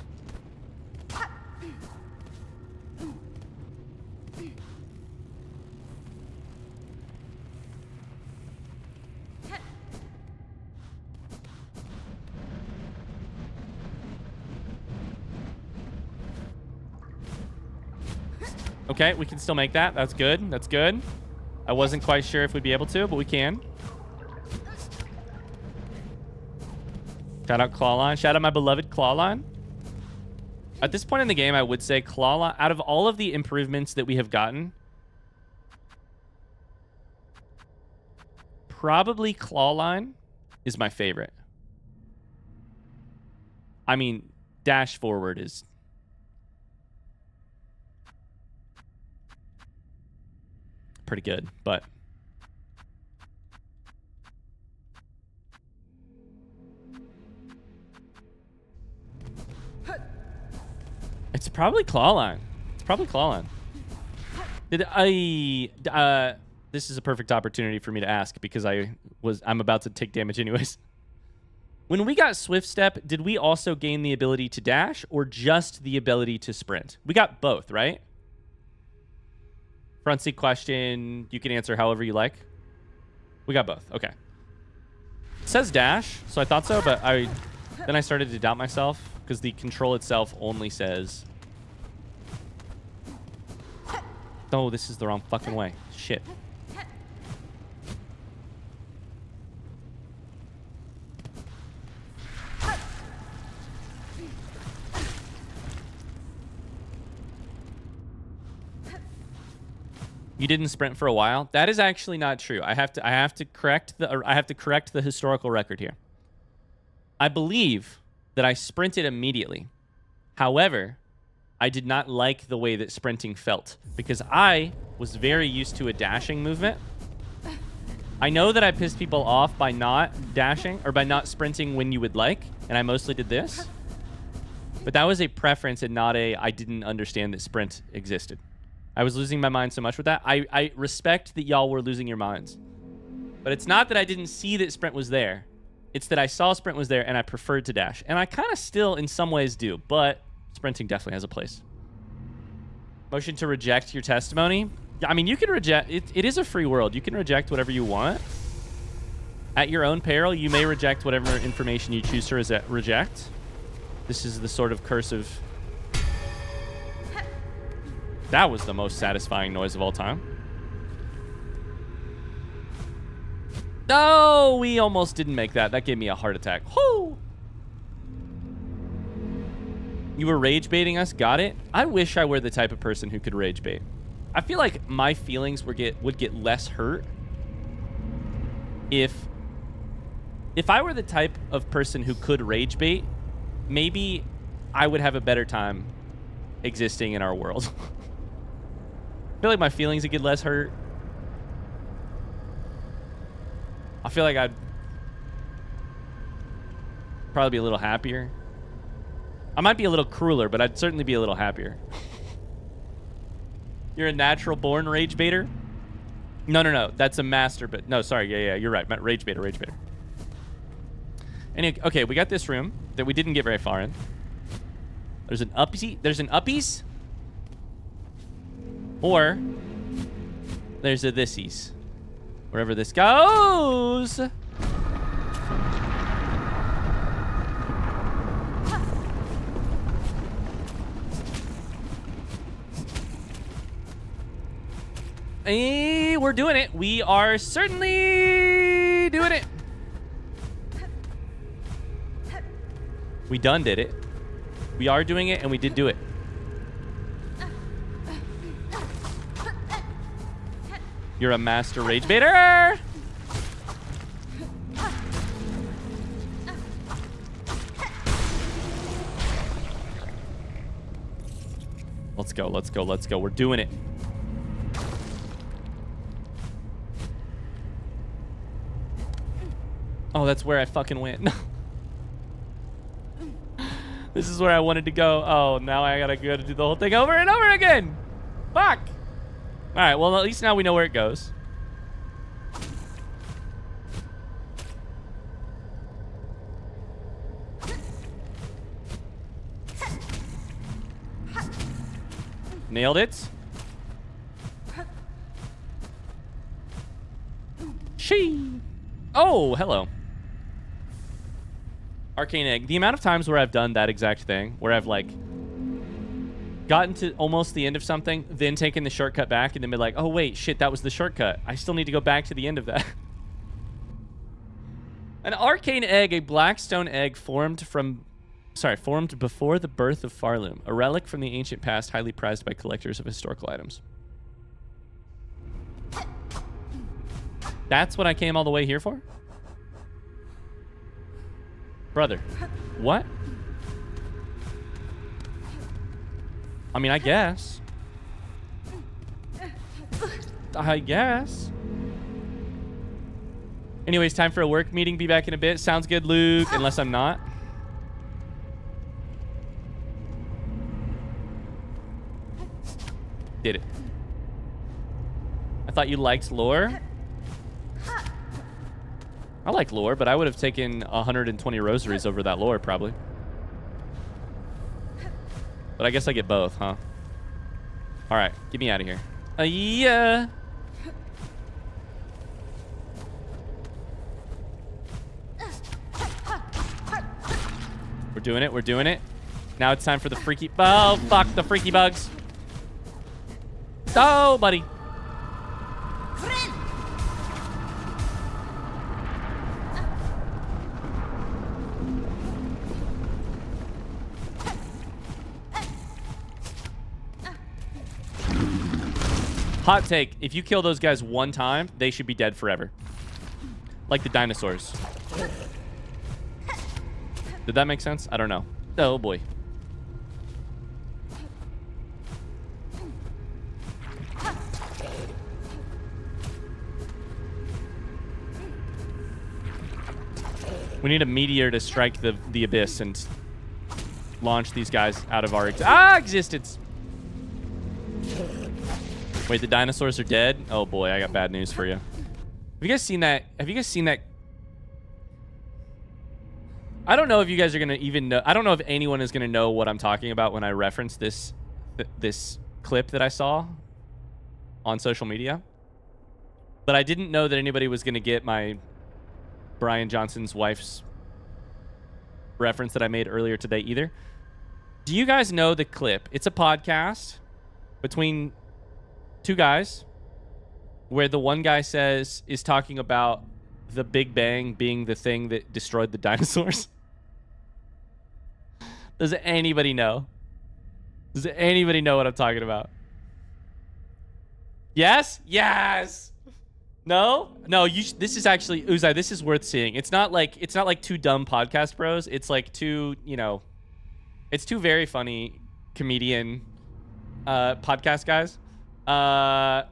Okay, we can still make that. That's good. That's good. I wasn't quite sure if we'd be able to, but we can. Shout out Clawline. Shout out my beloved Clawline. At this point in the game, I would say Clawline, out of all of the improvements that we have gotten, probably Clawline is my favorite. I mean, dash forward is... pretty good, but it's probably Clawline. It's probably Clawline. This is a perfect opportunity for me to ask because I'm about to take damage anyways. When we got Swift Step, did we also gain the ability to dash or just the ability to sprint? We got both, right? Front seat question, you can answer however you like. We got both. Okay. It says dash, so I thought so, but then I started to doubt myself because the control itself only says... Oh, this is the wrong fucking way. Shit. You didn't sprint for a while. That is actually not true. I have to correct the historical record here. I believe that I sprinted immediately. However, I did not like the way that sprinting felt because I was very used to a dashing movement. I know that I pissed people off by not dashing or by not sprinting when you would like, and I mostly did this. But that was a preference and not I didn't understand that sprint existed. I was losing my mind so much with that. I respect that y'all were losing your minds. But it's not that I didn't see that sprint was there. It's that I saw sprint was there and I preferred to dash. And I kind of still in some ways do, but sprinting definitely has a place. Motion to reject your testimony. I mean, you can reject... It is a free world. You can reject whatever you want. At your own peril, you may reject whatever information you choose to reject. This is the sort of curse of... That was the most satisfying noise of all time. Oh, we almost didn't make that. That gave me a heart attack. Whoo! You were rage baiting us? Got it? I wish I were the type of person who could rage bait. I feel like my feelings would get less hurt if I were the type of person who could rage bait, maybe I would have a better time existing in our world. I feel like my feelings would get less hurt. I feel like I'd probably be a little happier. I might be a little crueler, but I'd certainly be a little happier. You're a natural born rage baiter? No. That's a master, but no, sorry. Yeah, you're right. Rage baiter. And okay, we got this room that we didn't get very far in. There's an uppies. Or there's a thissies. Wherever this goes. Hey, we're doing it. We are certainly doing it. We done did it. We are doing it, and we did do it. You're a master rage baiter. Let's go. We're doing it. Oh, that's where I fucking went. This is where I wanted to go. Oh, now I gotta go to do the whole thing over and over again. Fuck. All right, well, at least now we know where it goes. Nailed it. She. Oh, hello. Arcane egg. The amount of times where I've done that exact thing, where I've like gotten to almost the end of something, then taken the shortcut back, and then been like, oh wait, shit, that was the shortcut. I still need to go back to the end of that. An arcane egg, a blackstone egg formed before the birth of Farloom, a relic from the ancient past, highly prized by collectors of historical items. That's what I came all the way here for? Brother, what? I mean, I guess. Anyways, time for a work meeting. Be back in a bit. Sounds good, Luke, unless I'm not. Did it. I thought you liked lore. I like lore, but I would have taken 120 rosaries over that lore, probably. But I guess I get both, huh? All right, get me out of here. Yeah. We're doing it. Now it's time for the freaky... Oh, fuck, the freaky bugs. Oh, buddy. Hot take, if you kill those guys one time, they should be dead forever. Like the dinosaurs. Did that make sense? I don't know. Oh, boy. We need a meteor to strike the abyss and launch these guys out of our existence. Wait, the dinosaurs are dead? Oh boy, I got bad news for you. Have you guys seen that? I don't know if you guys are gonna even know. I don't know if anyone is gonna know what I'm talking about when I reference this clip that I saw on social media. But I didn't know that anybody was gonna get my Brian Johnson's wife's reference that I made earlier today either. Do you guys know the clip? It's a podcast between two guys where the one guy is talking about the Big Bang being the thing that destroyed the dinosaurs. Does anybody know? Does anybody know what I'm talking about? Yes? Yes. No? No, this is actually Uzai, this is worth seeing. It's not like two dumb podcast bros. It's like two, it's two very funny comedian podcast guys.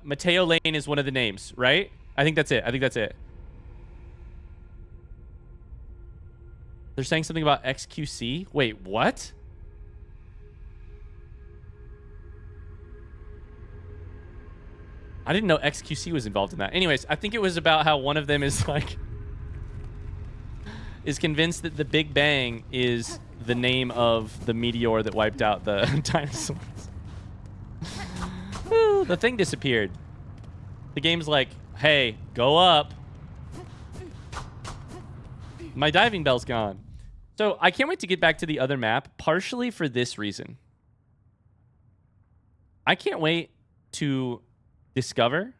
Mateo Lane is one of the names, right? I think that's it. I think that's it. They're saying something about XQC. Wait, what? I didn't know XQC was involved in that. Anyways, I think it was about how one of them is like is convinced that the Big Bang is the name of the meteor that wiped out the dinosaurs. Woo, the thing disappeared. The game's like, hey, go up. My diving bell's gone. So I can't wait to get back to the other map, partially for this reason. I can't wait to discover.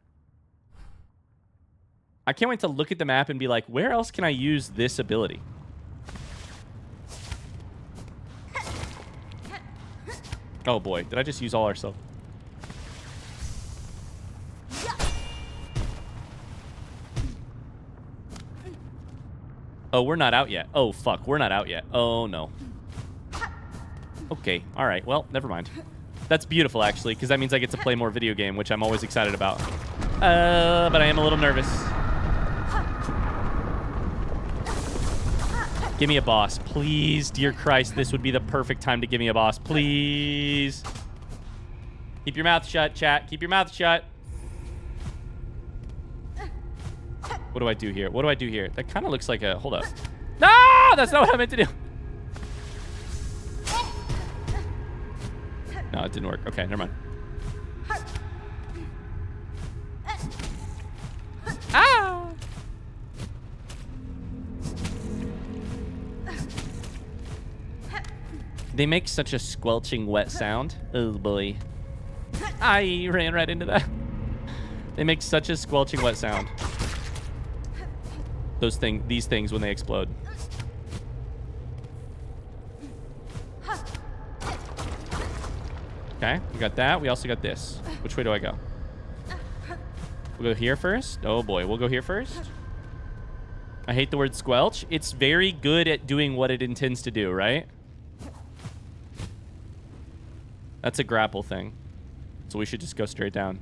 I can't wait to look at the map and be like, where else can I use this ability? Oh boy, did I just use all our stuff? Oh, we're not out yet. Oh, fuck. We're not out yet. Oh, no. Okay. All right. Well, never mind. That's beautiful, actually, because that means I get to play more video game, which I'm always excited about. But I am a little nervous. Give me a boss. Please, dear Christ, this would be the perfect time to give me a boss. Please. Keep your mouth shut, chat. Keep your mouth shut. What do I do here? What do I do here? That kind of looks like a... Hold up. No! That's not what I meant to do. No, it didn't work. Okay, never mind. Ah! They make such a squelching wet sound. Oh, boy. I ran right into that. They make such a squelching wet sound. These things when they explode. Okay, we got that. We also got this. Which way do I go? We'll go here first. Oh boy, we'll go here first. I hate the word squelch. It's very good at doing what it intends to do, right? That's a grapple thing. So we should just go straight down.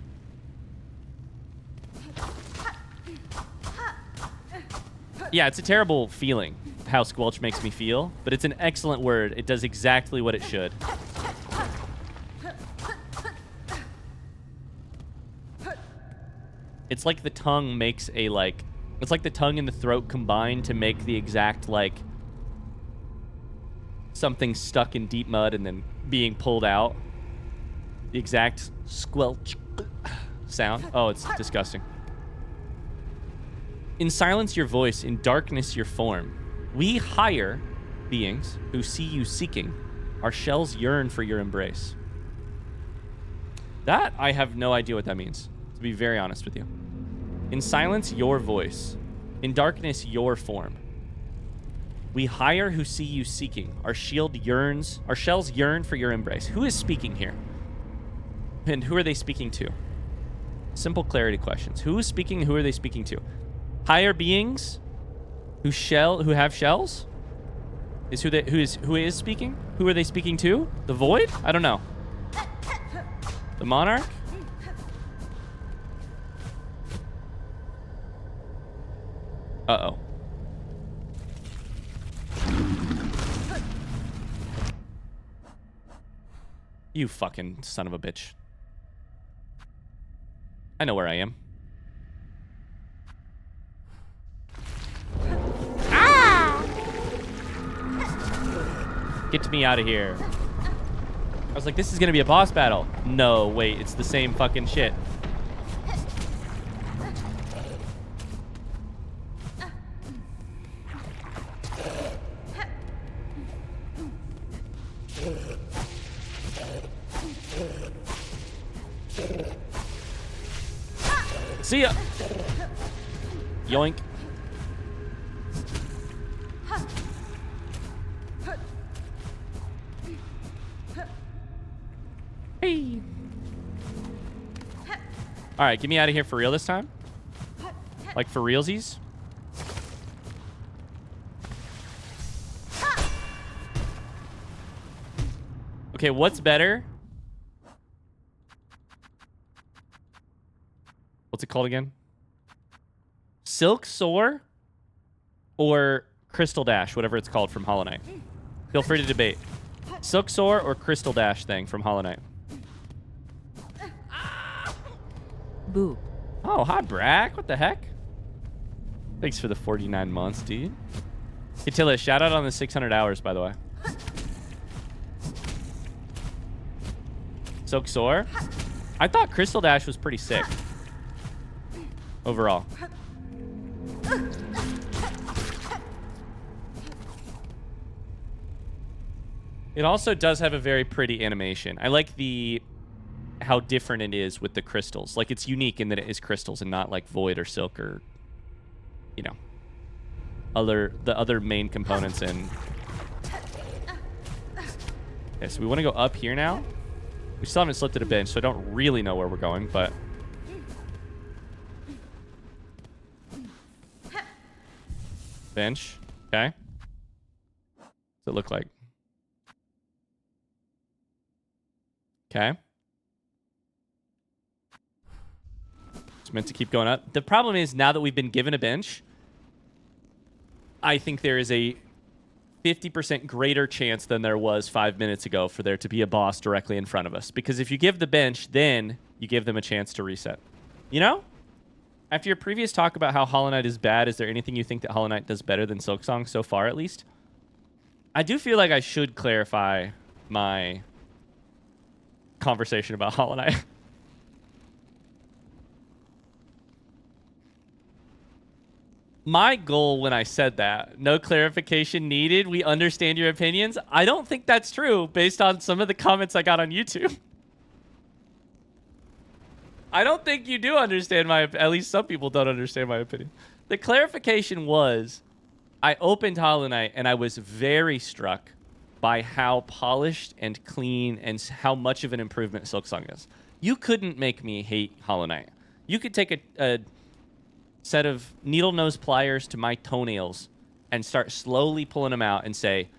Yeah, it's a terrible feeling, how squelch makes me feel, but it's an excellent word. It does exactly what it should. It's like the tongue makes a, like... It's like the tongue and the throat combine to make the exact, like... Something stuck in deep mud and then being pulled out. The exact squelch sound. Oh, it's disgusting. In silence your voice, in darkness your form. We hire beings who see you seeking. Our shells yearn for your embrace. That, I have no idea what that means, to be very honest with you. In silence your voice. In darkness your form. We hire who see you seeking. Our shells yearn for your embrace. Who is speaking here? And who are they speaking to? Simple clarity questions. Who is speaking? Who are they speaking to? Higher beings who have shells is who is speaking? Who are they speaking to? The void? I don't know. The monarch? Uh-oh. You fucking son of a bitch. I know where I am. Get me out of here. I was like, this is gonna be a boss battle. No, wait, it's the same fucking shit. See ya. Yoink. Hey. All right, get me out of here for real this time. Like for realsies. Okay, what's better? What's it called again? Silk Soar or Crystal Dash, whatever it's called from Hollow Knight. Feel free to debate. Silk Soar or Crystal Dash thing from Hollow Knight. Boop. Oh, hi, Brack. What the heck? Thanks for the 49 months, dude. Hey, Tilla, shout out on the 600 hours, by the way. Silk Soar. I thought Crystal Dash was pretty sick. Overall. It also does have a very pretty animation. I like how different it is with the crystals. Like, it's unique in that it is crystals and not like Void or Silk or, you know, the other main components in. Okay, so we want to go up here now. We still haven't slipped at a bench, so I don't really know where we're going, but... Bench. Okay. What's it look like? Okay. It's meant to keep going up. The problem is, now that we've been given a bench, I think there is a 50% greater chance than there was 5 minutes ago for there to be a boss directly in front of us. Because if you give the bench, then you give them a chance to reset. You know? After your previous talk about how Hollow Knight is bad, is there anything you think that Hollow Knight does better than Silksong so far, at least? I do feel like I should clarify my conversation about Hollow Knight. My goal when I said that, no clarification needed, we understand your opinions, I don't think that's true based on some of the comments I got on YouTube. I don't think you do understand at least some people don't understand my opinion. The clarification was, I opened Hollow Knight and I was very struck by how polished and clean and how much of an improvement Silksong is. You couldn't make me hate Hollow Knight. You could take a set of needle nose pliers to my toenails and start slowly pulling them out and say,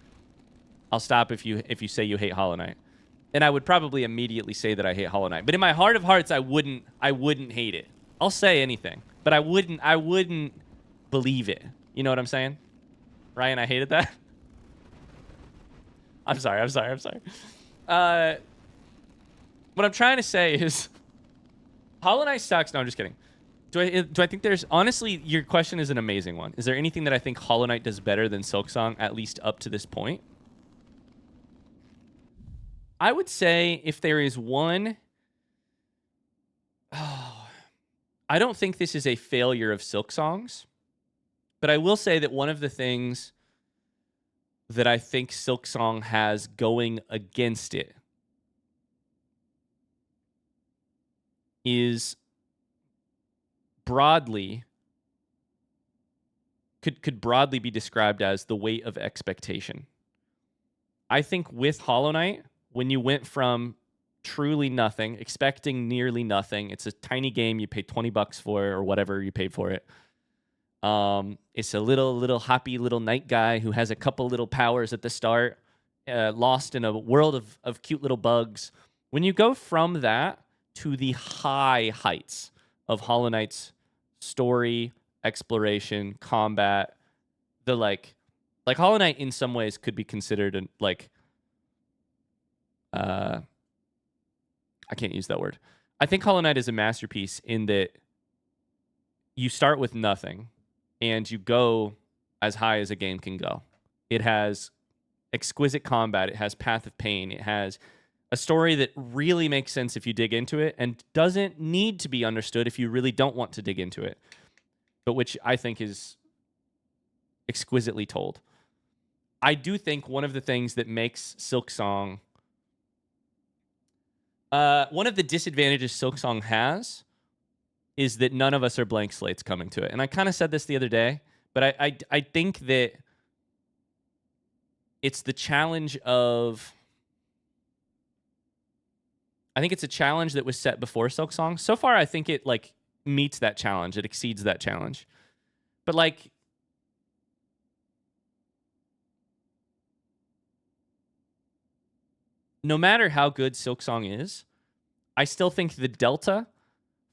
I'll stop if you say you hate Hollow Knight. And I would probably immediately say that I hate Hollow Knight. But in my heart of hearts, I wouldn't hate it. I'll say anything, but I wouldn't believe it. You know what I'm saying? Ryan, I hated that. I'm sorry. What I'm trying to say is Hollow Knight sucks. No, I'm just kidding. Do I think there's... Honestly, your question is an amazing one. Is there anything that I think Hollow Knight does better than Silksong, at least up to this point? I would say if there is one... Oh, I don't think this is a failure of Silksong's, but I will say that one of the things that I think Silksong has going against it is... broadly could broadly be described as the weight of expectation. I think with Hollow Knight, when you went from truly nothing, expecting nearly nothing, it's a tiny game you pay $20 for or whatever you paid for it. It's a little happy little knight guy who has a couple little powers at the start, lost in a world of cute little bugs. When you go from that to the high heights of Hollow Knight's story, exploration, combat, the like Hollow Knight in some ways could be considered I can't use that word. I think Hollow Knight is a masterpiece in that you start with nothing and you go as high as a game can go. It has exquisite combat, it has Path of Pain, it has a story that really makes sense if you dig into it and doesn't need to be understood if you really don't want to dig into it, but which I think is exquisitely told. I do think one of the things that makes Silksong... one of the disadvantages Silksong has is that none of us are blank slates coming to it. And I kind of said this the other day, but I think that it's the challenge of... I think it's a challenge that was set before Silksong. So far, I think it meets that challenge. It exceeds that challenge. But no matter how good Silksong is, I still think the delta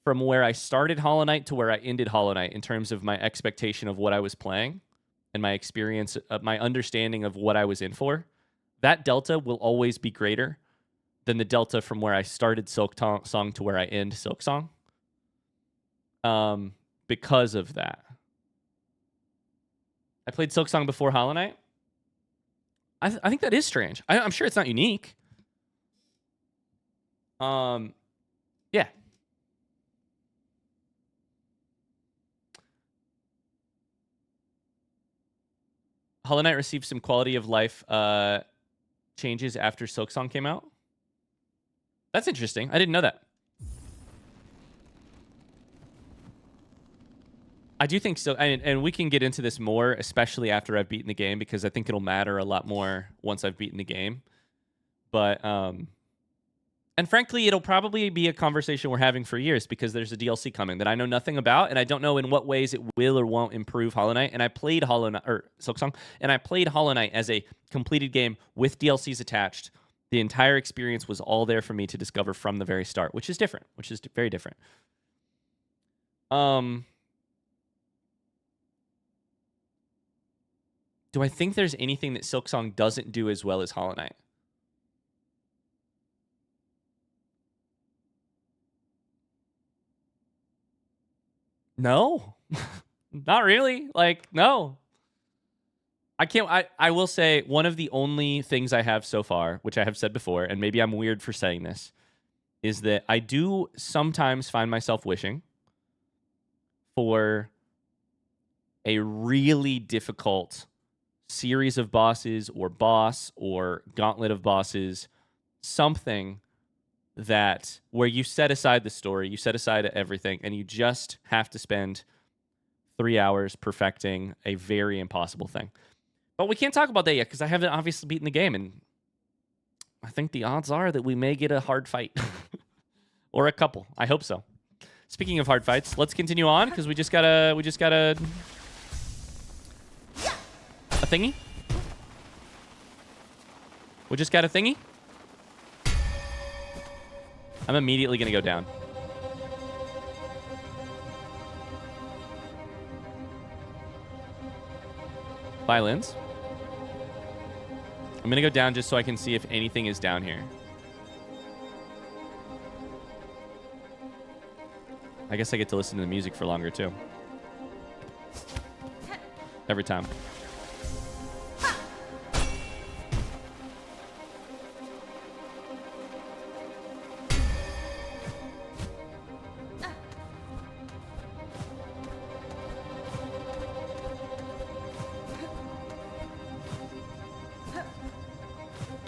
from where I started Hollow Knight to where I ended Hollow Knight in terms of my expectation of what I was playing and my experience, my understanding of what I was in for, that delta will always be greater than the delta from where I started Silksong to where I end Silksong. Because of that. I played Silksong before Hollow Knight. I think that is strange. I'm sure it's not unique. Yeah. Hollow Knight received some quality of life changes after Silksong came out. That's interesting. I didn't know that. I do think so, and we can get into this more, especially after I've beaten the game, because I think it'll matter a lot more once I've beaten the game. But, and frankly, it'll probably be a conversation we're having for years, because there's a DLC coming that I know nothing about, and I don't know in what ways it will or won't improve Hollow Knight. And I played Hollow Knight, or Silksong, and I played Hollow Knight as a completed game with DLCs attached. The entire experience was all there for me to discover from the very start, which is different, which is very different. Do I think there's anything that Silksong doesn't do as well as Hollow Knight? No. Not really. Like, no. I can't. I will say one of the only things I have so far, which I have said before, and maybe I'm weird for saying this, is that I do sometimes find myself wishing for a really difficult series of bosses or boss or gauntlet of bosses, something that where you set aside the story, you set aside everything, and you just have to spend 3 hours perfecting a very impossible thing. But we can't talk about that yet because I haven't obviously beaten the game, and I think the odds are that we may get a hard fight or a couple. I hope so. Speaking of hard fights, let's continue on because we just got a thingy. We just got a thingy. I'm immediately gonna go down. Violins. I'm gonna go down just so I can see if anything is down here. I guess I get to listen to the music for longer too. Every time.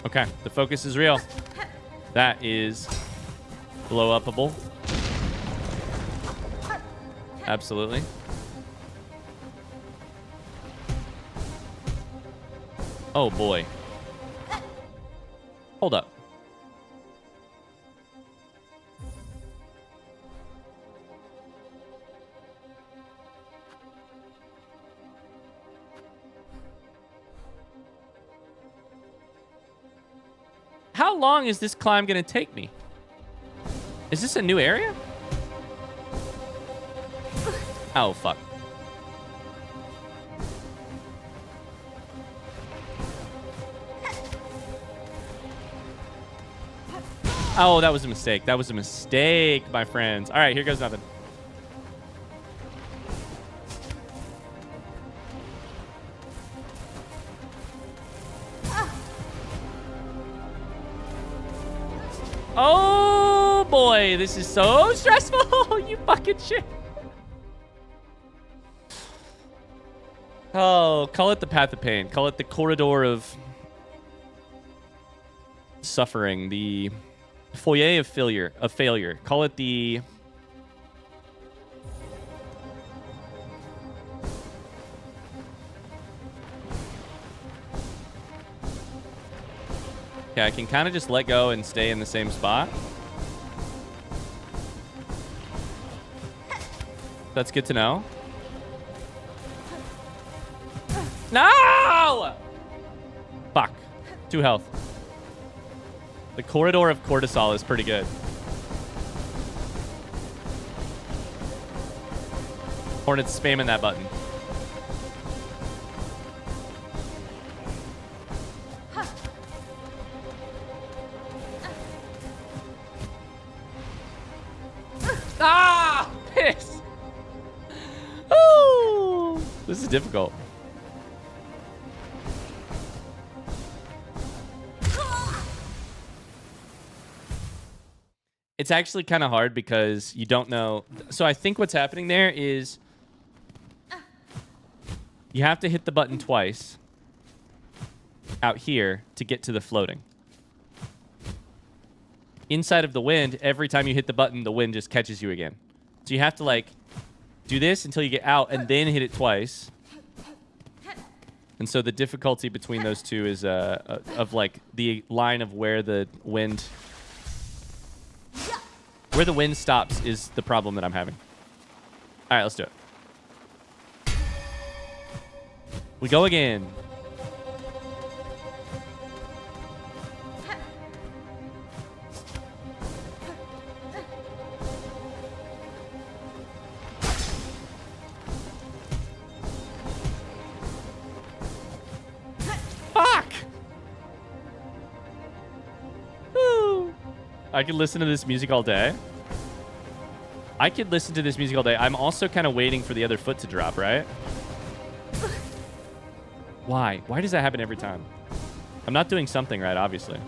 Okay, the focus is real. That is blow upable. Absolutely. Oh boy. Hold up. How long is this climb going to take me? Is this a new area? Oh, fuck. Oh, that was a mistake. That was a mistake, my friends. All right, here goes nothing. Oh boy, this is so stressful. You fucking shit. Oh, call it the path of pain. Call it the corridor of suffering. The foyer of failure. Call it the... Okay, I can kind of just let go and stay in the same spot. That's good to know. No! Fuck. 2 health. The corridor of cortisol is pretty good. Hornet's spamming that button. Ah! Piss! Ooh! This is difficult. It's actually kind of hard because you don't know. So I think what's happening there is you have to hit the button twice out here to get to the floating. Inside of the wind, every time you hit the button, the wind just catches you again. So you have to, like, do this until you get out and then hit it twice. And so the difficulty between those two is of, like, the line of where the wind... Where the wind stops is the problem that I'm having. All right, let's do it. We go again. Fuck! Woo! I could listen to this music all day. I could listen to this music all day. I'm also kind of waiting for the other foot to drop, right? Why? Why does that happen every time? I'm not doing something right, obviously.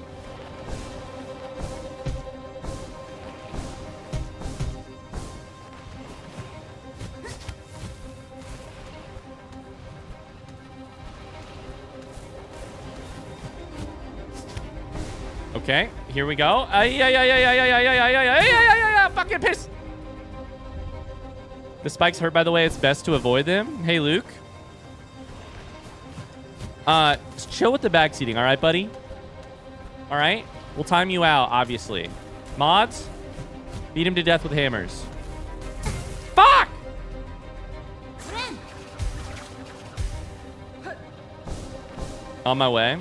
Okay, here we go. Fucking piss. The spikes hurt, by the way. It's best to avoid them. Hey, Luke. Chill with the backseating, all right, buddy? All right? We'll time you out, obviously. Mods, beat him to death with hammers. Fuck! On my way.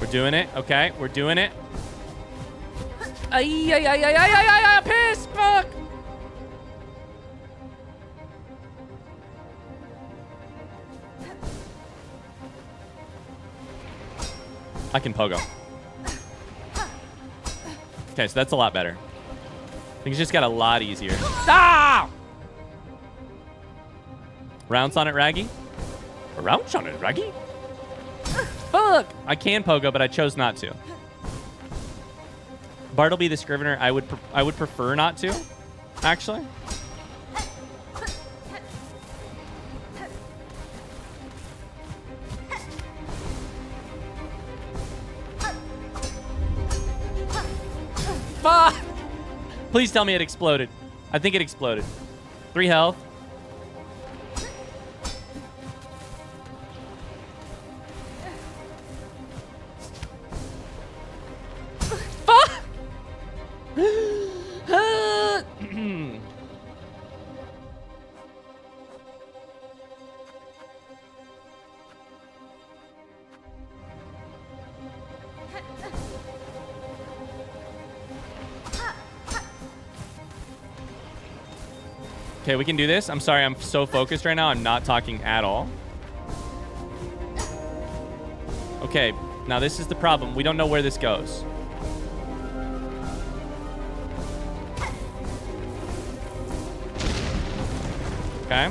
We're doing it. Okay, we're doing it. Piss! Fuck! I can pogo. Okay, so that's a lot better. Things just got a lot easier. Ah! Rounce on it, Raggy? Rounce on it, Raggy? Fuck! I can pogo, but I chose not to. Bartleby the Scrivener, I would prefer not to, actually. Fuck! Please tell me it exploded. I think it exploded. 3 health. Okay, we can do this. I'm sorry, I'm so focused right now. I'm not talking at all. Okay, now this is the problem. We don't know where this goes. Okay.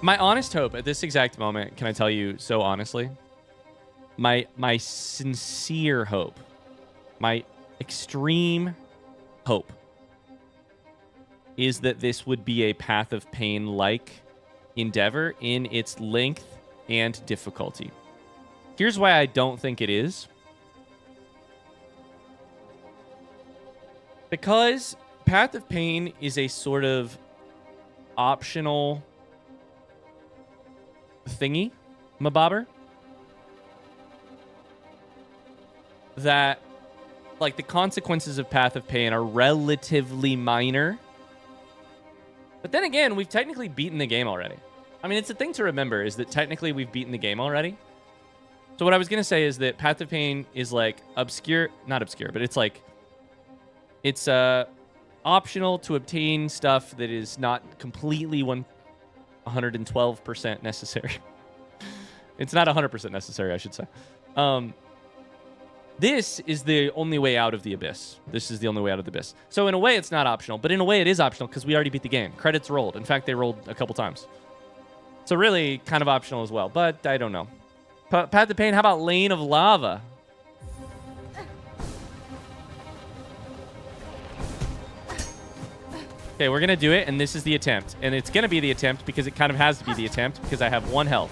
My honest hope at this exact moment, can I tell you so honestly? My sincere hope, my extreme hope is that this would be a Path of Pain-like endeavor in its length and difficulty. Here's why I don't think it is. Because Path of Pain is a sort of optional thingy, mabobber. That, like, the consequences of Path of Pain are relatively minor But then again, we've technically beaten the game already. I mean, it's a thing to remember is that technically we've beaten the game already. So what I was going to say is that Path of Pain is like obscure, not obscure, but it's like, it's optional to obtain stuff that is not completely 112% necessary. It's not 100% necessary, I should say. This is the only way out of the abyss. This is the only way out of the abyss. So in a way, it's not optional, but in a way, it is optional because we already beat the game. Credits rolled. In fact, they rolled a couple times. So really, kind of optional as well, but I don't know. Path of Pain, how about Lane of Lava? Okay, we're going to do it, and this is the attempt. And it's going to be the attempt because it kind of has to be the attempt because I have 1 health.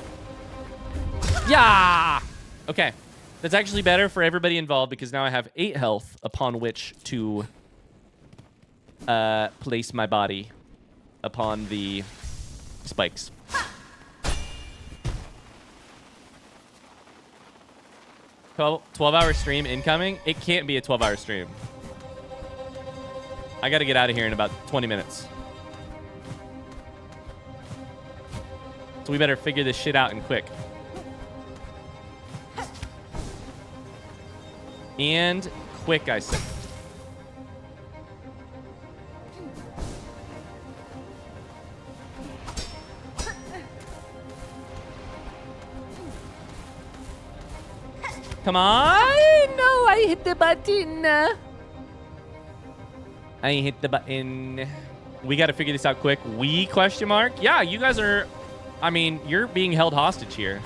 Yeah! Okay. That's actually better for everybody involved because now I have 8 health upon which to place my body upon the spikes. $12-hour stream incoming? It can't be a 12-hour stream. I got to get out of here in about 20 minutes. So we better figure this shit out and quick. And quick, I say. Come on! No, I hit the button. I hit the button. We got to figure this out quick. We question mark? Yeah, you guys are... I mean, you're being held hostage here.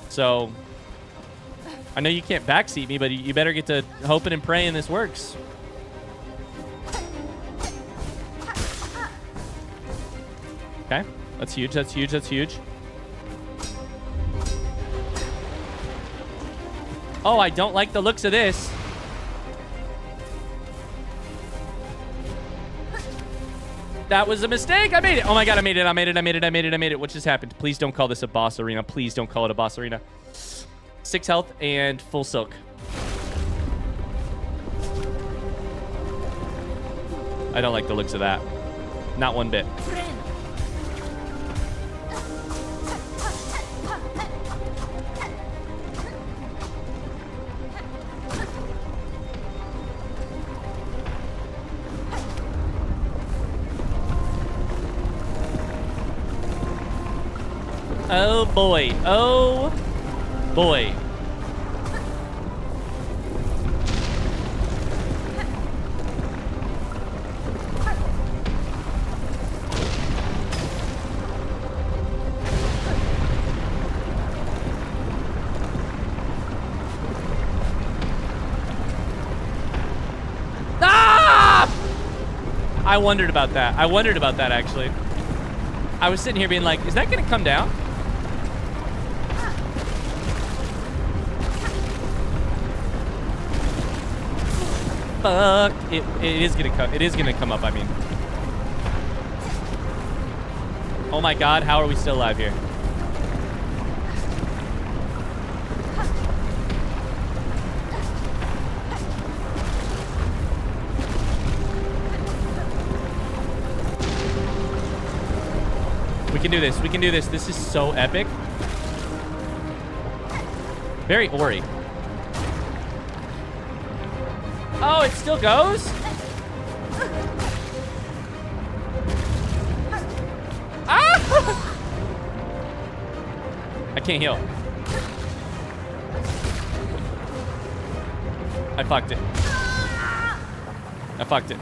So... I know you can't backseat me, but you better get to hoping and praying this works. Okay. That's huge. That's huge. That's huge. Oh, I don't like the looks of this. That was a mistake. I made it. Oh my God, I made it. I made it. I made it. I made it. I made it. What just happened? Please don't call this a boss arena. Please don't call it a boss arena. 6 health and full silk. I don't like the looks of that. Not one bit. Oh boy. Oh boy. Ah! I wondered about that. I wondered about that, actually. I was sitting here being like, is that going to come down? Fuck. It is gonna come. It is gonna come up. I mean. Oh my God! How are we still alive here? We can do this. We can do this. This is so epic. Very Ori. Oh, it still goes? Ah! I can't heal. I fucked it. I fucked it.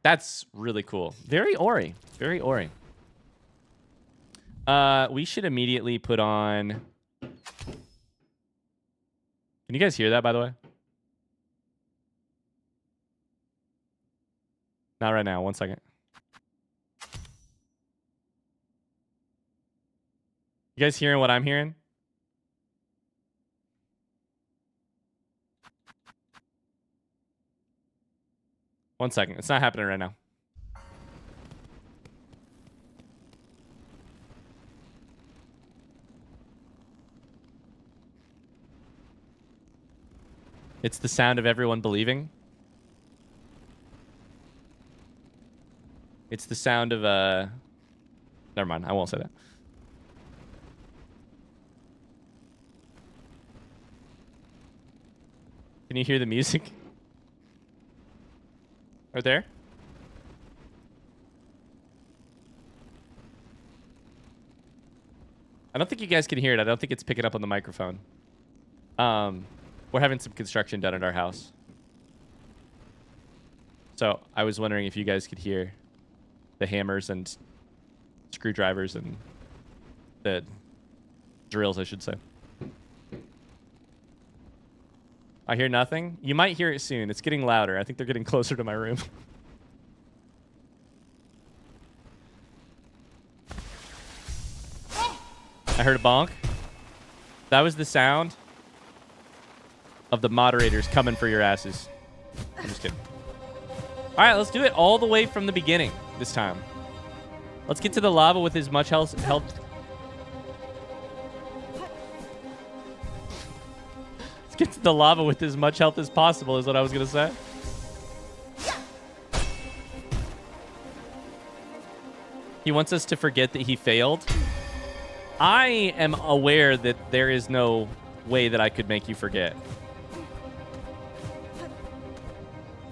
That's really cool. Very Ori. Very Ori. We should immediately put on... Can you guys hear that, by the way? Not right now. 1 second. You guys hearing what I'm hearing? One second. It's not happening right now. It's the sound of everyone believing. It's the sound of never mind, I won't say that. Can you hear the music? Right there? I don't think you guys can hear it. I don't think it's picking up on the microphone. We're having some construction done at our house. So I was wondering if you guys could hear the hammers and screwdrivers and the drills, I should say. I hear nothing. You might hear it soon. It's getting louder. I think they're getting closer to my room. I heard a bonk. That was the sound of the moderators coming for your asses. I'm just kidding. All right, let's do it all the way from the beginning this time. Let's get to the lava with as much health. Let's get to the lava with as much health as possible is what I was going to say. He wants us to forget that he failed. I am aware that there is no way that I could make you forget.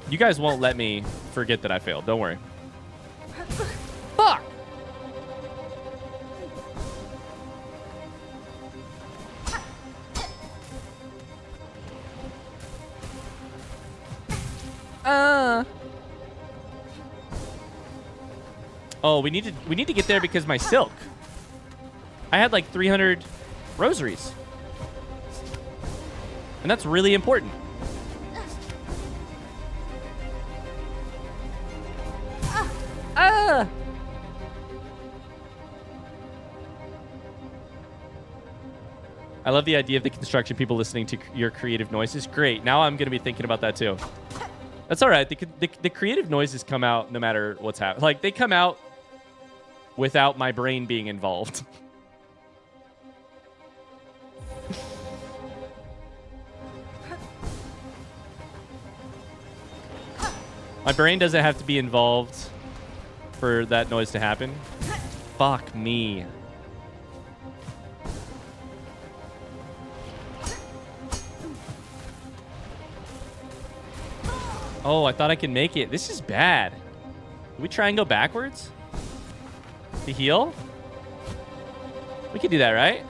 You guys won't let me forget that I failed. Don't worry. Fuck! Oh, we need to get there because my silk. I had like 300 rosaries. And that's really important. I love the idea of the construction people listening to your creative noises. Great. Now I'm going to be thinking about that too. That's all right. The creative noises come out no matter what's happening. Like, they come out without my brain being involved. My brain doesn't have to be involved for that noise to happen. Fuck me. Oh, I thought I could make it. This is bad. Can we try and go backwards? To heal? We could do that, right?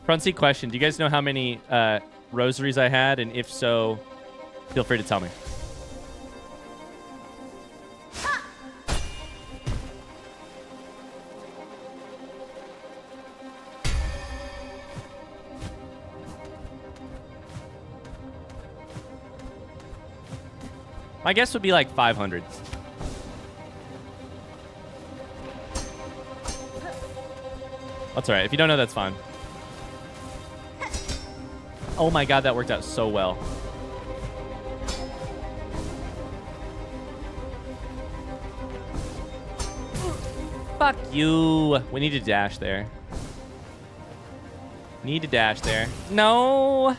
Front seat question. Do you guys know how many rosaries I had? And if so, feel free to tell me. My guess would be like 500. That's all right. If you don't know, that's fine. Oh my god, that worked out so well. Fuck you. We need to dash there. Need to dash there. No.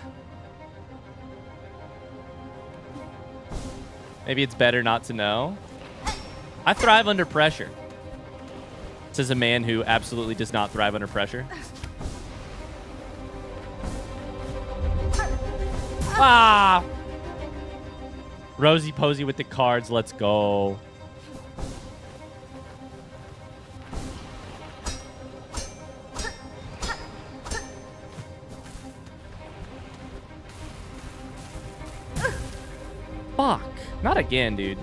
Maybe it's better not to know. I thrive under pressure. Says a man who absolutely does not thrive under pressure. Ah! Rosie Posey with the cards. Let's go. Fuck. Not again, dude.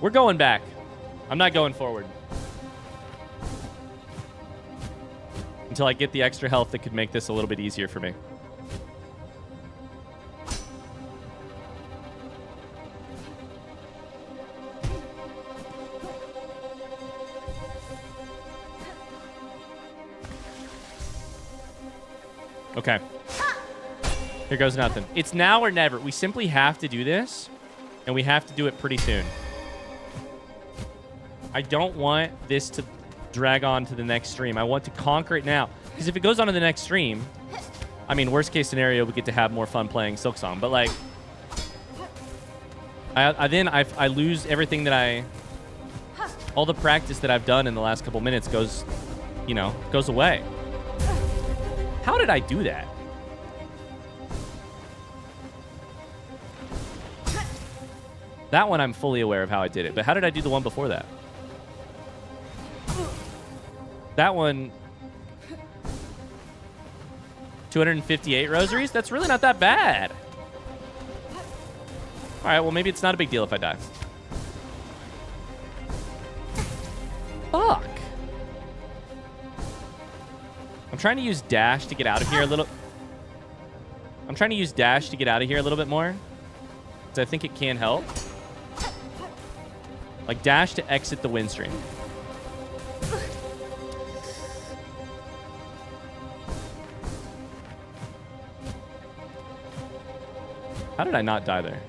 We're going back. I'm not going forward. Until I get the extra health that could make this a little bit easier for me. Okay. Here goes nothing. It's now or never. We simply have to do this. And we have to do it pretty soon. I don't want this to drag on to the next stream. I want to conquer it now. Because if it goes on to the next stream, I mean, worst case scenario, we get to have more fun playing Silksong. But like, I lose everything that all the practice that I've done in the last couple minutes goes away. How did I do that? That one I'm fully aware of how I did it. But how did I do the one before that? That one, 258 rosaries? That's really not that bad. All right, well, maybe it's not a big deal if I die. Fuck. I'm trying to use dash to get out of here a little. I'm trying to use dash to get out of here a little bit more, because I think it can help. Like dash to exit the win stream. How did I not die there?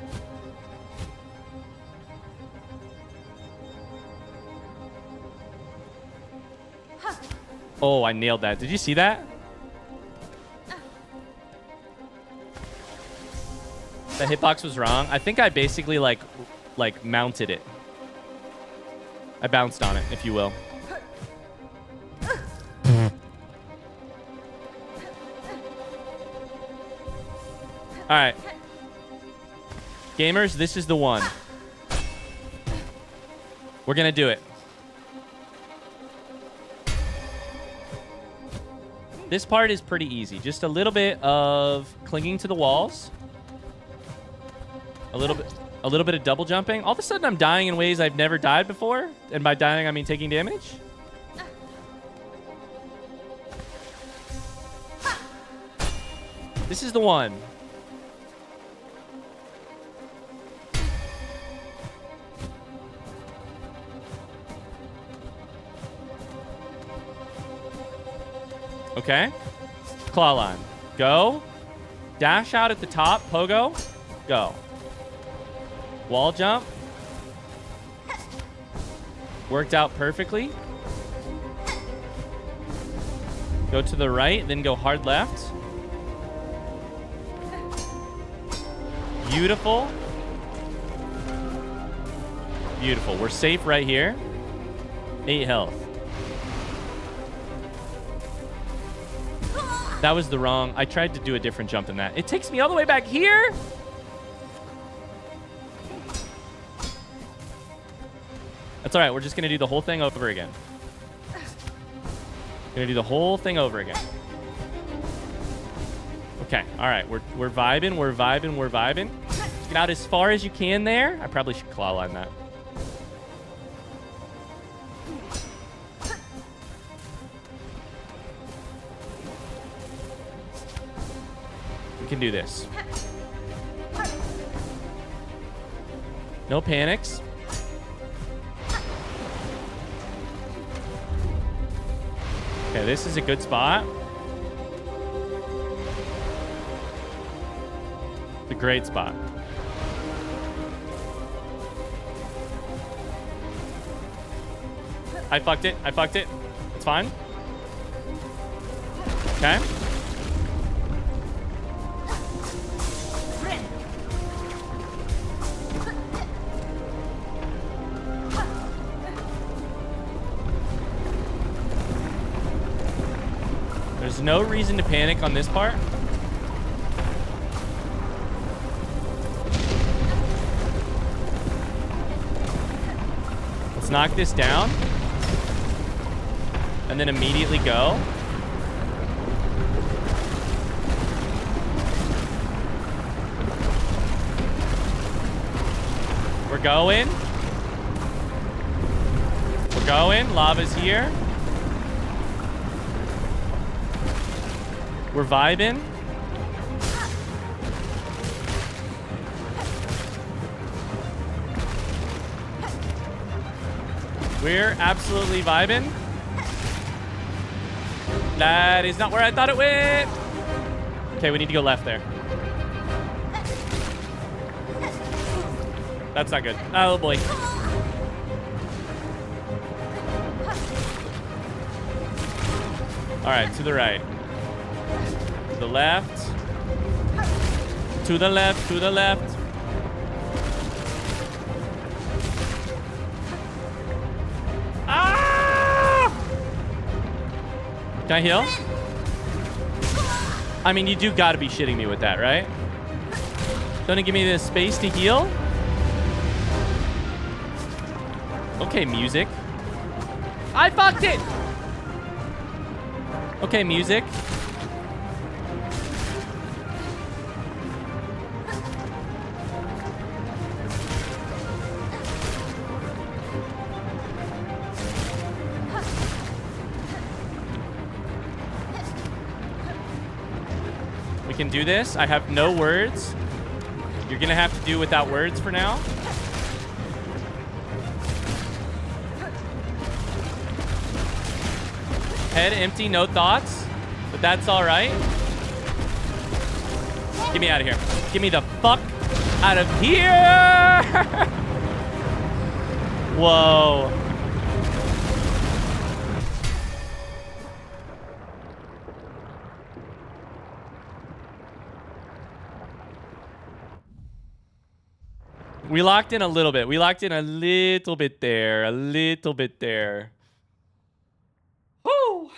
Oh, I nailed that. Did you see that? The hitbox was wrong. I think I basically like mounted it. I bounced on it, if you will. All right. Gamers, this is the one. We're going to do it. This part is pretty easy. Just a little bit of clinging to the walls. A little bit of double jumping. All of a sudden, I'm dying in ways I've never died before. And by dying, I mean taking damage. This is the one. Okay. Claw line. Go. Dash out at the top. Pogo. Go. Wall jump. Worked out perfectly. Go to the right, then go hard left. Beautiful. Beautiful. We're safe right here. 8 health. That was the wrong. I tried to do a different jump than that. It takes me all the way back here. That's all right. We're just going to do the whole thing over again. Going to do the whole thing over again. Okay. All right. We're vibing. We're vibing. We're vibing. Get out as far as you can there. I probably should claw line that. We can do this. No panics. Okay, this is a good spot. It's a great spot. I fucked it. I fucked it. It's fine. Okay. There's no reason to panic on this part. Let's knock this down. And then immediately go. We're going. We're going. Lava's here. We're vibing. We're absolutely vibing. That is not where I thought it went. Okay, we need to go left there. That's not good. Oh, boy. All right, to the right. To the left. To the left, to the left. Ah! Can I heal? I mean, you do gotta be shitting me with that, right? Don't it give me the space to heal? Okay, music. I fucked it! Okay, music. We can do this. I have no words. You're gonna have to do without words for now. Head empty, no thoughts. But that's all right. Get me out of here. Get me the fuck out of here! Whoa. We locked in a little bit. We locked in a little bit there. A little bit there. Woo!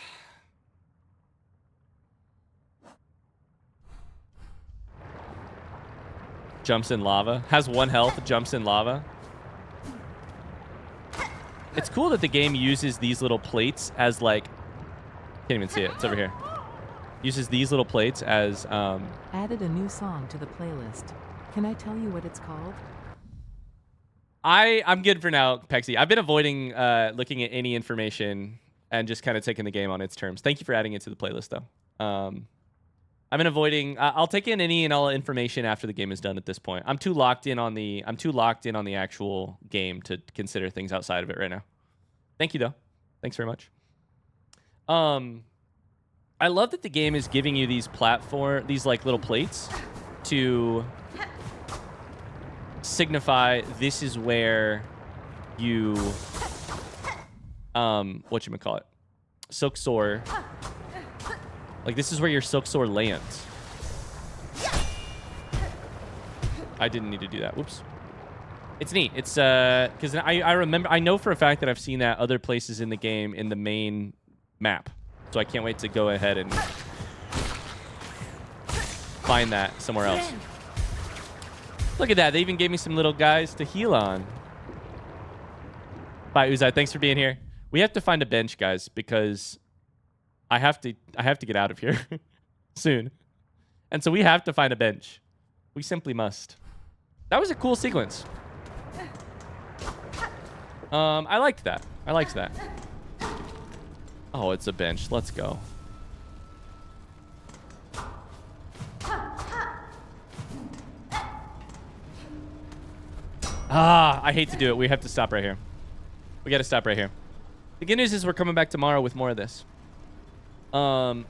Jumps in lava. Has 1 health, jumps in lava. It's cool that the game uses these little plates as like... Can't even see it. It's over here. Uses these little plates as... Added a new song to the playlist. Can I tell you what it's called? I'm good for now, Pexy. I've been avoiding looking at any information and just kind of taking the game on its terms. Thank you for adding it to the playlist, though. I've been avoiding. I'll take in any and all information after the game is done. At this point, I'm too locked in on the actual game to consider things outside of it right now. Thank you, though. Thanks very much. I love that the game is giving you these like little plates to signify this is where you whatchamacallit, Silksong, like this is where your Silksong lands. I didn't need to do that. Whoops. It's neat. It's because I know for a fact that I've seen that other places in the game in the main map, so I can't wait to go ahead and find that somewhere else. Look at that. They even gave me some little guys to heal on. Bye, Uzai. Thanks for being here. We have to find a bench, guys, because I have to get out of here soon. And so we have to find a bench. We simply must. That was a cool sequence. I liked that. I liked that. Oh, it's a bench. Let's go. I hate to do it. We have to stop right here. We got to stop right here. The good news is we're coming back tomorrow with more of this. I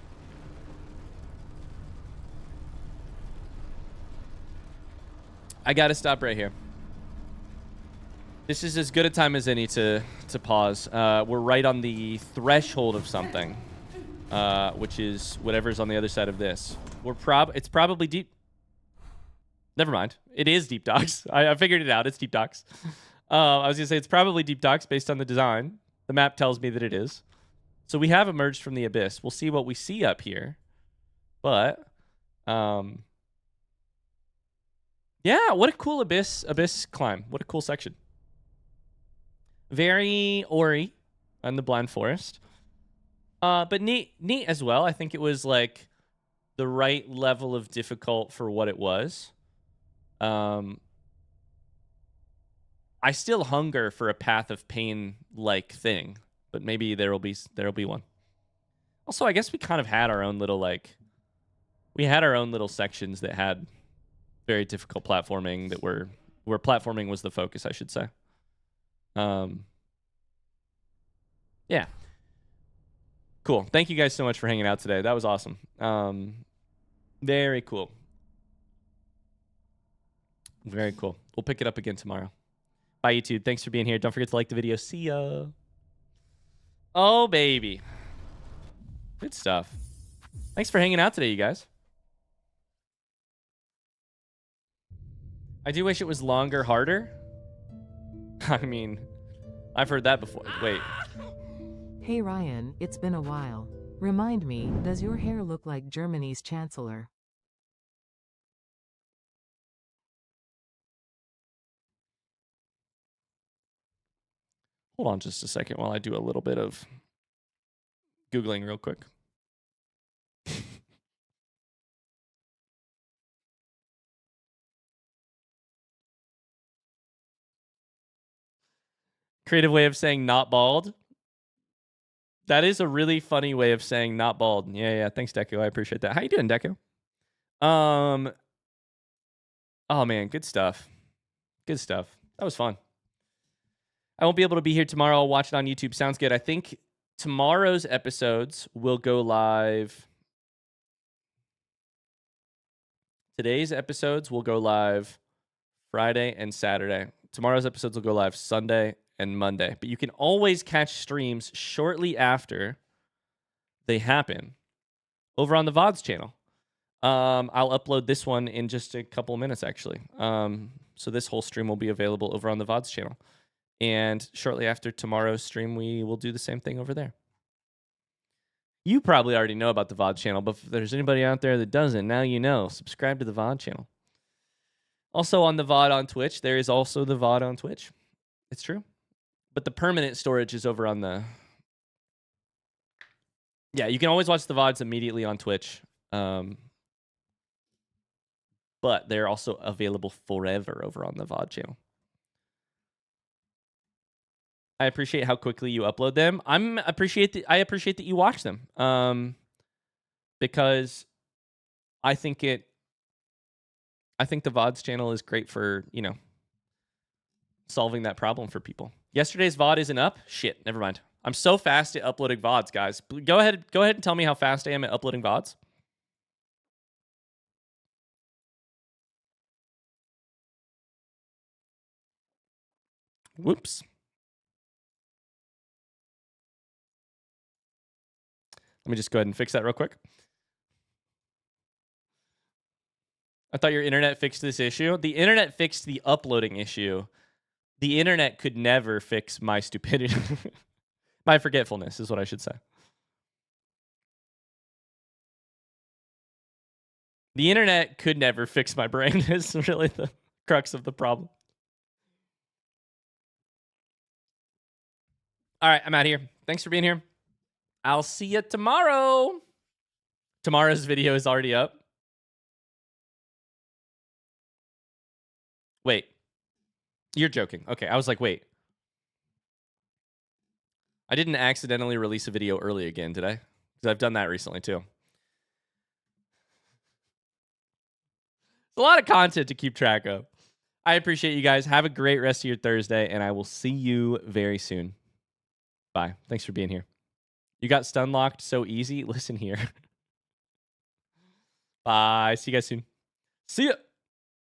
got to stop right here. This is as good a time as any to pause. We're right on the threshold of something, which is whatever's on the other side of this. It's probably deep. Never mind. It is Deep Docks. I figured it out. It's Deep Docks. I was going to say it's probably Deep Docks based on the design. The map tells me that it is. So we have emerged from the abyss. We'll see what we see up here. But, yeah, what a cool abyss climb. What a cool section. Very Ori on the Blind Forest. But neat as well. I think it was like the right level of difficult for what it was. I still hunger for a Path of Pain like thing, but maybe there'll be one. Also, I guess we kind of had our own little sections that had very difficult platforming that where platforming was the focus, I should say. Yeah. Cool. Thank you guys so much for hanging out today. That was awesome. Very cool. Very cool. We'll pick it up again tomorrow. Bye, YouTube. Thanks for being here. Don't forget to like the video. See ya. Oh, baby. Good stuff. Thanks for hanging out today, you guys. I do wish it was longer, harder. I mean, I've heard that before. Wait. Hey Ryan, it's been a while. Remind me, does your hair look like Germany's chancellor? Hold on just a second while I do a little bit of Googling real quick. Creative way of saying not bald. That is a really funny way of saying not bald. Yeah. Thanks, Deco. I appreciate that. How you doing, Deco? Oh man, good stuff. Good stuff. That was fun. I won't be able to be here tomorrow. I'll watch it on YouTube. Sounds good. I think tomorrow's episodes will go live. Today's episodes will go live Friday and Saturday. Tomorrow's episodes will go live Sunday and Monday. But you can always catch streams shortly after they happen over on the VODs channel. I'll upload this one in just a couple of minutes, actually. So this whole stream will be available over on the VODs channel. And shortly after tomorrow's stream, we will do the same thing over there. You probably already know about the VOD channel, but if there's anybody out there that doesn't, now you know. Subscribe to the VOD channel. Also on the VOD on Twitch, there is also the VOD on Twitch. It's true. But the permanent storage is over on the... Yeah, you can always watch the VODs immediately on Twitch. But they're also available forever over on the VOD channel. I appreciate how quickly you upload them. I appreciate that you watch them. Because I think the VODs channel is great for, solving that problem for people. Yesterday's VOD isn't up? Shit, never mind. I'm so fast at uploading VODs, guys. Go ahead and tell me how fast I am at uploading VODs. Whoops. Let me just go ahead and fix that real quick. I thought your internet fixed this issue. The internet fixed the uploading issue. The internet could never fix my stupidity. My forgetfulness is what I should say. The internet could never fix my brain is really the crux of the problem. All right, I'm out of here. Thanks for being here. I'll see you tomorrow. Tomorrow's video is already up. Wait. You're joking. Okay, I was like, wait. I didn't accidentally release a video early again, did I? Because I've done that recently, too. It's a lot of content to keep track of. I appreciate you guys. Have a great rest of your Thursday, and I will see you very soon. Bye. Thanks for being here. You got stun locked so easy? Listen here. Bye. See you guys soon. See ya.